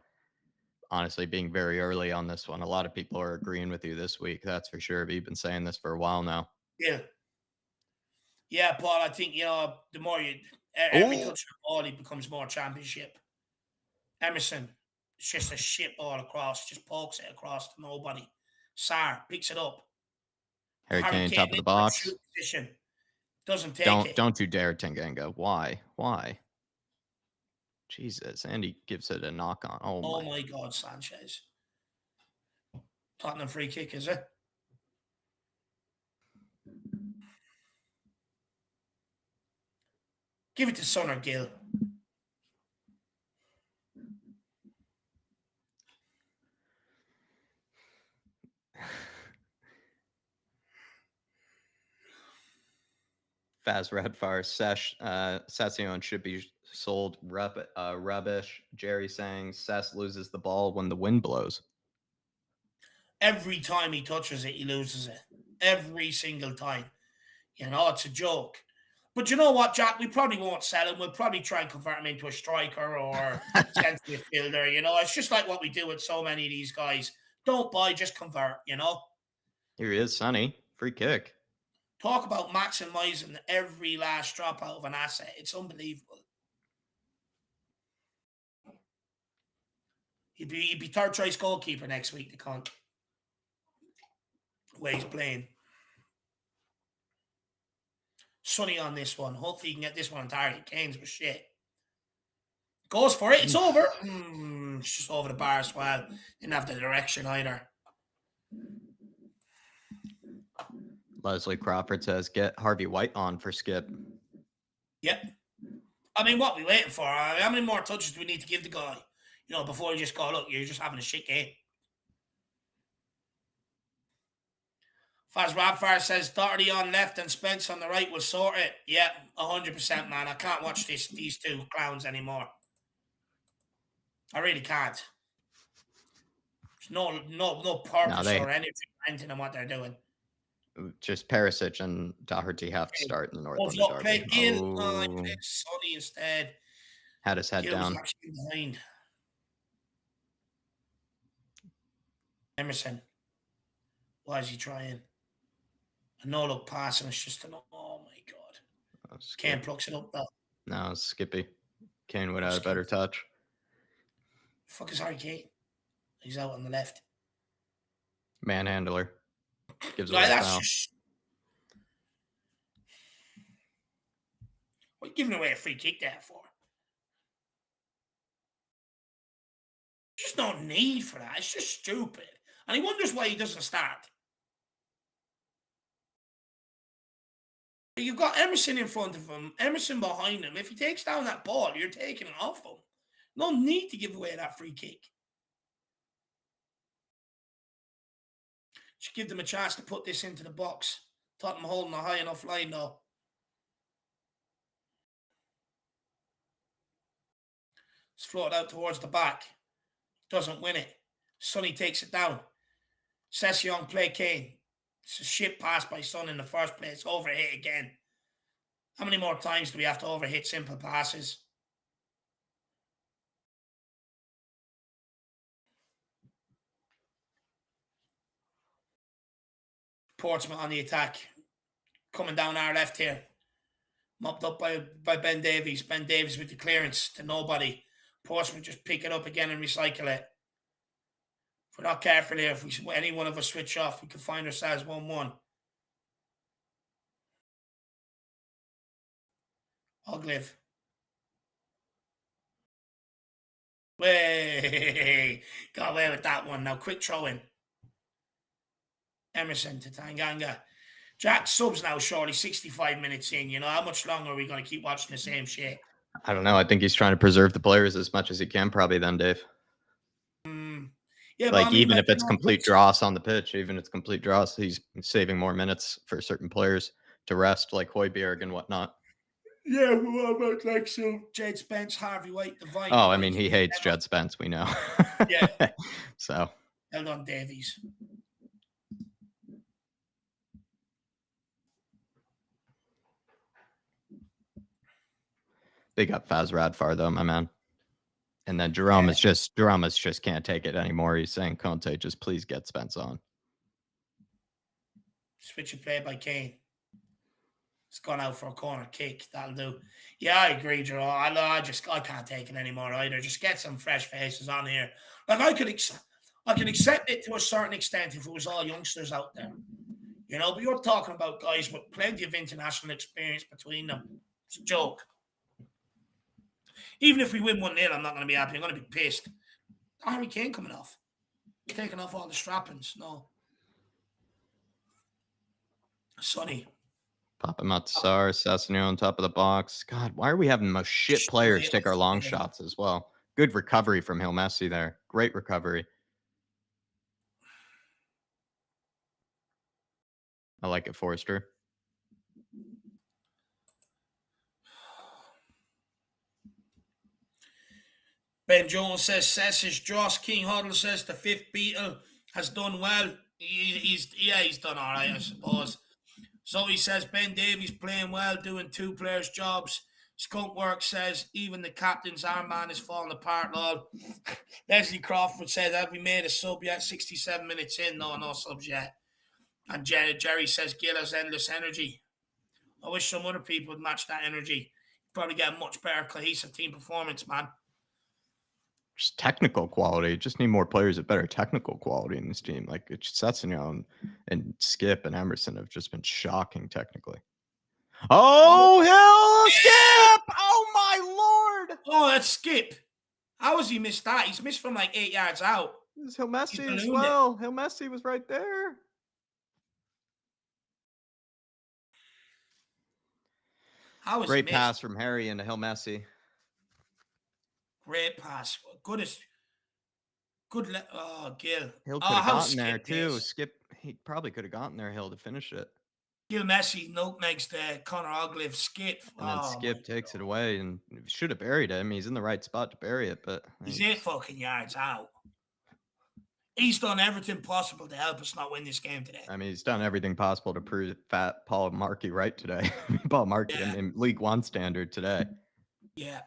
honestly being very early on this one. A lot of people are agreeing with you this week. That's for sure. But you've been saying this for a while now. Yeah. Yeah, Paul, I think, the more every touch of the ball, he becomes more championship. Emerson, it's just a shit ball across, just pokes it across to nobody. Sarr picks it up. Harry Kane, top of the box. Position. Doesn't take it. Don't you dare, Tanganga. Why? Jesus. And he gives it a knock on. Oh my God, Sanchez. Tottenham free kick, is it? Give it to Son or Gill. Faz Redfire, Session should be sold rubbish. Jerry saying Sess loses the ball when the wind blows. Every time he touches it, he loses it. Every single time. It's a joke. But you know what, Jack? We probably won't sell him. We'll probably try and convert him into a striker or centre midfielder. It's just like what we do with so many of these guys. Don't buy, just convert, Here he is, Sonny. Free kick. Talk about maximizing every last drop out of an asset. It's unbelievable. He'd be third choice goalkeeper next week, the cunt. The way he's playing. Sonny on this one. Hopefully he can get this one on target. Kane's was shit. Goes for it. It's over. It's just over the bar as well. Didn't have the direction either. Leslie Crawford says, get Harvey White on for Skip. Yep. I mean, what are we waiting for? How many more touches do we need to give the guy? Before we just go, look, you're just having a shit game. Faz Radfire says, Doherty on left and Spence on the right will sort it. Yeah, 100%, man. I can't watch these two clowns anymore. I really can't. There's no purpose or energy in what they're doing. Just Perisic and Doherty have to start in the North. Play Gill. I played Sonny instead. Had his head down. Actually behind. Emerson. Why is he trying? A no-look pass, and it's just oh my God. Kane plucks it up, though. No, Skippy. Kane would have a better touch. Fuck is Harry Kane? He's out on the left. Manhandler. Gives away a foul. What are you giving away a free kick there for? There's just no need for that. It's just stupid. And he wonders why he doesn't start. You've got Emerson in front of him, Emerson behind him. If he takes down that ball, you're taking it off him. No need to give away that free kick. Should give them a chance to put this into the box. Tottenham holding a high enough line, though. It's floated out towards the back. Doesn't win it. Sonny takes it down. Session play Kane. It's a shit pass by Son in the first place. Overhit again. How many more times do we have to overhit simple passes? Portsmouth on the attack. Coming down our left here. Mopped up by Ben Davies. Ben Davies with the clearance to nobody. Portsmouth just pick it up again and recycle it. If we're not careful here, if any one of us switch off, we could find ourselves 1-1. Ogliv. Way got away with that one. Now quick throw in. Emerson to Tanganga. Jack subs now shortly 65 minutes in. How much longer are we going to keep watching the same shit? I don't know. I think he's trying to preserve the players as much as he can probably then, Dave. Yeah, even if it's complete dross on the pitch, even if it's complete dross, he's saving more minutes for certain players to rest, like Højbjerg and whatnot. Yeah, well, about Djed Spence, Harvey White, the Viking. Oh, I mean, he hates Djed Spence, we know. Yeah. So Well done, Davies. Big up Faz Radfar though, my man. And then Jerome is just can't take it anymore. He's saying, Conte, just please get Spence on. Switch of play by Kane. It's gone out for a corner kick. That'll do. Yeah, I agree, Jerome. I can't take it anymore either. Just get some fresh faces on here. Like I could accept it to a certain extent if it was all youngsters out there. You know, but you're talking about guys with plenty of international experience between them. It's a joke. Even if we win 1-0, I'm not going to be happy. I'm going to be pissed. Harry Kane coming off. Taking off all the strappings. No. Sonny. Papa Matsar, Sassanio on top of the box. God, why are we having most shit players take our long shots as well? Good recovery from Hill Messi there. Great recovery. I like it, Forrester. Ben Jones says, Sessish. Josh King Huddle says the fifth Beatle has done well. He's done all right, I suppose. Zoe says, Ben Davies playing well, doing two players' jobs. Skunkwork says, even the captain's armband is falling apart, lol. Leslie Crawford said, have we made a sub yet? 67 minutes in. No subs yet. And Jerry says, Gil has endless energy. I wish some other people would match that energy. Probably get a much better cohesive team performance, man. Just technical quality. Just need more players with better technical quality in this team. Like it's Setsunion and Skip and Emerson have just been shocking technically. Oh, Hill Skip! Oh my lord! Oh, that's Skip. How has he missed that? He's missed from like 8 yards out. This is Hill Messi as well. Hill Messi was right there. How is great pass from Harry into Hill Messi. Great pass. Good. Oh, Gil. Hill could have gotten there too. Skip, he probably could have gotten there, Hill, to finish it. Gil Messi nutmegs the Conor Oglive Skip. And then Skip takes it away and should have buried him. He's in the right spot to bury it, but he's 8 fucking yards out. He's done everything possible to help us not win this game today. I mean, he's done everything possible to prove fat Paul Markey right today. Paul Markey in League One standard today. Yeah.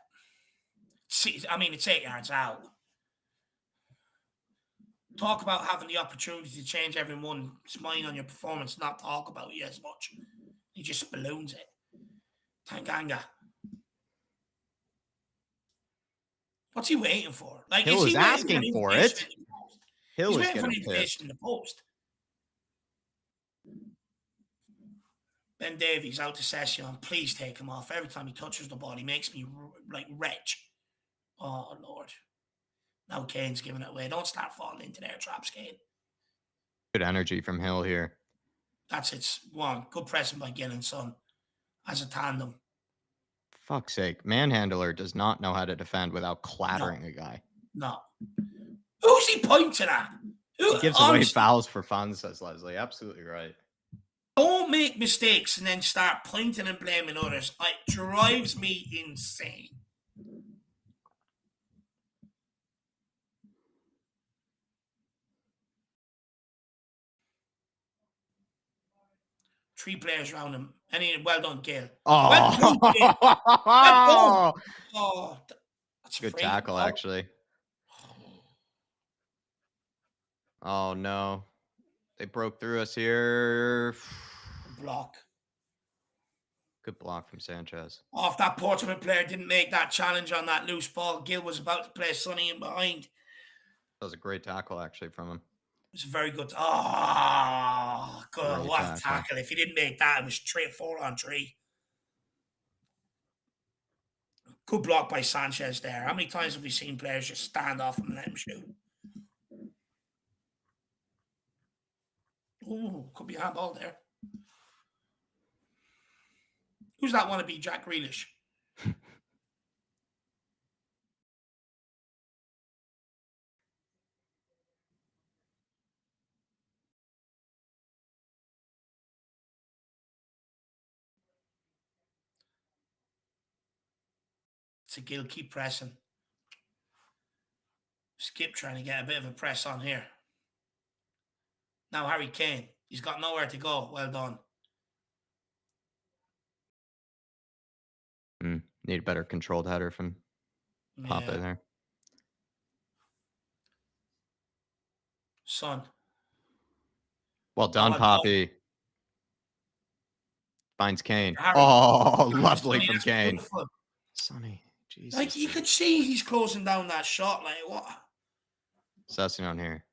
See, I mean, it's 8 yards out. Talk about having the opportunity to change everyone's mind on your performance, not talk about you as much. He just balloons it. Tanganga. What's he waiting for? Like, Hill is asking for it. He's waiting for an invitation in the post. Ben Davies out to session. Please take him off. Every time he touches the ball, he makes me like wretch. Oh, Lord. Now Kane's giving it away. Don't start falling into their traps, Kane. Good energy from Hill here. That's it. One. Good pressing by Gill and Son as a tandem. Fuck's sake. Manhandler does not know how to defend without clattering a guy. No. Who's he pointing at? He gives away fouls for fun, says Leslie. Absolutely right. Don't make mistakes and then start pointing and blaming others. It drives me insane. Three players around him. Well done, Gil. Oh, well done, Gil. Well done. Oh, that's good tackle, actually. Oh, no. They broke through us here. Block. Good block from Sanchez. Oh, if that Portsmouth player didn't make that challenge on that loose ball, Gil was about to play Sonny in behind. That was a great tackle, actually, from him. It was very good. Oh, God, great what a tackle. If he didn't make that, it was 4-on-3. Good block by Sanchez there. How many times have we seen players just stand off him and let him shoot? Ooh, could be a handball there. Who's that wannabe Jack Grealish? It's a Gil, keep pressing. Skip trying to get a bit of a press on here. Now Harry Kane. He's got nowhere to go. Well done. Need a better controlled header from Papa Yeah. there. Son. Well done, Oh, Poppy. Finds Kane. Harry. Oh, lovely Sonny, from that's Kane. beautiful. Sonny, Jesus. Like, you could see he's closing down that shot. Like, what? Sussing on here.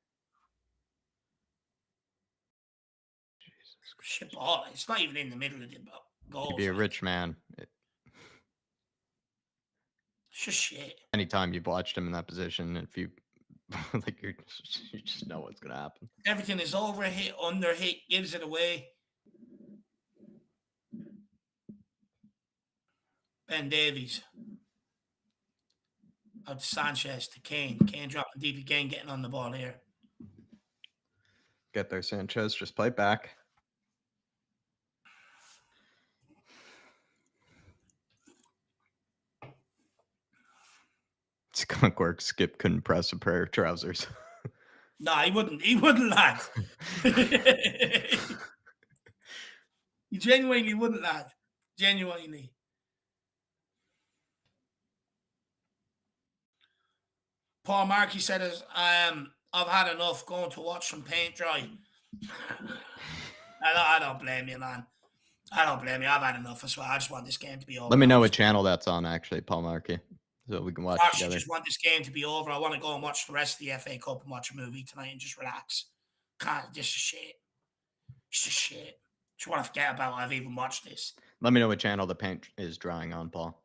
Jesus Shit ball. It's not even in the middle of the goal. You'd be a rich man. It's just shit. Anytime you've watched him in that position, if you like, you just know what's gonna happen. Everything is over hit, under hit, gives it away. Ben Davies. Out to Sanchez to Kane. Kane dropping deep again, getting on the ball here. Get there, Sanchez. Just play back. Skunk work. Skip couldn't press a pair of trousers. Nah, he wouldn't. He wouldn't, lad. He genuinely wouldn't, lad. Genuinely. Paul Markey said, I've had enough going to watch some paint dry. I don't blame you, man. I don't blame you. I've had enough as well. I just want this game to be over. Let me know what channel that's on, actually, Paul Markey, so we can watch I actually together. just want this game to be over. I want to go and watch the rest of the FA Cup and watch a movie tonight and just relax. Can't, this is shit. It's just shit. Just want to forget about I've even watched this. Let me know what channel the paint is drying on, Paul,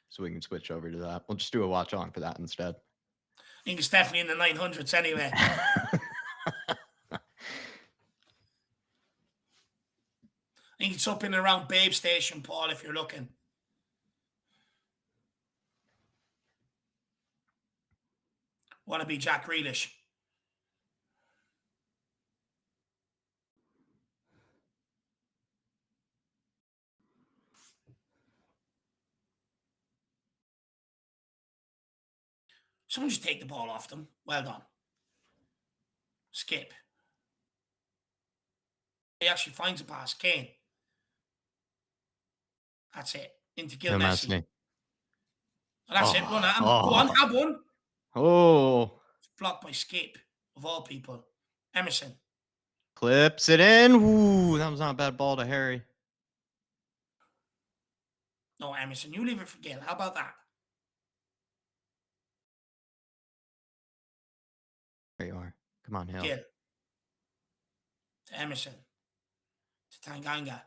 so we can switch over to that. We'll just do a watch along for that instead. I think it's definitely in the 900s anyway. I think it's up in and around Babe Station, Paul, if you're looking. Want to be Jack Grealish. Someone just take the ball off them. Well done. Skip. He actually finds a pass. Kane. That's it. Into Gil Messi. Messi. That's it. Run at him. Go on, have one. Oh. Blocked by Skip, of all people. Emerson. Clips it in. Ooh, that was not a bad ball to Harry. No, Emerson, you leave it for Gil. How about that? There you are. Come on, Hill. Gil. To Emerson. To Tanganga.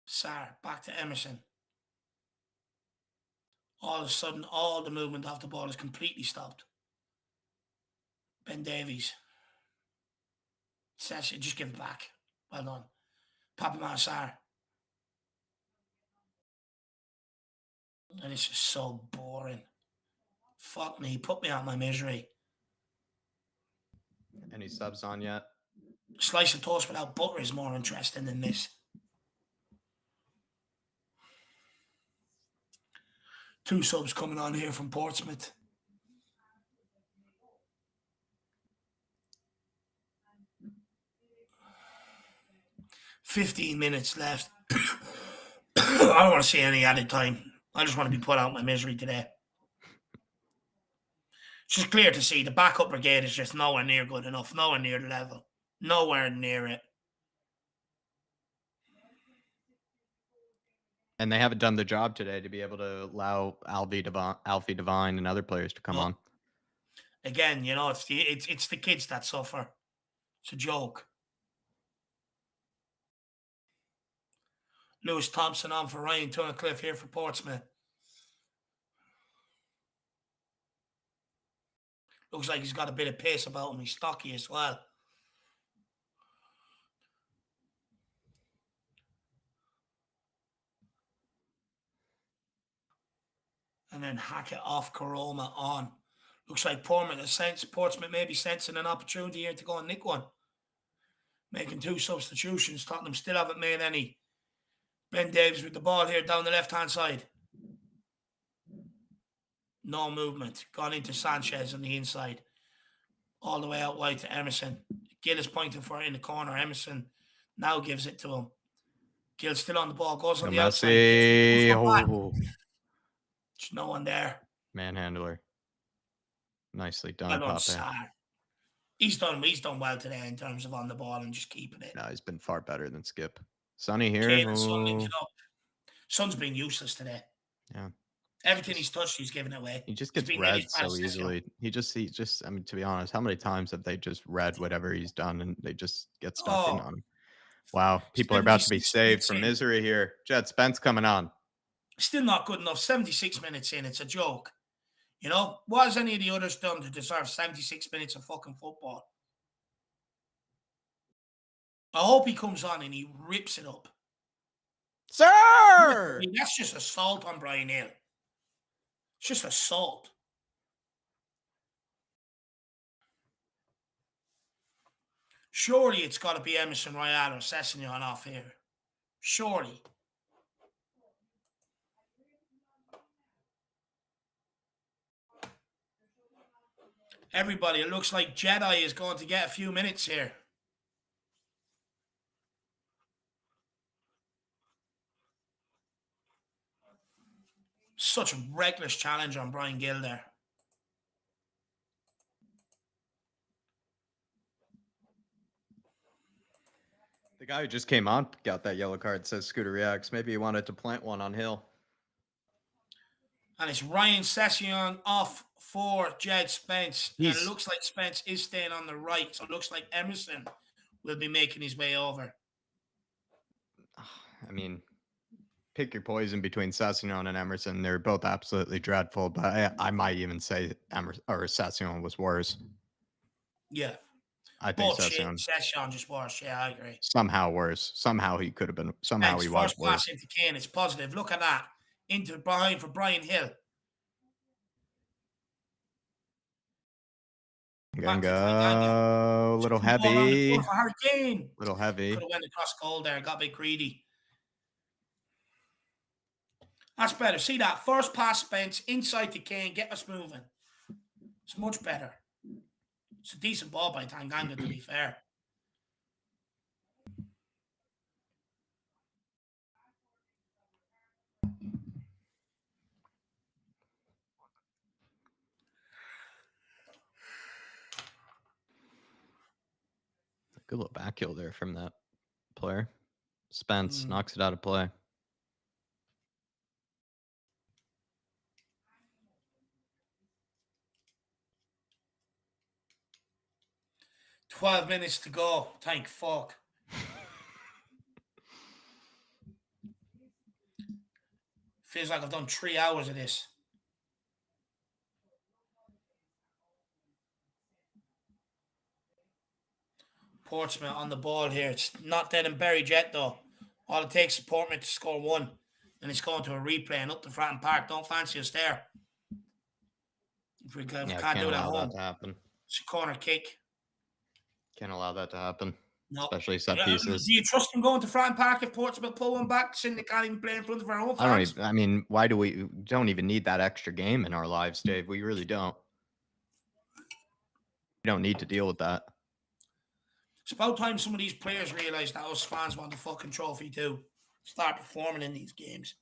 Sarr. Back to Emerson. All of a sudden, all the movement off the ball is completely stopped. Ben Davies. Says, just give it back. Well done. Papa Sarr. And it's just so boring. Fuck me. Put me out of my misery. Any subs on yet? Slice of toast without butter is more interesting than this. Two subs coming on here from Portsmouth. $15 minutes left. I don't want to see any added time. I just want to be put out of my misery today. It's just clear to see the backup brigade is just nowhere near good enough. Nowhere near the level. Nowhere near it. And they haven't done the job today to be able to allow Alfie Devine and other players to come on. Again, you know, it's the kids that suffer. It's a joke. Lewis Thompson on for Ryan Tunnicliffe here for Portsmouth. Looks like he's got a bit of pace about him. He's stocky as well. And then Hackett off, Karoma on. Looks like Portsmouth may be sensing an opportunity here to go and nick one. Making two substitutions. Tottenham still haven't made any. Ben Davies with the ball here down the left-hand side. No movement. Gone into Sanchez on the inside. all the way out wide to Emerson. Gill is pointing for it in the corner. Emerson now gives it to him. Gill's still on the ball, goes on the outside. Messi. There's no one there. Manhandler. Nicely Well done, done, Pape. Sarr. He's done well today in terms of on the ball and just keeping it. No, he's been far better than Skip. Sonny here. Kane and Son linking up. Son's been useless today. Yeah. Everything he's touched, he's given away. He just gets read so easily. He just, I mean, to be honest, how many times have they just read whatever he's done and they just get stuck in on him? Wow. People are about to be saved from misery here. Djed Spence coming on. Still not good enough. 76 minutes in. It's a joke. You know, what has any of the others done to deserve 76 minutes of fucking football? I hope he comes on and he rips it up. Sir! I mean, that's just assault on Brian Hill. It's just assault. Surely it's got to be Emerson Royale or Sessegnon off here. Surely. Everybody, it looks like Jedi is going to get a few minutes here. Such a reckless challenge on Brian Gill there. The guy who just came on got that yellow card, says Scooter Reacts. Maybe he wanted to plant one on Hill. And it's Ryan Sessegnon off for Djed Spence. And it looks like Spence is staying on the right. So it looks like Emerson will be making his way over. I mean, pick your poison between Sessegnon and Emerson. They're both absolutely dreadful, but I might even say Sessegnon was worse. Yeah. I think Sessegnon just worse. Yeah, I agree. Somehow worse. Somehow he could have been. Somehow he was worse. Pass into Kane. It's positive. Look at that. Into behind for Brian Hill. Go. Little heavy. Hurricane. Little heavy. Could have went across goal there. Got a bit greedy. That's better. See that? First pass, Spence. Inside to Kane. Get us moving. It's much better. It's a decent ball by Tanganga, to be fair. Good little back heel there from that player. Spence knocks it out of play. Minutes to go. Thank fuck. Feels like I've done 3 hours of this. Portsmouth on the ball here. It's not dead and buried yet, though. All it takes is Portsmouth to score one. And it's going to a replay and up to Fratton Park. Don't fancy us there. If we can't do it at home. That to happen. It's a corner kick. Can't allow that to happen. No. Especially set pieces. Do you trust them going to Fratton Park if Portsmouth pull one back, saying they can't even play in front of our own fans? I mean, why do we don't even need that extra game in our lives, Dave? We really don't. We don't need to deal with that. It's about time some of these players realize that us fans want the fucking trophy too. Start performing in these games.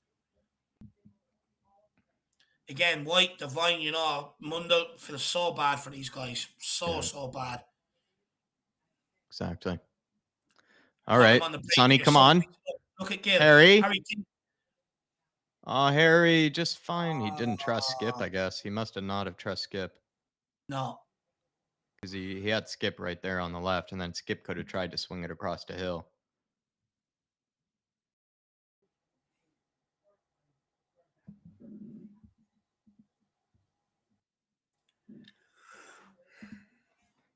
Again, White, Devine, you know, Mundell feels so bad for these guys. So bad. Exactly. All right. Sonny, come on. Look at Gill. Harry. Oh, Harry, just fine. He didn't trust Skip, I guess. He must have not have trust Skip. No. Because he had Skip right there on the left, and then Skip could have tried to swing it across to Hill.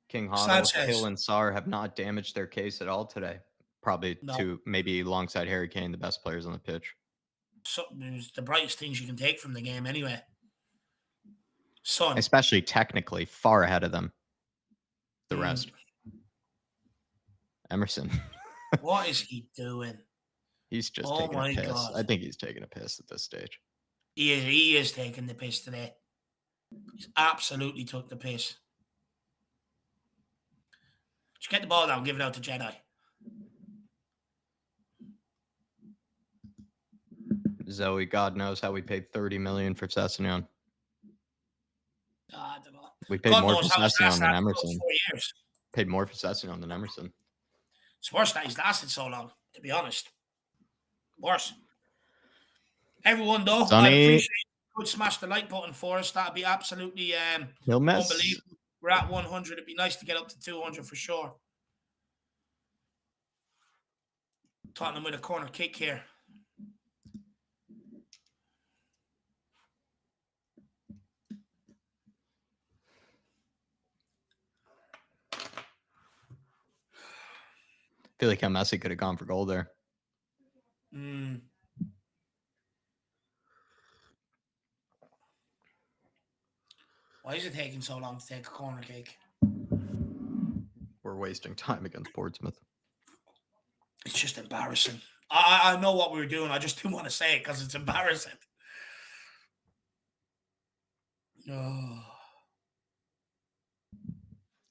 King Hoddle, Hill, and Sarr have not damaged their case at all today. Probably maybe alongside Harry Kane, the best players on the pitch. So it's the brightest things you can take from the game anyway. Son. Especially technically, far ahead of them. The rest. Emerson. What is he doing? He's just taking a piss. God. I think he's taking a piss at this stage. He is taking the piss today. He's absolutely took the piss. Just get the ball down, give it out to Jedi. Zoe, God knows how we paid 30 million for Sessegnon. I don't know. We paid God more for knows how his last Sessegnon than lasted Emerson. 4 years. Paid more for Sessegnon than Emerson. It's worse that he's lasted so long, to be honest. Worse. Everyone, though, Sonny, I appreciate it. Could smash the like button for us. That'd be absolutely unbelievable. We're at 100. It'd be nice to get up to 200 for sure. Tottenham with a corner kick here. I feel like how Messi could have gone for goal there. Why is it taking so long to take a corner kick? We're wasting time against Portsmouth. It's just embarrassing. I know what we were doing. I just didn't want to say it because it's embarrassing. Oh.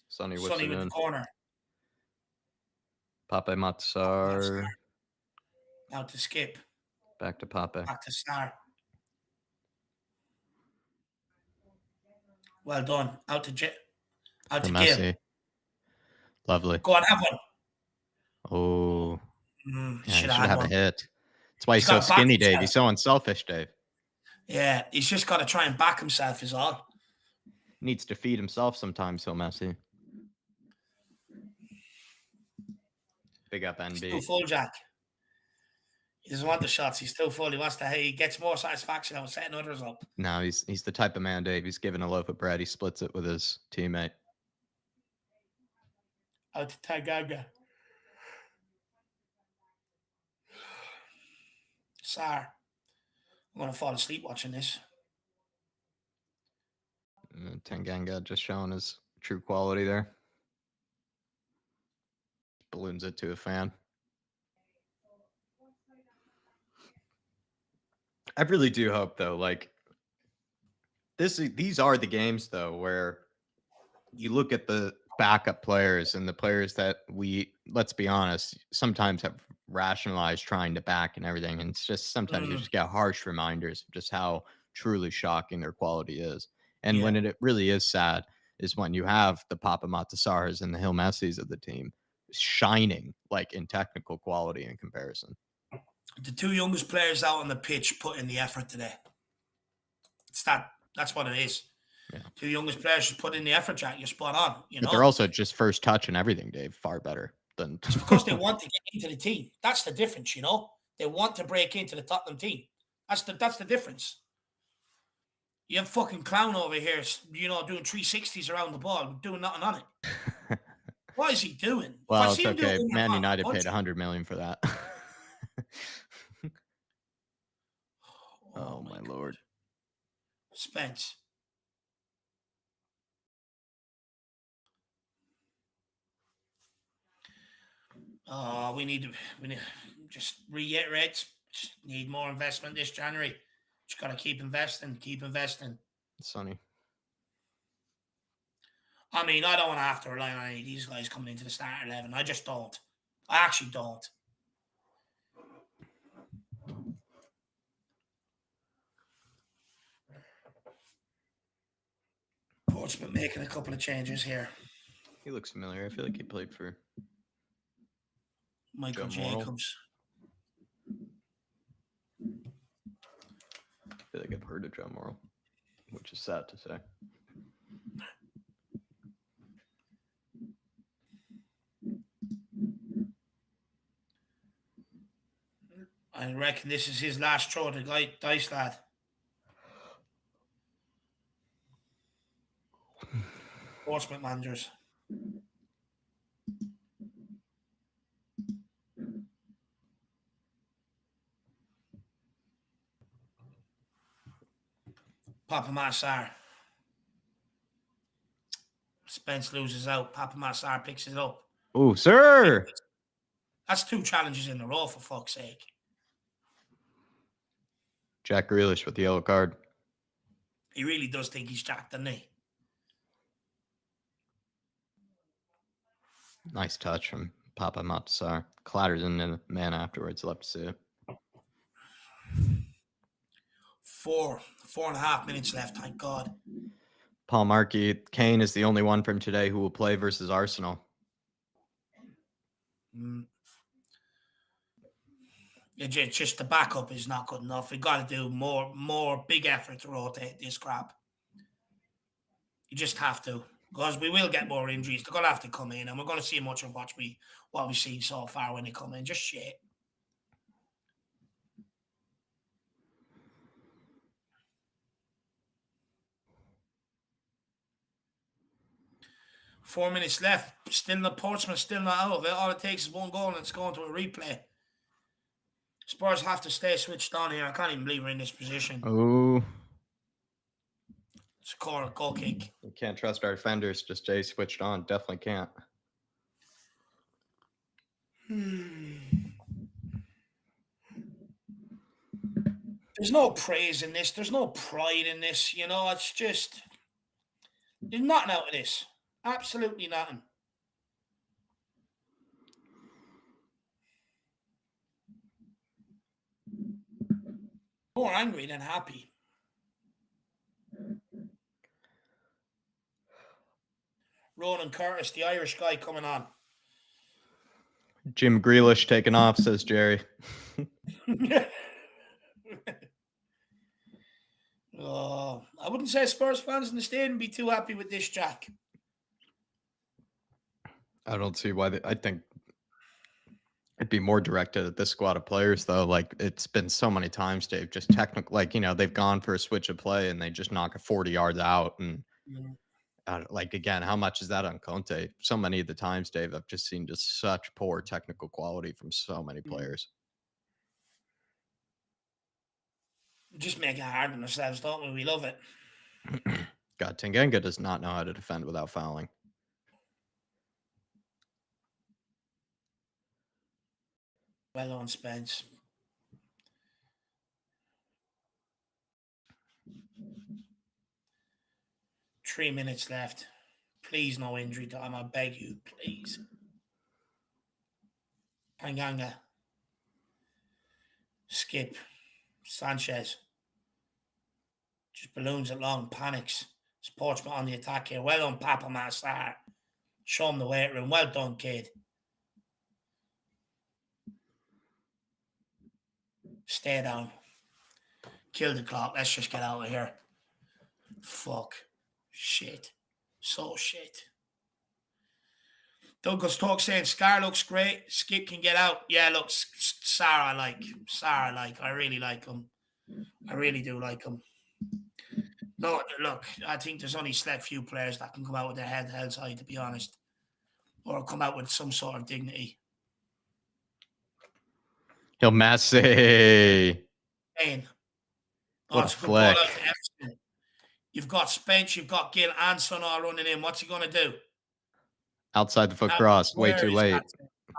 Sonny whips Sonny it with in. the corner. Pape Matsar. Out to Skip. Back to Pape. Back to Star. Well done. Out to Gil. Messi. Lovely. Go on, have one. Oh. Should Should have have one. a hit. That's why he's so skinny, Dave. He's so unselfish, Dave. Yeah, he's just got to try and back himself is all. Needs to feed himself sometimes, so Messi. Big up, NB. He's too full, Jack. He doesn't want the shots. He's too full. He wants to. He gets more satisfaction out of setting others up. No, he's the type of man, Dave. He's given a loaf of bread. He splits it with his teammate. Out to Tagaga. Sar. I'm going to fall asleep watching this. Tanganga just showing his true quality there. Balloons it to a fan. I really do hope, though, like, these are the games, though, where you look at the backup players and the players that we, let's be honest, sometimes have rationalized trying to back and everything. And it's just sometimes you just get harsh reminders of just how truly shocking their quality is. And when it really is sad is when you have the Papa Matasars and the Hill Messis of the team shining like in technical quality in comparison. The two youngest players out on the pitch put in the effort today. That's what it is. Yeah. Two youngest players just put in the effort, Jack. You're spot on. But they're also just first touch and everything, Dave. Far better than it's because they want to get into the team. That's the difference, They want to break into the Tottenham team. That's the difference. You have fucking clown over here, doing 360s around the ball, doing nothing on it. What is he doing? Well, it's okay. Man United paid 100 million for that. Oh my Lord. Spence. We need just reiterate. Just need more investment this January. Just got to keep investing. Sonny. I mean, I don't want to have to rely on any of these guys coming into the starting 11. I just don't. I actually don't. Portsmouth making a couple of changes here. He looks familiar. I feel like he played for Michael Jacobs. I feel like I've heard of Joe Morrill, which is sad to say. I reckon this is his last throw to the dice lad. Portsmouth managers. Papa Massar. Spence loses out. Papa Massar picks it up. Oh, sir. That's 2 challenges in a row, for fuck's sake. Jack Grealish with the yellow card. He really does think he's Jack, doesn't he? Nice touch from Papa Matsar. Clatters in the man afterwards. Love to see it. 4.5 minutes left. Thank God. Paul Markey, Kane is the only one from today who will play versus Arsenal. It's just the backup is not good enough. We got to do more big effort to rotate this crap. You just have to, because we will get more injuries. They're gonna have to come in, and we're gonna see much of what we've seen so far when they come in. Just shit. Four minutes left. Still the Portsmouth still not out of it. All it takes is one goal and it's going to a replay. Spurs have to stay switched on here. I can't even believe we're in this position. Oh, It's a corner goal kick. we can't trust our defenders. Just Jay switched on. Definitely can't. There's no praise in this. There's no pride in this. You know, it's just there's nothing out of this. Absolutely nothing. More angry than happy. Ronan Curtis, the Irish guy, coming on. Jim Grealish taking off, says Jerry. I wouldn't say Spurs fans in the stadium would be too happy with this, Jack. I don't see why. I think it'd be more directed at this squad of players, though. Like, it's been so many times, Dave, just technical. Like, you know, they've gone for a switch of play and they just knock it 40 yards out. And like, again, how much is that on Conte? So many of the times, Dave, I've just seen just such poor technical quality from so many players. Just make it hard on ourselves, don't we? We love it. God, Tanganga does not know how to defend without fouling. Well on, Spence. Three minutes left. Please, no injury time. I beg you, please. Tanganga. Skip. Sanchez. Just balloons it long, panics. It's Portsmouth on the attack here. Well done, Papa Massar. Show him the weight room. Well done, kid. Stay down. Kill the clock. Let's just get out of here. Fuck. Shit. So shit. Douglas Talk saying Scar looks great. Skip can get out. Yeah, look, Sarah I like. Sarah I like. I really like him. I really do like him. No, look, I think there's only select few players that can come out with their head held high, to be honest. Or come out with some sort of dignity. He'll Massey. Kane. What a flick. You've got Spence, you've got Gill and Son all running in. What's he going to do? Outside the foot cross. Way too late.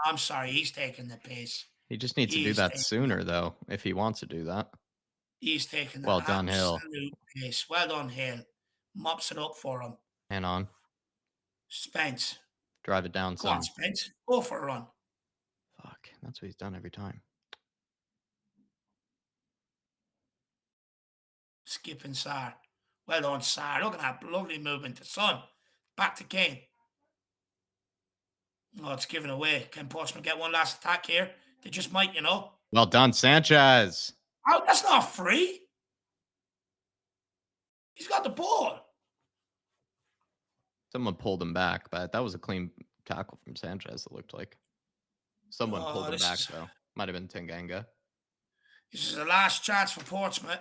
I'm sorry. He's taking the piss. He just needs to do that sooner, though, if he wants to do that. He's taking the well done, absolute Hill. piss. Well done, Hill. Mops it up for him. And on. Spence. Drive it down, Go son. on, Spence. Go for a run. Fuck. That's what he's done every time. Skipping Sarr. Well done, Sarr. Look at that lovely movement to Son. Back to Kane. Oh, it's given away. Can Portsmouth get one last attack here? They just might, you know. Well done, Sanchez. Oh, that's not free. He's got the ball. Someone pulled him back, but that was a clean tackle from Sanchez, it looked like. Someone pulled him back, though. Might have been Tanganga. This is the last chance for Portsmouth.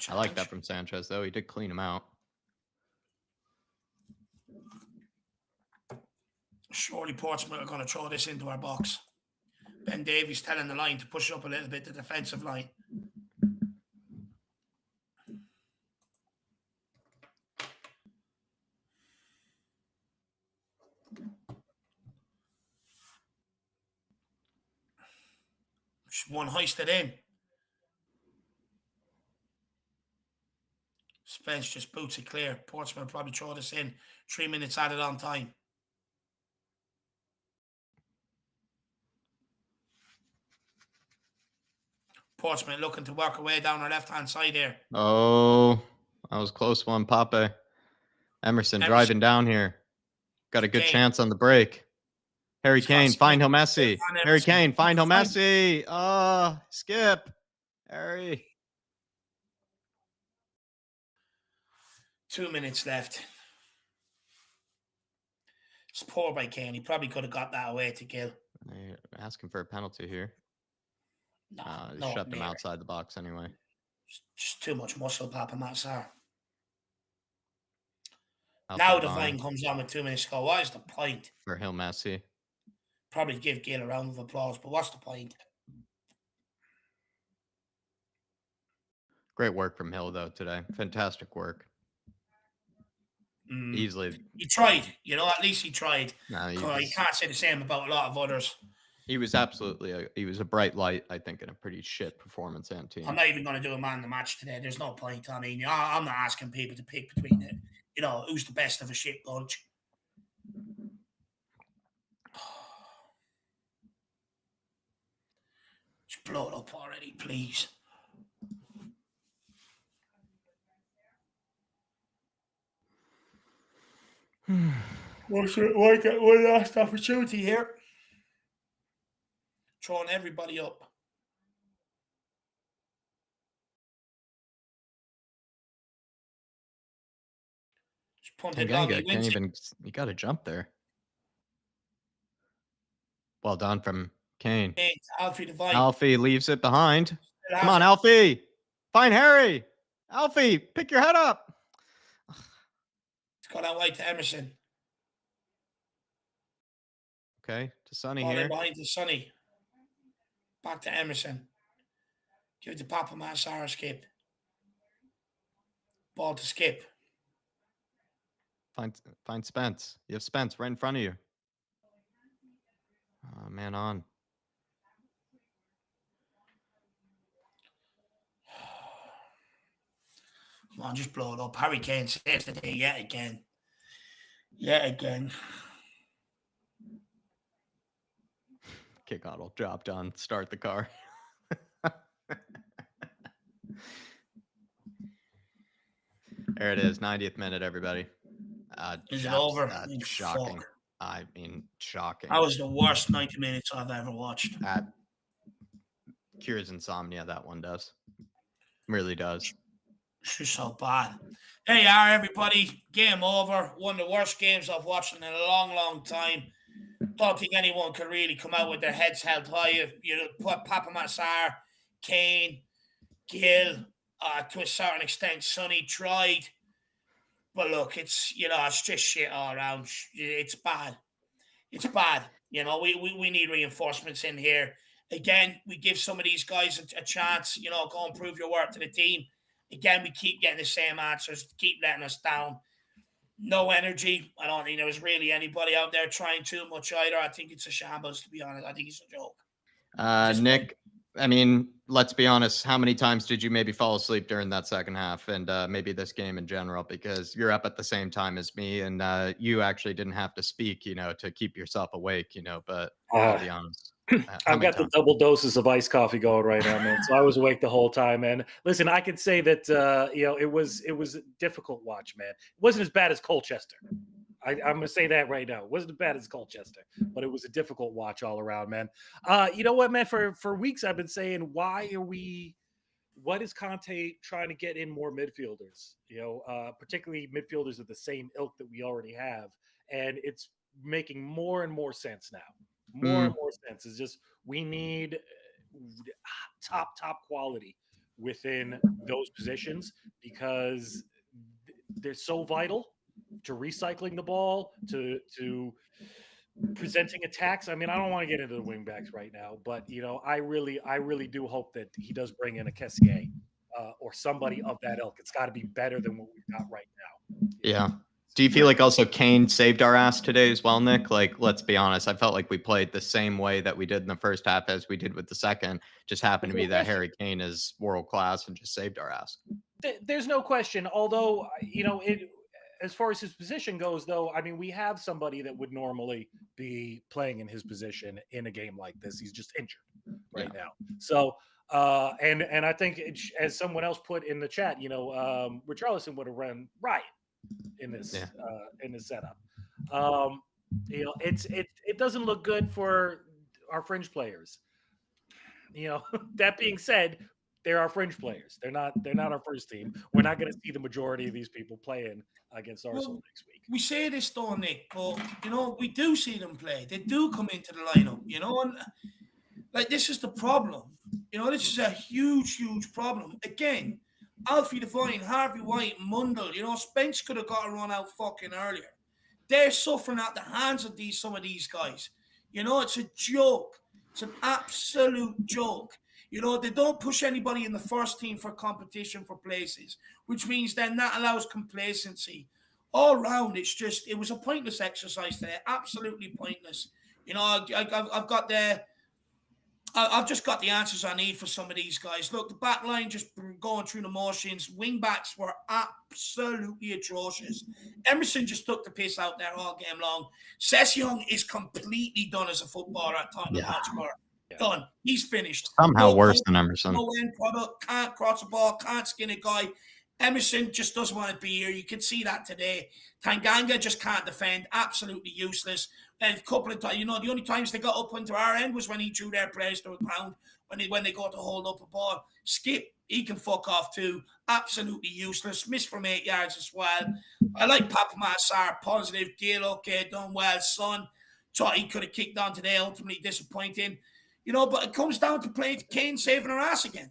I like that from Sanchez, though. He did clean him out. Surely Portsmouth are going to throw this into our box. Ben Davies telling the line to push up a little bit, the defensive line. Just one hoisted in. Spence just boots it clear. Portsmouth probably throw this in. 3 minutes added on time. Portsmouth looking to work away down our left-hand side here. Oh, that was a close one, Pape. Emerson driving down here. Got a good chance on the break. Harry Kane, find Hill Messi. Harry Kane, find Hill Messi. Skip. Harry. 2 minutes left. It's poor by Kane. He probably could have got that away to Gill. They're asking for a penalty here. No, shut them outside the box anyway. Just too much muscle, Papa Matsar. Now the fine comes on with 2 minutes to go. What is the point? For Hill Messi. Probably give Gill a round of applause, but what's the point? Great work from Hill, though, today. Fantastic work. Easily. He tried, at least he tried. No, you can't say the same about a lot of others. He was absolutely he was a bright light, I think, in a pretty shit performance and team. I'm not even going to do a man of the match today. There's no point. I mean, I'm not asking people to pick between it. Who's the best of a shit bunch. Just blow it up already, please. Why get one last opportunity here? Throwing everybody up. Just punted long. You got to jump there. Well done from Kane. Alfie Devine. Alfie leaves it behind. Come on, Alfie. Find Harry. Alfie, pick your head up. It's got out wide to Emerson. Okay, to Sonny Ball here. Behind to Sonny. Back to Emerson. Give it to Papa Mansara, Skip. Ball to Skip. Find Spence. You have Spence right in front of you. Oh, man on. Come on, just blow it up. Harry Kane saves the day yet again. Yet again. Kick Otto dropped on. Start the car. There it is. 90th minute, everybody. Is it over? Shocking. Fuck. I mean, shocking. That was the worst 90 minutes I've ever watched. That cures insomnia, that one does. Really does. It's just so bad. There you are, everybody. Game over. One of the worst games I've watched in a long, long time. Don't think anyone can really come out with their heads held high. Put Papa Matsar, Kane, Gill, to a certain extent, Sonny tried. But look, it's just shit all around. It's bad. It's bad. We need reinforcements in here. Again, we give some of these guys a chance, go and prove your worth to the team. Again, we keep getting the same answers, keep letting us down. No energy. I don't think there's really anybody out there trying too much either. I think it's a shambles, to be honest. I think it's a joke. Nick, I mean, let's be honest. How many times did you maybe fall asleep during that second half and maybe this game in general? Because you're up at the same time as me and you actually didn't have to speak, to keep yourself awake, but I'll be honest. I've got the double doses of iced coffee going right now, man. So I was awake the whole time. And listen, I can say that, it was a difficult watch, man. It wasn't as bad as Colchester. I'm going to say that right now. It wasn't as bad as Colchester, but it was a difficult watch all around, man. You know what, man? For weeks, I've been saying, what is Conte trying to get in more midfielders? Particularly midfielders of the same ilk that we already have. And it's making more and more sense now. More and more sense. It's just we need top quality within those positions because they're so vital to recycling the ball, to presenting attacks. I mean, I don't want to get into the wing backs right now, but I really do hope that he does bring in a Kessier or somebody of that ilk. It's got to be better than what we've got right now. Yeah. Do you feel like also Kane saved our ass today as well, Nick? Like, let's be honest. I felt like we played the same way that we did in the first half as we did with the second. Just happened There's to no be that question. Harry Kane is world class and just saved our ass. There's no question. Although, as far as his position goes, though, I mean, we have somebody that would normally be playing in his position in a game like this. He's just injured right now. So, and I think as someone else put in the chat, Richarlison would have run riot in this setup. It doesn't look good for our fringe players. That being said, they're our fringe players. They're not our first team. We're not going to see the majority of these people playing against Arsenal next week. We say this, though, Nick, but we do see them play. They do come into the lineup, and like this is the problem. This is a huge, huge problem. Again, Alfie Devine, Harvey White, Mundell, Spence could have got a run out fucking earlier. They're suffering at the hands of some of these guys. It's a joke. It's an absolute joke. They don't push anybody in the first team for competition for places, which means then that allows complacency. All round, it was a pointless exercise today. Absolutely pointless. I've just got the answers I need for some of these guys. Look, the back line just going through the motions. Wing backs were absolutely atrocious. Emerson just took the piss out there all game long. Session is completely done as a footballer at Tottenham Hotspur. Done. He's finished. Somehow worse than Emerson. No end product. Can't cross the ball. Can't skin a guy. Emerson just doesn't want to be here. You can see that today. Tanganga just can't defend. Absolutely useless. And a couple of times, the only times they got up into our end was when he threw their players to the ground when they got to hold up a ball. Skip, he can fuck off too. Absolutely useless. Missed from 8 yards as well. I like Papa Massar, positive. Gale, okay, done well. Son, thought he could have kicked on today. Ultimately disappointing. But it comes down to playing Kane saving our ass again.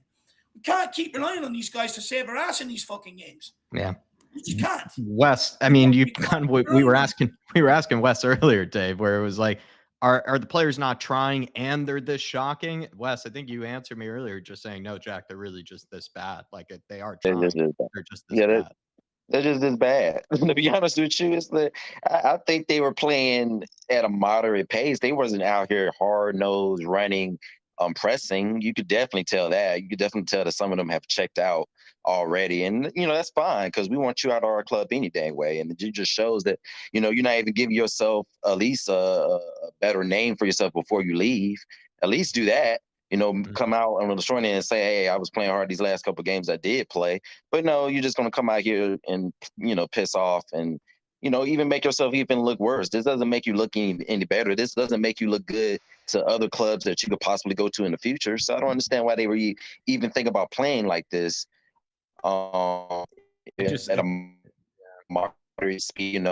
We can't keep relying on these guys to save our ass in these fucking games. Yeah. You just can't. Wes, I mean, we were asking Wes earlier, Dave, where it was like, are the players not trying and they're this shocking? Wes, I think you answered me earlier just saying, no, Jack, they're really just this bad. Like they are trying. They're just this bad. They're just this bad. To be honest with you, I think they were playing at a moderate pace. They wasn't out here hard nosed running, pressing. You could definitely tell that. You could definitely tell that some of them have checked out already, and that's fine because we want you out of our club any dang way. And it just shows that you're not even giving yourself at least a better name for yourself before you leave. At least do that. Come out on the short end and say, hey, I was playing hard these last couple of games I did play. But no, you're just going to come out here and, piss off and, even make yourself even look worse. This doesn't make you look any better. This doesn't make you look good to other clubs that you could possibly go to in the future. So I don't understand why they were even think about playing like this at a moderate speed,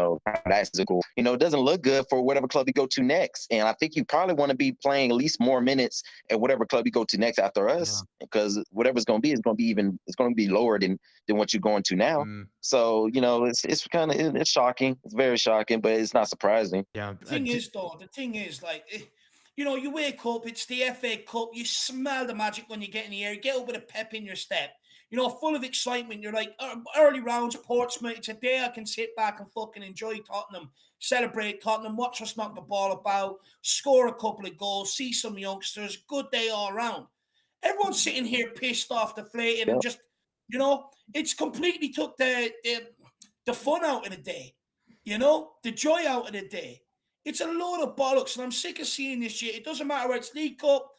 that's cool. It doesn't look good for whatever club you go to next. And I think you probably want to be playing at least more minutes at whatever club you go to next after us, because whatever's going to be is going to be lower than what you're going to now. So, it's shocking. It's very shocking, but it's not surprising. Yeah. The thing is, like, you wake up, it's the FA Cup, you smell the magic when you get in the air, you get up with a pep in your step. Full of excitement. You're like, early rounds, Portsmouth. It's a day I can sit back and fucking enjoy Tottenham, celebrate Tottenham, watch us knock the ball about, score a couple of goals, see some youngsters. Good day all around. Everyone's sitting here pissed off, deflated, and just, it's completely took the fun out of the day. The joy out of the day. It's a load of bollocks, and I'm sick of seeing this shit. It doesn't matter where it's League Cup,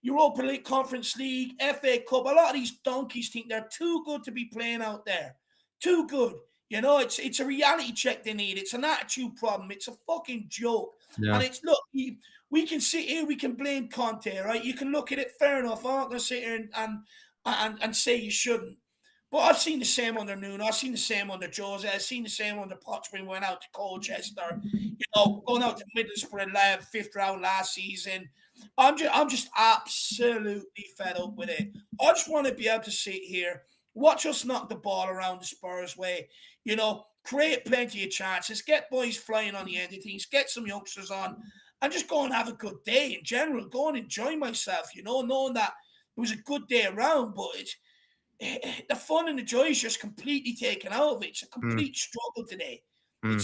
Europa League, Conference League, FA Cup. A lot of these donkeys think they're too good to be playing out there. Too good. It's a reality check they need. It's an attitude problem. It's a fucking joke. Yeah. And it's, look, we can sit here, we can blame Conte, right? You can look at it, fair enough. I'm not going to sit here and say you shouldn't. But I've seen the same under Nuno. I've seen the same under Jose. I've seen the same under Potts when we went out to Colchester. Going out to Middlesbrough in 5th round last season. I'm just absolutely fed up with it. I just want to be able to sit here, watch us knock the ball around the Spurs way, create plenty of chances, get boys flying on the end of things, get some youngsters on, and just go and have a good day in general. Go and enjoy myself, knowing that it was a good day around, but the fun and the joy is just completely taken out of it. It's a complete struggle today. Mm.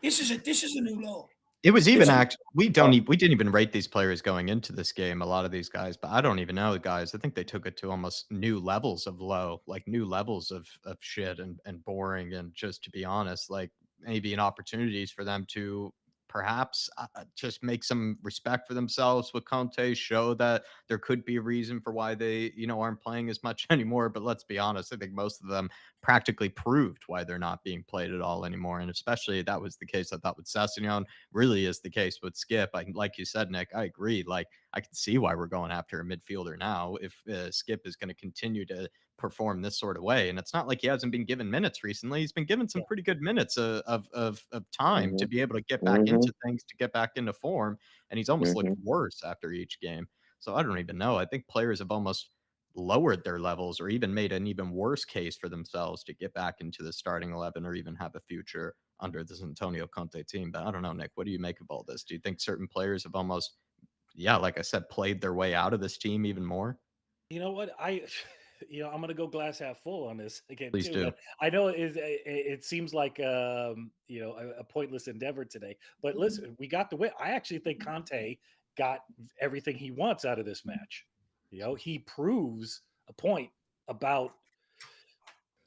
This is a new low. It was It's even a we didn't even rate these players going into this game, a lot of these guys, but I don't even know, guys. I think they took it to almost new levels of low, like new levels of shit and boring. And just to be honest, like maybe an opportunities for them to perhaps just make some respect for themselves with Conte, show that there could be a reason for why they, aren't playing as much anymore. But let's be honest, I think most of them practically proved why they're not being played at all anymore. And especially that was the case, I thought, with Sessegnon, really is the case with Skip. Like you said, Nick, I agree. Like, I can see why we're going after a midfielder now if Skip is going to continue to perform this sort of way. And it's not like he hasn't been given minutes recently. He's been given some pretty good minutes of time to Mhm. be able to get back Mhm. into things, to get back into form. And he's almost looked Mhm. worse after each game. So I don't even know. I think players have almost lowered their levels or even made an even worse case for themselves to get back into the starting 11 or even have a future under this Antonio Conte team. But I don't know, Nick, what do you make of all this? Do you think certain players have almost, yeah, like I said, played their way out of this team even more? You know what? I'm gonna go glass half full on this again Please too. do. But I know it seems like a pointless endeavor today. But listen, we got the win. I actually think Conte got everything he wants out of this match. He proves a point about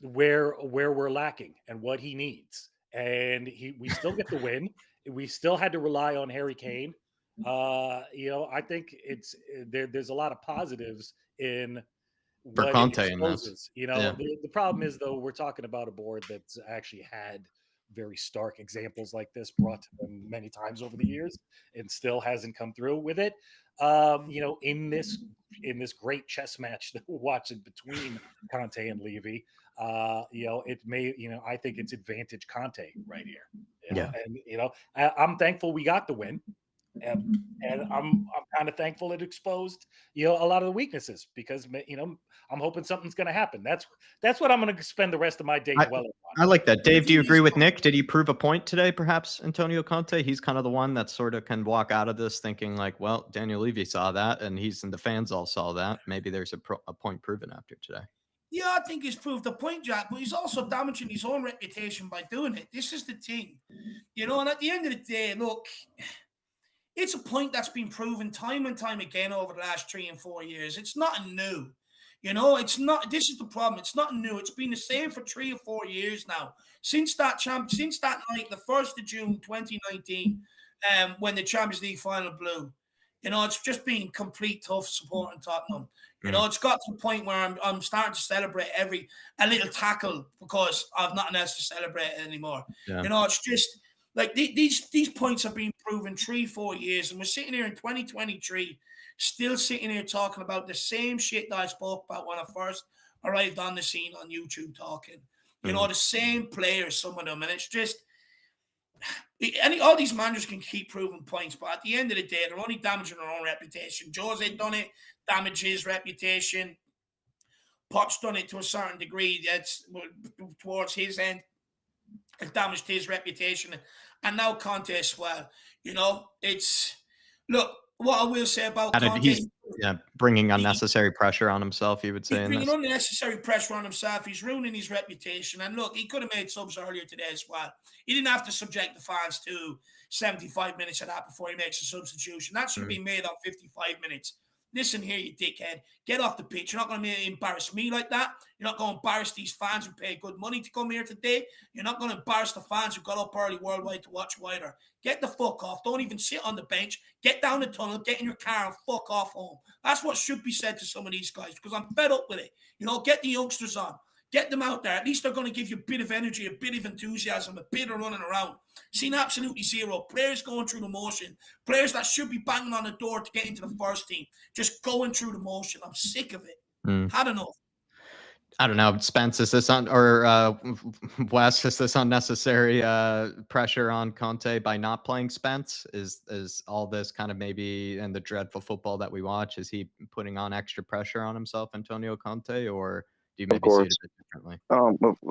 where we're lacking and what he needs, and we still get the win. We still had to rely on Harry Kane. I think there's a lot of positives in For what it Conte in this. exposes. Yeah. The problem is, though, we're talking about a board that's actually had very stark examples like this brought to them many times over the years and still hasn't come through with it. In this great chess match that we're watching between Conte and Levy, I think it's advantage Conte right here. Yeah. And I'm thankful we got the win. And I'm kind of thankful it exposed a lot of the weaknesses because I'm hoping something's going to happen. That's what I'm going to spend the rest of my day I, dwelling I on. like that. the Dave, do you thing agree is, with Nick? Did he prove a point today, perhaps, Antonio Conte? He's kind of the one that sort of can walk out of this thinking like, well, Daniel Levy saw that and the fans all saw that. Maybe there's a point proven after today. yeah, I think he's proved the point, Jack, but he's also damaging his own reputation by doing it. This is the thing, and at the end of the day, look, it's a point that's been proven time and time again over the last 3 and 4 years. It's not new. It's not. This is the problem. It's not new. It's been the same for 3 or 4 years now. Since that night, the 1st of June, 2019, when the Champions League final blew. It's just been complete tough supporting Tottenham. Mm. It's got to the point where I'm starting to celebrate a little tackle because I've nothing else to celebrate anymore. Yeah. It's just like these points have been proven 3 4 years, and we're sitting here in 2023, still sitting here talking about the same shit that I spoke about when I first arrived on the scene on YouTube talking. Mhm. The same players, some of them, and it's just all these managers can keep proving points, but at the end of the day, they're only damaging their own reputation. Jose done it, damaged his reputation. Potts done it to a certain degree. That's towards his end. It damaged his reputation, and now Conte as well. It's look. What I will say about Conte, He's bringing he, unnecessary pressure on himself, you would he's say, in bringing this. unnecessary pressure on himself. He's ruining his reputation. And look, he could have made subs earlier today as well. He didn't have to subject the fans to 75 minutes of that before he makes a substitution. That should have been made on 55 minutes. Listen here, you dickhead. Get off the pitch. You're not going to embarrass me like that. You're not going to embarrass these fans who pay good money to come here today. You're not going to embarrass the fans who got up early worldwide to watch Wider. Get the fuck off. Don't even sit on the bench. Get down the tunnel, get in your car, and fuck off home. That's what should be said to some of these guys because I'm fed up with it. Get the youngsters on. Get them out there. At least they're going to give you a bit of energy, a bit of enthusiasm, a bit of running around. Seen absolutely zero. Players going through the motion. Players that should be banging on the door to get into the first team. Just going through the motion. I'm sick of it. Mm. Had enough. I don't know, Spence, is this or Wes, is this unnecessary pressure on Conte by not playing Spence? Is all this kind of maybe and the dreadful football that we watch, is he putting on extra pressure on himself, Antonio Conte, or do you Of maybe see it course. a bit differently?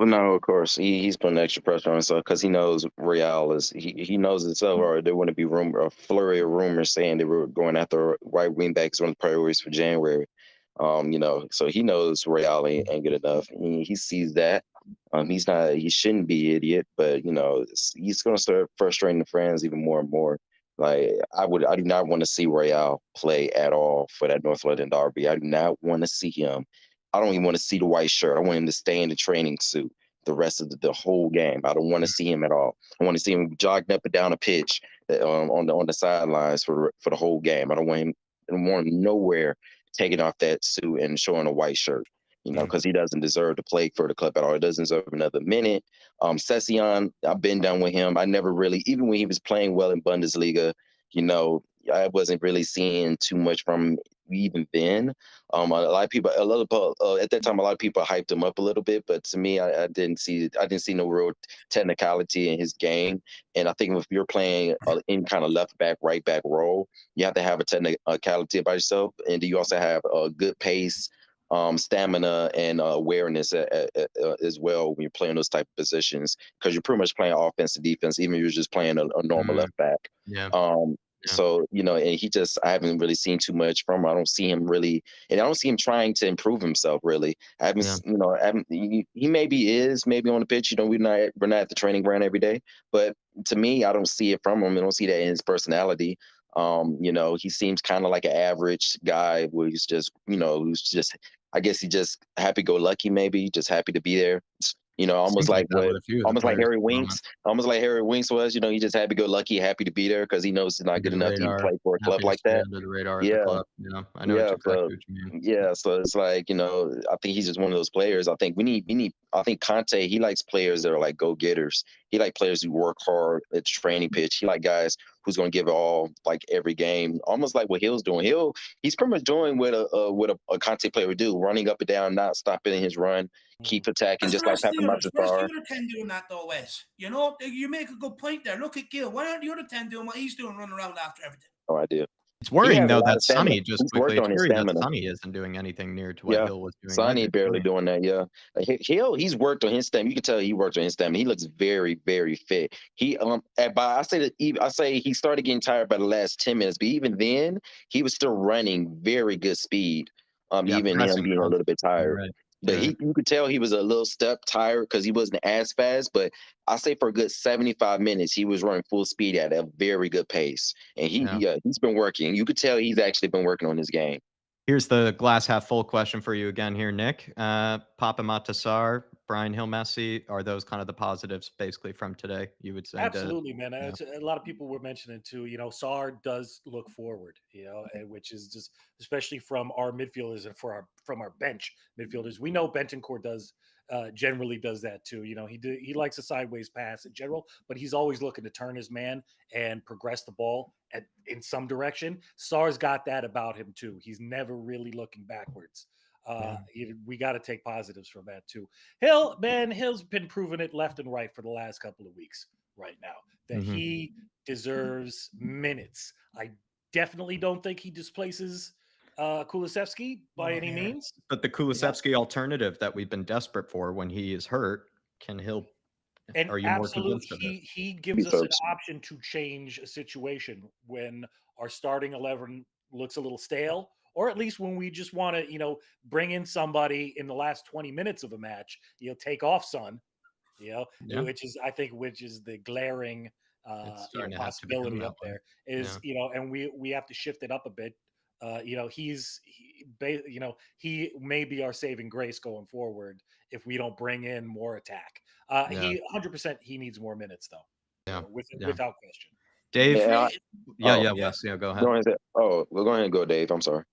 No, of course he's putting extra pressure on himself because he knows Real is he knows himself, or there wouldn't be a flurry of rumors saying they were going after right wing backs, one of the priorities for January. So he knows Real ain't good enough. He sees that. He shouldn't be an idiot, but he's going to start frustrating the fans even more and more. Like I do not want to see Real play at all for that North London derby. I do not want to see him. I don't even want to see the white shirt. I want him to stay in the training suit the rest of the whole game. I don't want to see him at all. I want to see him jogging up and down a pitch on the sidelines for the whole game. I don't want him nowhere taking off that suit and showing a white shirt, because he doesn't deserve to play for the club at all. He doesn't deserve another minute. Session, I've been done with him. I never really, even when he was playing well in Bundesliga, I wasn't really seeing too much from him even then. A lot of people, at that time, a lot of people hyped him up a little bit, but to me, I didn't see no real technicality in his game. And I think if you're playing in kind of left back, right back role, you have to have a technicality about yourself, and you also have a good pace, stamina, and awareness as well when you're playing those type of positions, because you're pretty much playing offense and defense, even if you're just playing a normal left back. Yeah. Yeah. So, and I haven't really seen too much from him. I don't see him really, and I don't see him trying to improve himself really. He maybe on the pitch, we're not at the training ground every day, but to me, I don't see it from him. I don't see that in his personality. He seems kind of like an average guy where he's just, I guess he's just happy-go-lucky, maybe just happy to be there. Almost Seems like that with a few of the players Harry at the moment. Winks. Almost like Harry Winks was. He's just happy-go-lucky, happy to be there because he knows he's not good Under the enough to even radar, play for a club happy to like stay that. under the radar at the Yeah, club. I know yeah. exactly So what you mean. yeah, so it's like, I think he's just one of those players. I think I think Conte, he likes players that are like go-getters. He like players who work hard at the training pitch. He like guys who's going to give it all like every game, almost like what Hill's doing. He's pretty much doing what a Conte player would do, running up and down, not stopping in his run, keep attacking, just like Papa Where's the Matar. other 10 doing that though, Wes? You make a good point there. Look at Gil. Why aren't the other 10 doing what he's doing, running around after everything? No idea. It's He worrying has a though lot that of stamina. Sonny, just He's quickly, worked it's on his worrying that stamina. Sonny isn't doing anything near to what Yeah, Hill was doing Sonny either. barely doing that. Yeah, he's worked on his stamina. You can tell he worked on his stamina. He looks very, very fit. I say he started getting tired by the last 10 minutes, but even then, he was still running very good speed. Yeah, Even him pressing being a growth. little bit You're tired. right. But Yeah. you could tell he was a little step tired because he wasn't as fast. But I say for a good 75 minutes, he was running full speed at a very good pace. And he's been working. You could tell he's actually been working on his game. Here's the glass half full question for you again here, Nick. Papa Matasar, Brian Hill Messi, are those kind of the positives basically from today, you would say? Absolutely, man. Yeah. A lot of people were mentioning too. Sar does look forward. And which is just especially from our midfielders and from our bench midfielders. We know Bentancur generally does that too. He likes a sideways pass in general, but he's always looking to turn his man and progress the ball in some direction. Sar's got that about him too. He's never really looking backwards. We got to take positives from that too. Hill's been proving it left and right for the last couple of weeks right now that he deserves minutes. I definitely don't think he displaces Kulusevski by any means. But the Kulusevski alternative that we've been desperate for when he is hurt, And are you more convinced of it? he gives us an option to change a situation when our starting 11 looks a little stale, or at least when we just want to, bring in somebody in the last 20 minutes of a match, take off Son, which is the glaring possibility up there is, and we have to shift it up a bit. He may be our saving grace going forward if we don't bring in more attack. He 100% he needs more minutes though. Yeah, without question. Dave. Wes. Go ahead. Go ahead. Go ahead and go, Dave. I'm sorry.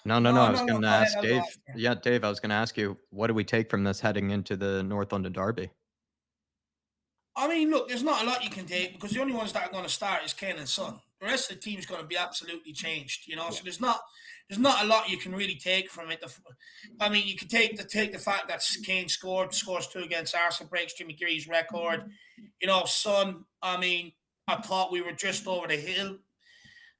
No. I was going to ask Dave. Yeah, Dave. I was going to ask you, what do we take from this heading into the North London derby? I mean, look, there's not a lot you can take because the only ones that are going to start is Kane and Son. The rest of the team's going to be absolutely changed, So there's not a lot you can really take from it. I mean, you can take the fact that Kane scores 2 against Arsenal, breaks Jimmy Geary's record. Son. I mean, I thought we were just over the hill,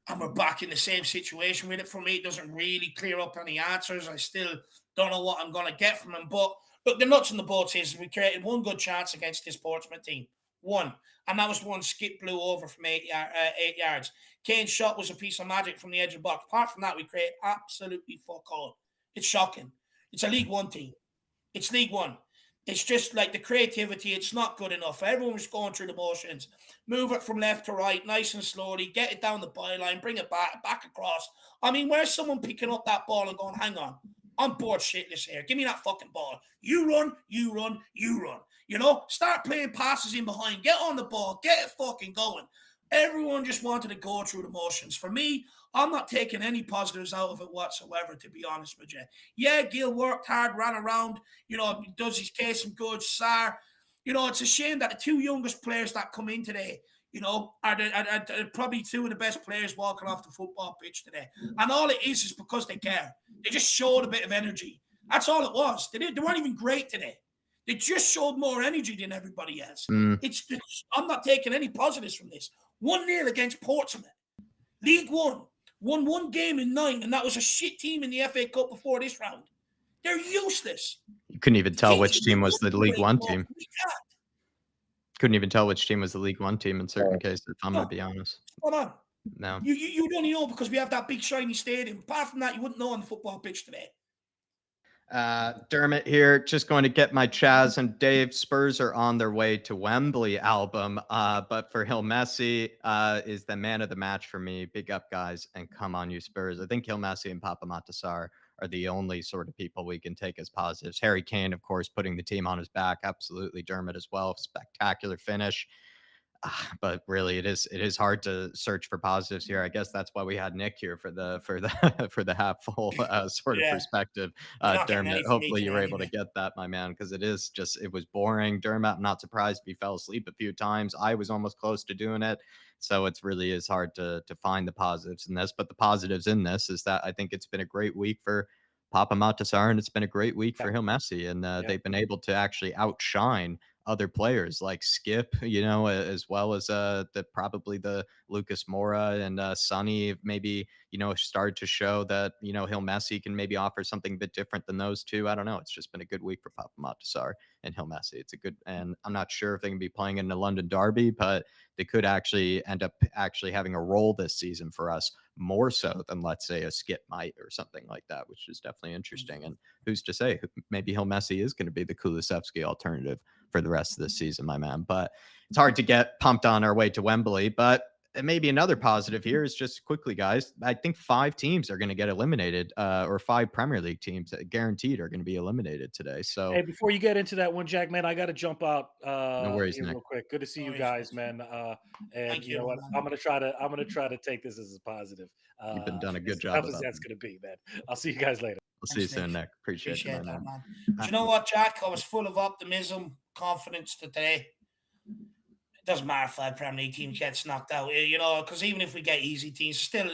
and we're back in the same situation with it. For me, it doesn't really clear up any answers. I still don't know what I'm going to get from him, but. Look, the nuts and the bolts is we created one good chance against this Portsmouth team. One. And that was one Skip blew over from 8 yards. Kane's shot was a piece of magic from the edge of the box. Apart from that, we created absolutely fuck all. It's shocking. It's a League One team. It's League One. It's just like the creativity. It's not good enough. Everyone was going through the motions. Move it from left to right, nice and slowly. Get it down the byline. Bring it back across. I mean, where's someone picking up that ball and going, hang on, I'm bored shitless here. Give me that fucking ball. You run, you run, you run. You know, start playing passes in behind. Get on the ball. Get it fucking going. Everyone just wanted to go through the motions. For me, I'm not taking any positives out of it whatsoever, to be honest with you. Yeah, Gil worked hard, ran around, you know, does his case some good. Sar, you know, it's a shame that the two youngest players that come in today, you know, are probably two of the best players walking off the football pitch today. And all it is because they care. They just showed a bit of energy. That's all it was. They weren't even great today. They just showed more energy than everybody else. I'm not taking any positives from this. 1-0 against Portsmouth. League One. Won one game in 9, and that was a shit team in the FA Cup before this round. They're useless. You couldn't even tell which team was the League One team. Couldn't even tell which team was the League One team in certain cases, if I'm going to be honest. Hold on. No. You only know because we have that big shiny stadium. Apart from that, you wouldn't know on the football pitch today. Dermot here, just going to get my Chaz and Dave. Spurs are on their way to Wembley album, but for Hill Messi is the man of the match for me. Big up, guys, and come on, you Spurs. I think Hill Messi and Papa Matasar are the only sort of people we can take as positives. Harry Kane, of course, putting the team on his back. Absolutely, Dermot as well. Spectacular finish. But really, it is hard to search for positives here. I guess that's why we had Nick here for the for the half full sort of perspective. Dermot, hopefully you were able to get that, my man, because it was boring. Dermot, I'm not surprised if he fell asleep a few times. I was almost close to doing it. So it really is hard to find the positives in this. But the positives in this is that I think it's been a great week for Papa Matasar, and it's been a great week for Hill Messi, and they've been able to actually outshine other players like Skip, you know, as well as probably the Lucas Moura and Sonny, maybe, you know, started to show that, you know, Hill Messi can maybe offer something a bit different than those two. I don't know. It's just been a good week for Papa Matasar and Hill Messi. It's a good, and I'm not sure if they can be playing in the London Derby, but they could actually end up actually having a role this season for us, more so than, let's say, a Skip might or something like that, which is definitely interesting. And who's to say, maybe Hill Messi is going to be the Kulusevski alternative for the rest of the season, my man. But it's hard to get pumped on our way to Wembley. But maybe another positive here is just quickly, guys, I think 5 teams are going to get eliminated, or 5 Premier League teams that guaranteed are going to be eliminated today. So hey, before you get into that one, Jack, man, I got to jump out no worries, here Nick. real quick. Good to see you guys, man. And you know what? Man. I'm gonna try to take this as a positive. You've been done a good job. Tough as that's gonna be, man. I'll see you guys later. I'll see you soon, Nick. Appreciate that, man. man. Do you know what, Jack? I was full of optimism, confidence today. It doesn't matter if that Premier League team gets knocked out, you know, because even if we get easy teams, still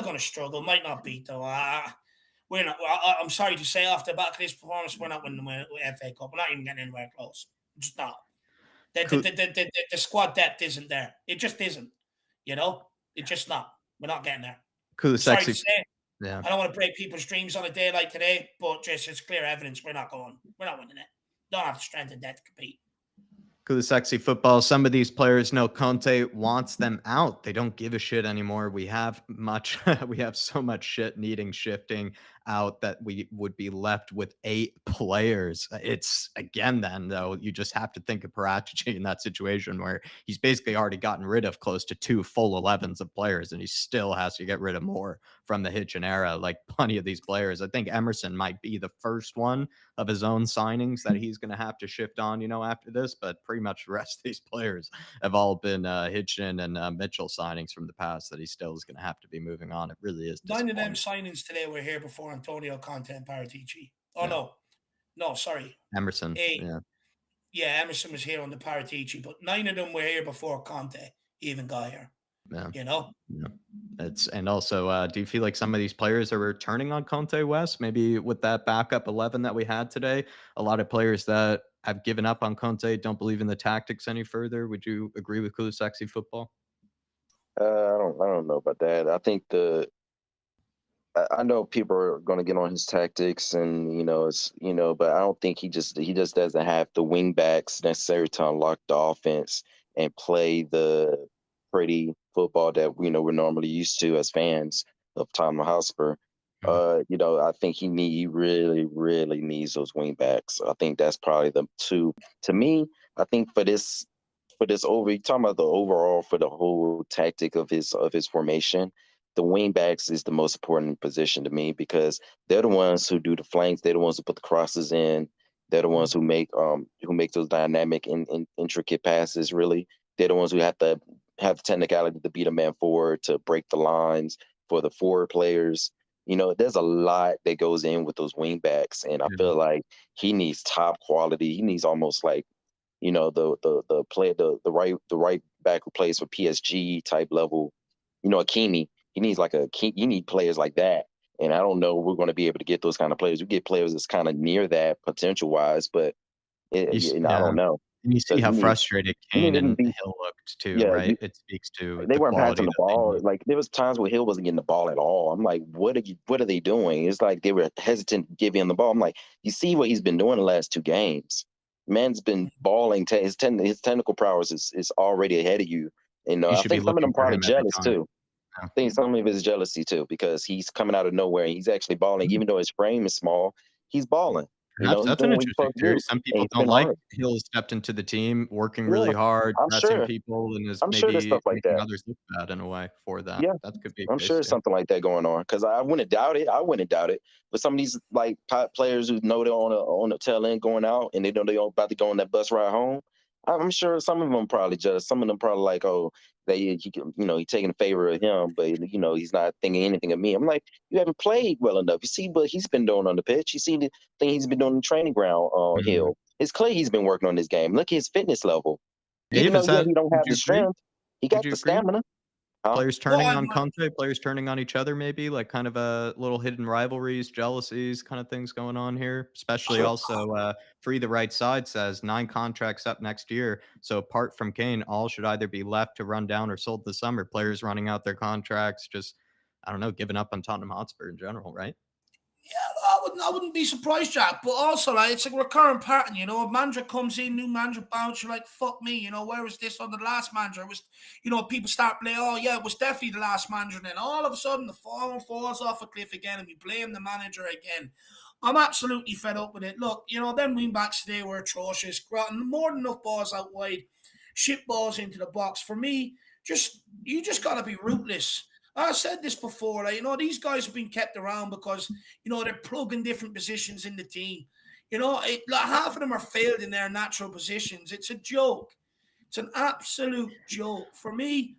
going to struggle. Might not beat though. We're not. I'm sorry to say, off the back of this performance, we're not winning the FA Cup. We're not even getting anywhere close. Just not. The squad depth isn't there. It just isn't. You know, it's just not. We're not getting there. Sorry to say. Yeah. I don't want to break people's dreams on a day like today, but just it's clear evidence we're not winning it. Don't have the strength and depth to compete. Sexy football. Some of these players know Conte wants them out. They don't give a shit anymore. We have so much shit needing shifting out that we would be left with 8 players. It's again, then though, you just have to think of Paratici in that situation where he's basically already gotten rid of close to 2 full 11s of players, and he still has to get rid of more from the Hitchin era. Like plenty of these players, I think Emerson might be the first one of his own signings that he's going to have to shift on, you know, after this, but pretty much the rest of these players have all been Hitchin and Mitchell signings from the past that he still is going to have to be moving on. It really is 9 of them signings today were here before Antonio Conte and Paratici. Oh, no, sorry. Emerson. Yeah, Emerson was here on the Paratici, but 9 of them were here before Conte even got here. Yeah. You know? Yeah. And also, do you feel like some of these players are returning on Conte, Wes? Maybe with that backup 11 that we had today, a lot of players that have given up on Conte don't believe in the tactics any further. Would you agree with Kulusevski football? I don't know about that. I think I know people are going to get on his tactics, and but I don't think he just doesn't have the wing backs necessary to unlock the offense and play the pretty football that we're normally used to as fans of Tottenham Hotspur. Mhm. I think he really, really needs those wing backs. I think that's probably the two. To me, I think for this over, you talking about the overall for the whole tactic of his formation, the wing backs is the most important position to me because they're the ones who do the flanks, they're the ones who put the crosses in, they're the ones who make those dynamic and intricate passes. Really, they're the ones who have the technicality to beat a man forward, to break the lines for the forward players. There's a lot that goes in with those wing backs, and I Yeah. feel like he needs top quality. He needs almost like the right back who plays for PSG type level. Akimi. You need players like that. And I don't know if we're going to be able to get those kind of players. We get players that's kind of near that potential wise, but I Yeah, don't know and you see because how frustrated we need Kane them to and be Hill looked too, yeah. right? It speaks to They the weren't quality passing the that they ball. need. Like there was times where Hill wasn't getting the ball at all. I'm like, what are they doing? It's like they were hesitant to give him the ball. I'm like, you see what he's been doing the last two games. Man's been balling. His technical prowess is already ahead of you. And You I should be think some of looking them for probably him every jealous time. too. Yeah. I think some of it is jealousy too because he's coming out of nowhere and he's actually balling. Mhm. Even though his frame is small, he's balling. Perhaps He's that's an doing what he's interesting supposed to theory. do, Some and people he's don't been like hard. Hill stepped into the team, working Yeah, really hard, I'm pressing sure. people, and is I'm sure there's maybe stuff like making that. others look bad in a way for that. Yeah. That could be I'm a case sure too. something like that going on because I wouldn't doubt it. I wouldn't doubt it. But some of these like top players who know they're on the tail end going out and they know they're about to go on that bus ride home. I'm sure some of them probably just some of them probably like, oh, he's taking a favor of him, but he's not thinking anything of me. I'm like, you haven't played well enough. You see what he's been doing on the pitch. You see the thing he's been doing in the training ground on Mhm. Hill. It's clear he's been working on this game. Look at his fitness level. Even Dave, though is that he don't would have you the agree? strength, he Would got you the agree? stamina. Huh? Players Well, turning on Conte, players turning on each other maybe, like kind of a little hidden rivalries, jealousies, kind of things going on here, especially also, Free the Right Side says 9 contracts up next year. So apart from Kane, all should either be left to run down or sold this summer. Players running out their contracts, just, I don't know, giving up on Tottenham Hotspur in general, right? yeah, I wouldn't be surprised, Jack. But also, like, it's a recurrent pattern. A manager comes in, new manager bounce. You're like, fuck me. Where was this on the last manager? It was, people start playing. Oh yeah, it was definitely the last manager. And then all of a sudden, the phone falls off a cliff again, and we blame the manager again. I'm absolutely fed up with it. Look, them wing backs today were atrocious. Grattan, more than enough balls out wide, shit balls into the box. For me, you just gotta be ruthless. I said this before, these guys have been kept around because they're plugging different positions in the team. Like half of them are failed in their natural positions. It's a joke. It's an absolute joke. For me,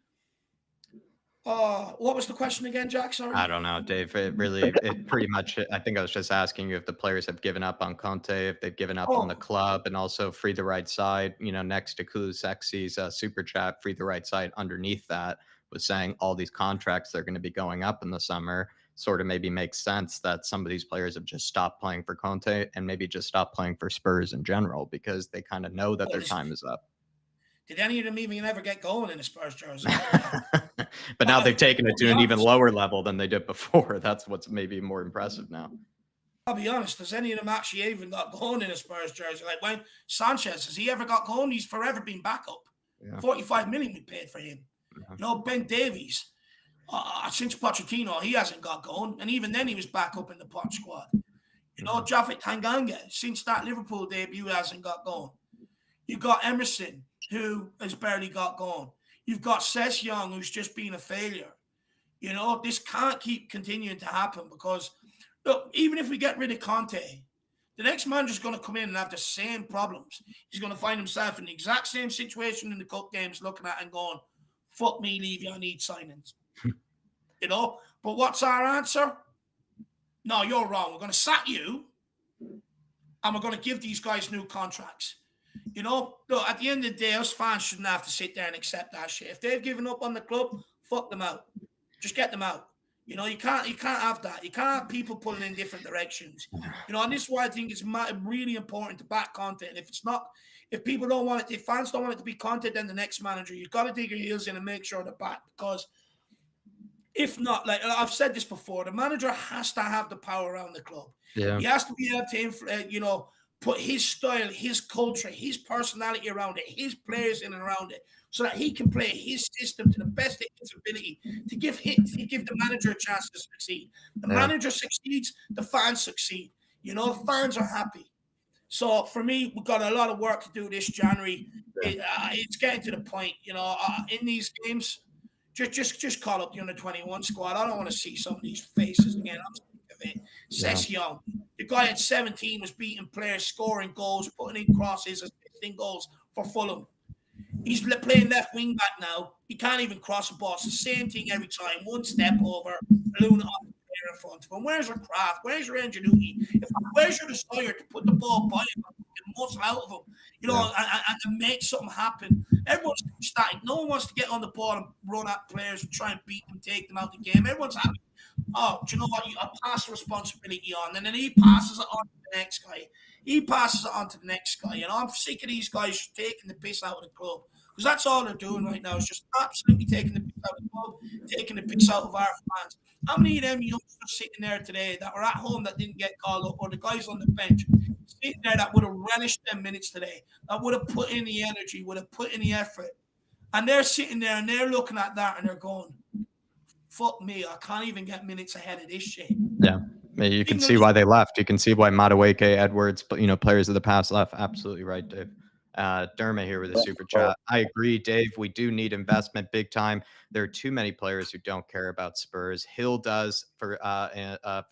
what was the question again, Jack? I Sorry. don't know, Dave. It pretty much, I think I was just asking you if the players have given up on Conte, if they've given up on the Oh, club, and also Free the Right Side, next to Kulusevski's super chat, Free the Right Side underneath that was saying all these contracts they're going to be going up in the summer. Sort of maybe makes sense that some of these players have just stopped playing for Conte and maybe just stopped playing for Spurs in general because they kind of know that well, their time is up. did any of them even ever get going in a Spurs jersey? Like, But now they've taken it I'll to be an even honest. lower level than they did before. That's what's maybe more impressive now. I'll be honest. Has any of them actually even got going in a Spurs jersey? Like when Sanchez, has he ever got going? He's forever been backup. Yeah. 45 million we paid for him. Yeah. Ben Davies, since Pochettino, he hasn't got going. And even then, he was back up in the pot squad. Mhm. Japhet Tanganga, since that Liverpool debut, hasn't got going. You've got Emerson, who has barely got going. You've got Ses Young, who's just been a failure. This can't keep continuing to happen because, look, even if we get rid of Conte, the next manager's going to come in and have the same problems. He's going to find himself in the exact same situation in the cup games, looking at and going, fuck me, Levy, I need signings. But what's our answer? No, you're wrong. We're going to sack you and we're going to give these guys new contracts. Look, at the end of the day, us fans shouldn't have to sit there and accept that shit. If they've given up on the club, fuck them out. Just get them out. You can't have that. You can't have people pulling in different directions. And this is why I think it's really important to back content. If people don't want it, if fans don't want it to be content, then the next manager, you've got to dig your heels in and make sure they're back. Because if not, like I've said this before, the manager has to have the power around the club. Yeah. He has to be able to, put his style, his culture, his personality around it, his players in and around it, so that he can play his system to the best of his ability to give the manager a chance to succeed. The Yeah. manager succeeds, the fans succeed. You know, the fans are happy. So for me, we've got a lot of work to do this January. It's getting to the point, you know, in these games, just call up the under 21 squad. I don't want to see some of these faces again. I'm sick of it. Sess Young, the guy at 17 was beating players, scoring goals, putting in crosses, assisting goals for Fulham. He's playing left wing back now. He can't even cross the ball. It's the same thing every time. One step over, balloon off the player in front of him. Where's your craft? Where's your ingenuity? Where's your desire to put the ball by him and muscle out of him? You know, and make something happen. Everyone's static. No one wants to get on the ball and run at players and try and beat them, take them out the game. Everyone's happy. Oh, do you know what? I pass the responsibility on, and then he passes it on to the next guy. He passes it on to the next guy. You know, I'm sick of these guys taking the piss out of the club, because that's all they're doing right now is just absolutely taking the piss out of the club, taking the piss out of our fans. How many of them youngsters sitting there today that were at home that didn't get called up, or the guys on the bench sitting there that would have relished them minutes today, that would have put in the energy, would have put in the effort, and they're sitting there and they're looking at that and they're going, fuck me, I can't even get minutes ahead of this shit. Yeah. You can see why they left. You can see why Madueke, Edwards, players of the past left. Absolutely right, Dave. Dermot here with a super chat. I agree, Dave. We do need investment big time. There are too many players who don't care about Spurs. Hill does for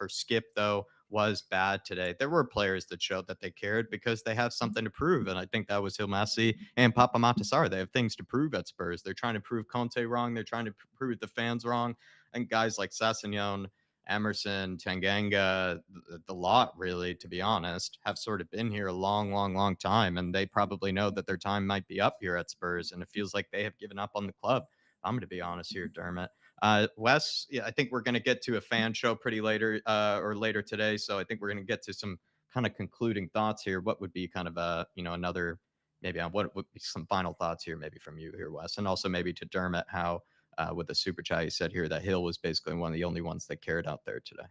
Skip, though, was bad today. There were players that showed that they cared because they have something to prove. And I think that was Hill Messi and Papa Matasar. They have things to prove at Spurs. They're trying to prove Conte wrong. They're trying to prove the fans wrong. And guys like Sessegnon, Emerson, Tanganga, the lot, really, to be honest, have sort of been here a long time. And they probably know that their time might be up here at Spurs. And it feels like they have given up on the club. I'm going to be honest here, Dermot. Wes, I think we're going to get to a fan show pretty later today. So I think we're going to get to some kind of concluding thoughts here. What would be kind of another, maybe on what would be some final thoughts here, maybe from you here, Wes, and also maybe to Dermot, how with the super chat, he said here that Hill was basically one of the only ones that cared out there today.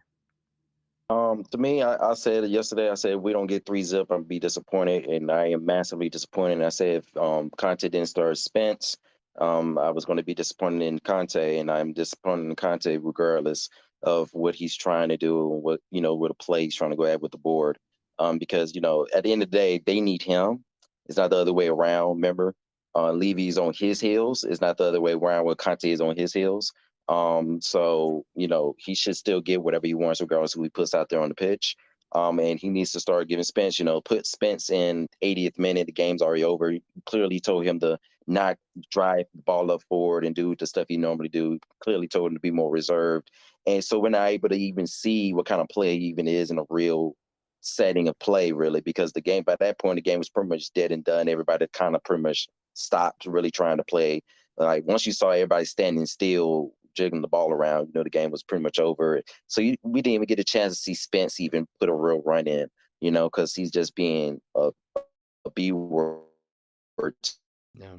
To me, I said yesterday, I said, if we don't get 3-0, I'm be disappointed, and I am massively disappointed. And I said, if Conte didn't start Spence, I was going to be disappointed in Conte, and I'm disappointed in Conte regardless of what he's trying to do and what a play he's trying to go at with the board. Because at the end of the day, they need him. It's not the other way around. Remember, Levy's on his heels. It's not the other way around where Conte is on his heels. So he should still get whatever he wants, regardless of who he puts out there on the pitch. And he needs to start giving Spence, put Spence in 80th minute. The game's already over. He clearly told him to not drive the ball up forward and do the stuff he normally do. Clearly told him to be more reserved. And so we're not able to even see what kind of play he even is in a real setting of play, really, because the game, by that point, the game was pretty much dead and done. Everybody kind of pretty much stopped really trying to play. Like once you saw everybody standing still, jiggling the ball around, the game was pretty much over. So we didn't even get a chance to see Spence even put a real run in, because he's just being a B word. Yeah.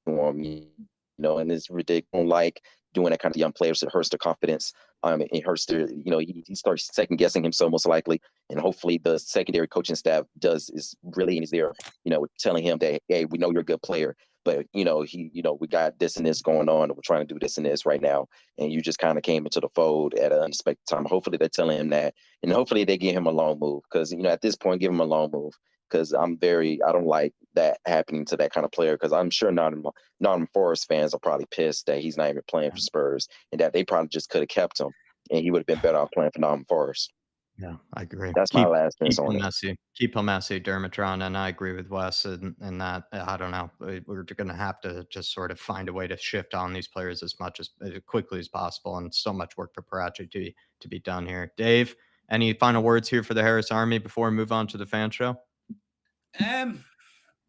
And it's ridiculous. Like doing that kind of young players, it hurts their confidence. It hurts their, he starts second guessing himself most likely, and hopefully the secondary coaching staff is really in his ear, telling him that, hey, we know you're a good player, but we got this and this going on, and we're trying to do this and this right now, and you just kind of came into the fold at an unexpected time. Hopefully they're telling him that, and hopefully they give him a long move, because at this point, give him a long move, because I don't like that happening to that kind of player, because I'm sure Nottingham Forest fans are probably pissed that he's not even playing for Spurs, and that they probably just could have kept him, and he would have been better off playing for Nottingham Forest. Yeah, I agree. That's my last thing on it. Keep him messy, Dermatron, and I agree with Wes in that. I don't know. We're going to have to just sort of find a way to shift on these players as quickly as possible, and so much work for Parachi to be done here. Dave, any final words here for the Harris Army before we move on to the fan show?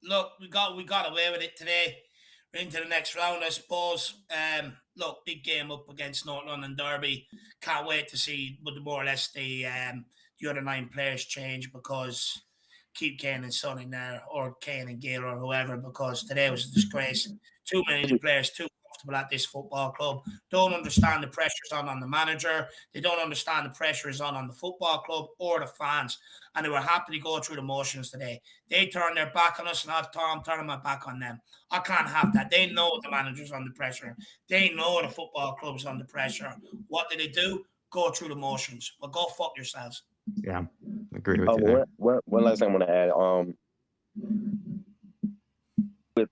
Look, we got away with it today. We're into the next round, I suppose. Look, big game up against North London Derby. Can't wait to see more or less the other 9 players change, because keep Kane and Son in there, or Kane and Gale or whoever, because today was a disgrace. Too many players, too comfortable at this football club, don't understand the pressures on the manager. They don't understand the pressure is on the football club or the fans. And they were happy to go through the motions today. They turned their back on us, and I'm turning my back on them. I can't have that. They know the manager's under pressure. They know the football club's under pressure. What do they do? Go through the motions. Well, go fuck yourselves. Yeah, agree with you there. One last thing I'm going to add.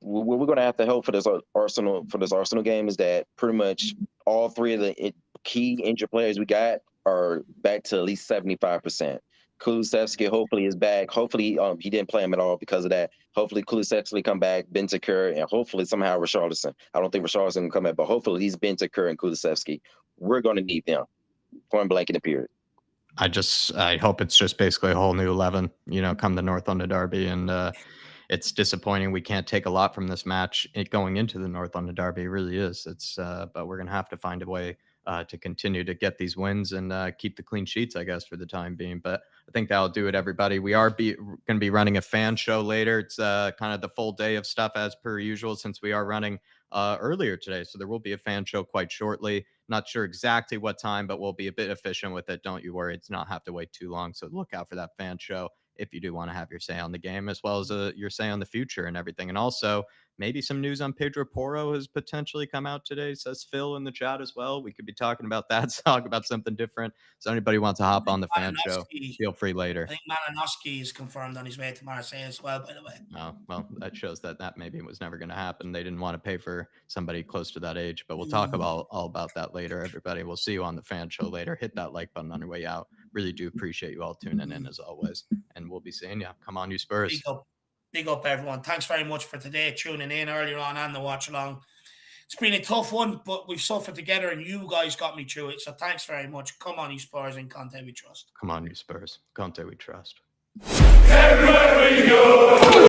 What we're going to have to hope for this Arsenal game is that pretty much all three of the key injured players we got are back to at least 75%. Kulusevski hopefully is back. Hopefully he didn't play him at all because of that. Hopefully Kulusevski come back, Bentancur, and hopefully somehow Richarlison. I don't think Richarlison can come back, but hopefully he's Bentancur and Kulusevski. We're going to need them. Point blank in the period. I hope it's just basically a whole new 11, come the North London Derby. And it's disappointing we can't take a lot from this match going into the North London Derby. It really is. But we're going to have to find a way to continue to get these wins and keep the clean sheets, I guess, for the time being. But I think that'll do it, everybody. We are going to be running a fan show later. It's kind of the full day of stuff as per usual, since we are running earlier today. So there will be a fan show quite shortly. Not sure exactly what time, but we'll be a bit efficient with it. Don't you worry. It's not have to wait too long. So look out for that fan show if you do want to have your say on the game, as well as your say on the future and everything. And also maybe some news on Pedro Porro has potentially come out today, says Phil in the chat as well. We could be talking about that, talk about something different. So anybody wants to hop on the fan show, feel free later. I think Malinowski is confirmed on his way to Marseille as well, by the way. Oh, well, that shows that maybe was never going to happen. They didn't want to pay for somebody close to that age, but we'll talk all about that later, everybody. We'll see you on the fan show later. Hit that like button on your way out. Really do appreciate you all tuning in as always. And we'll be seeing you. Come on, you Spurs. Big up, everyone. Thanks very much for today, tuning in earlier on and the watch along. It's been a tough one, but we've suffered together and you guys got me through it. So thanks very much. Come on, you Spurs, and Conte we trust. Come on, you Spurs. Conte we trust. Everywhere we go.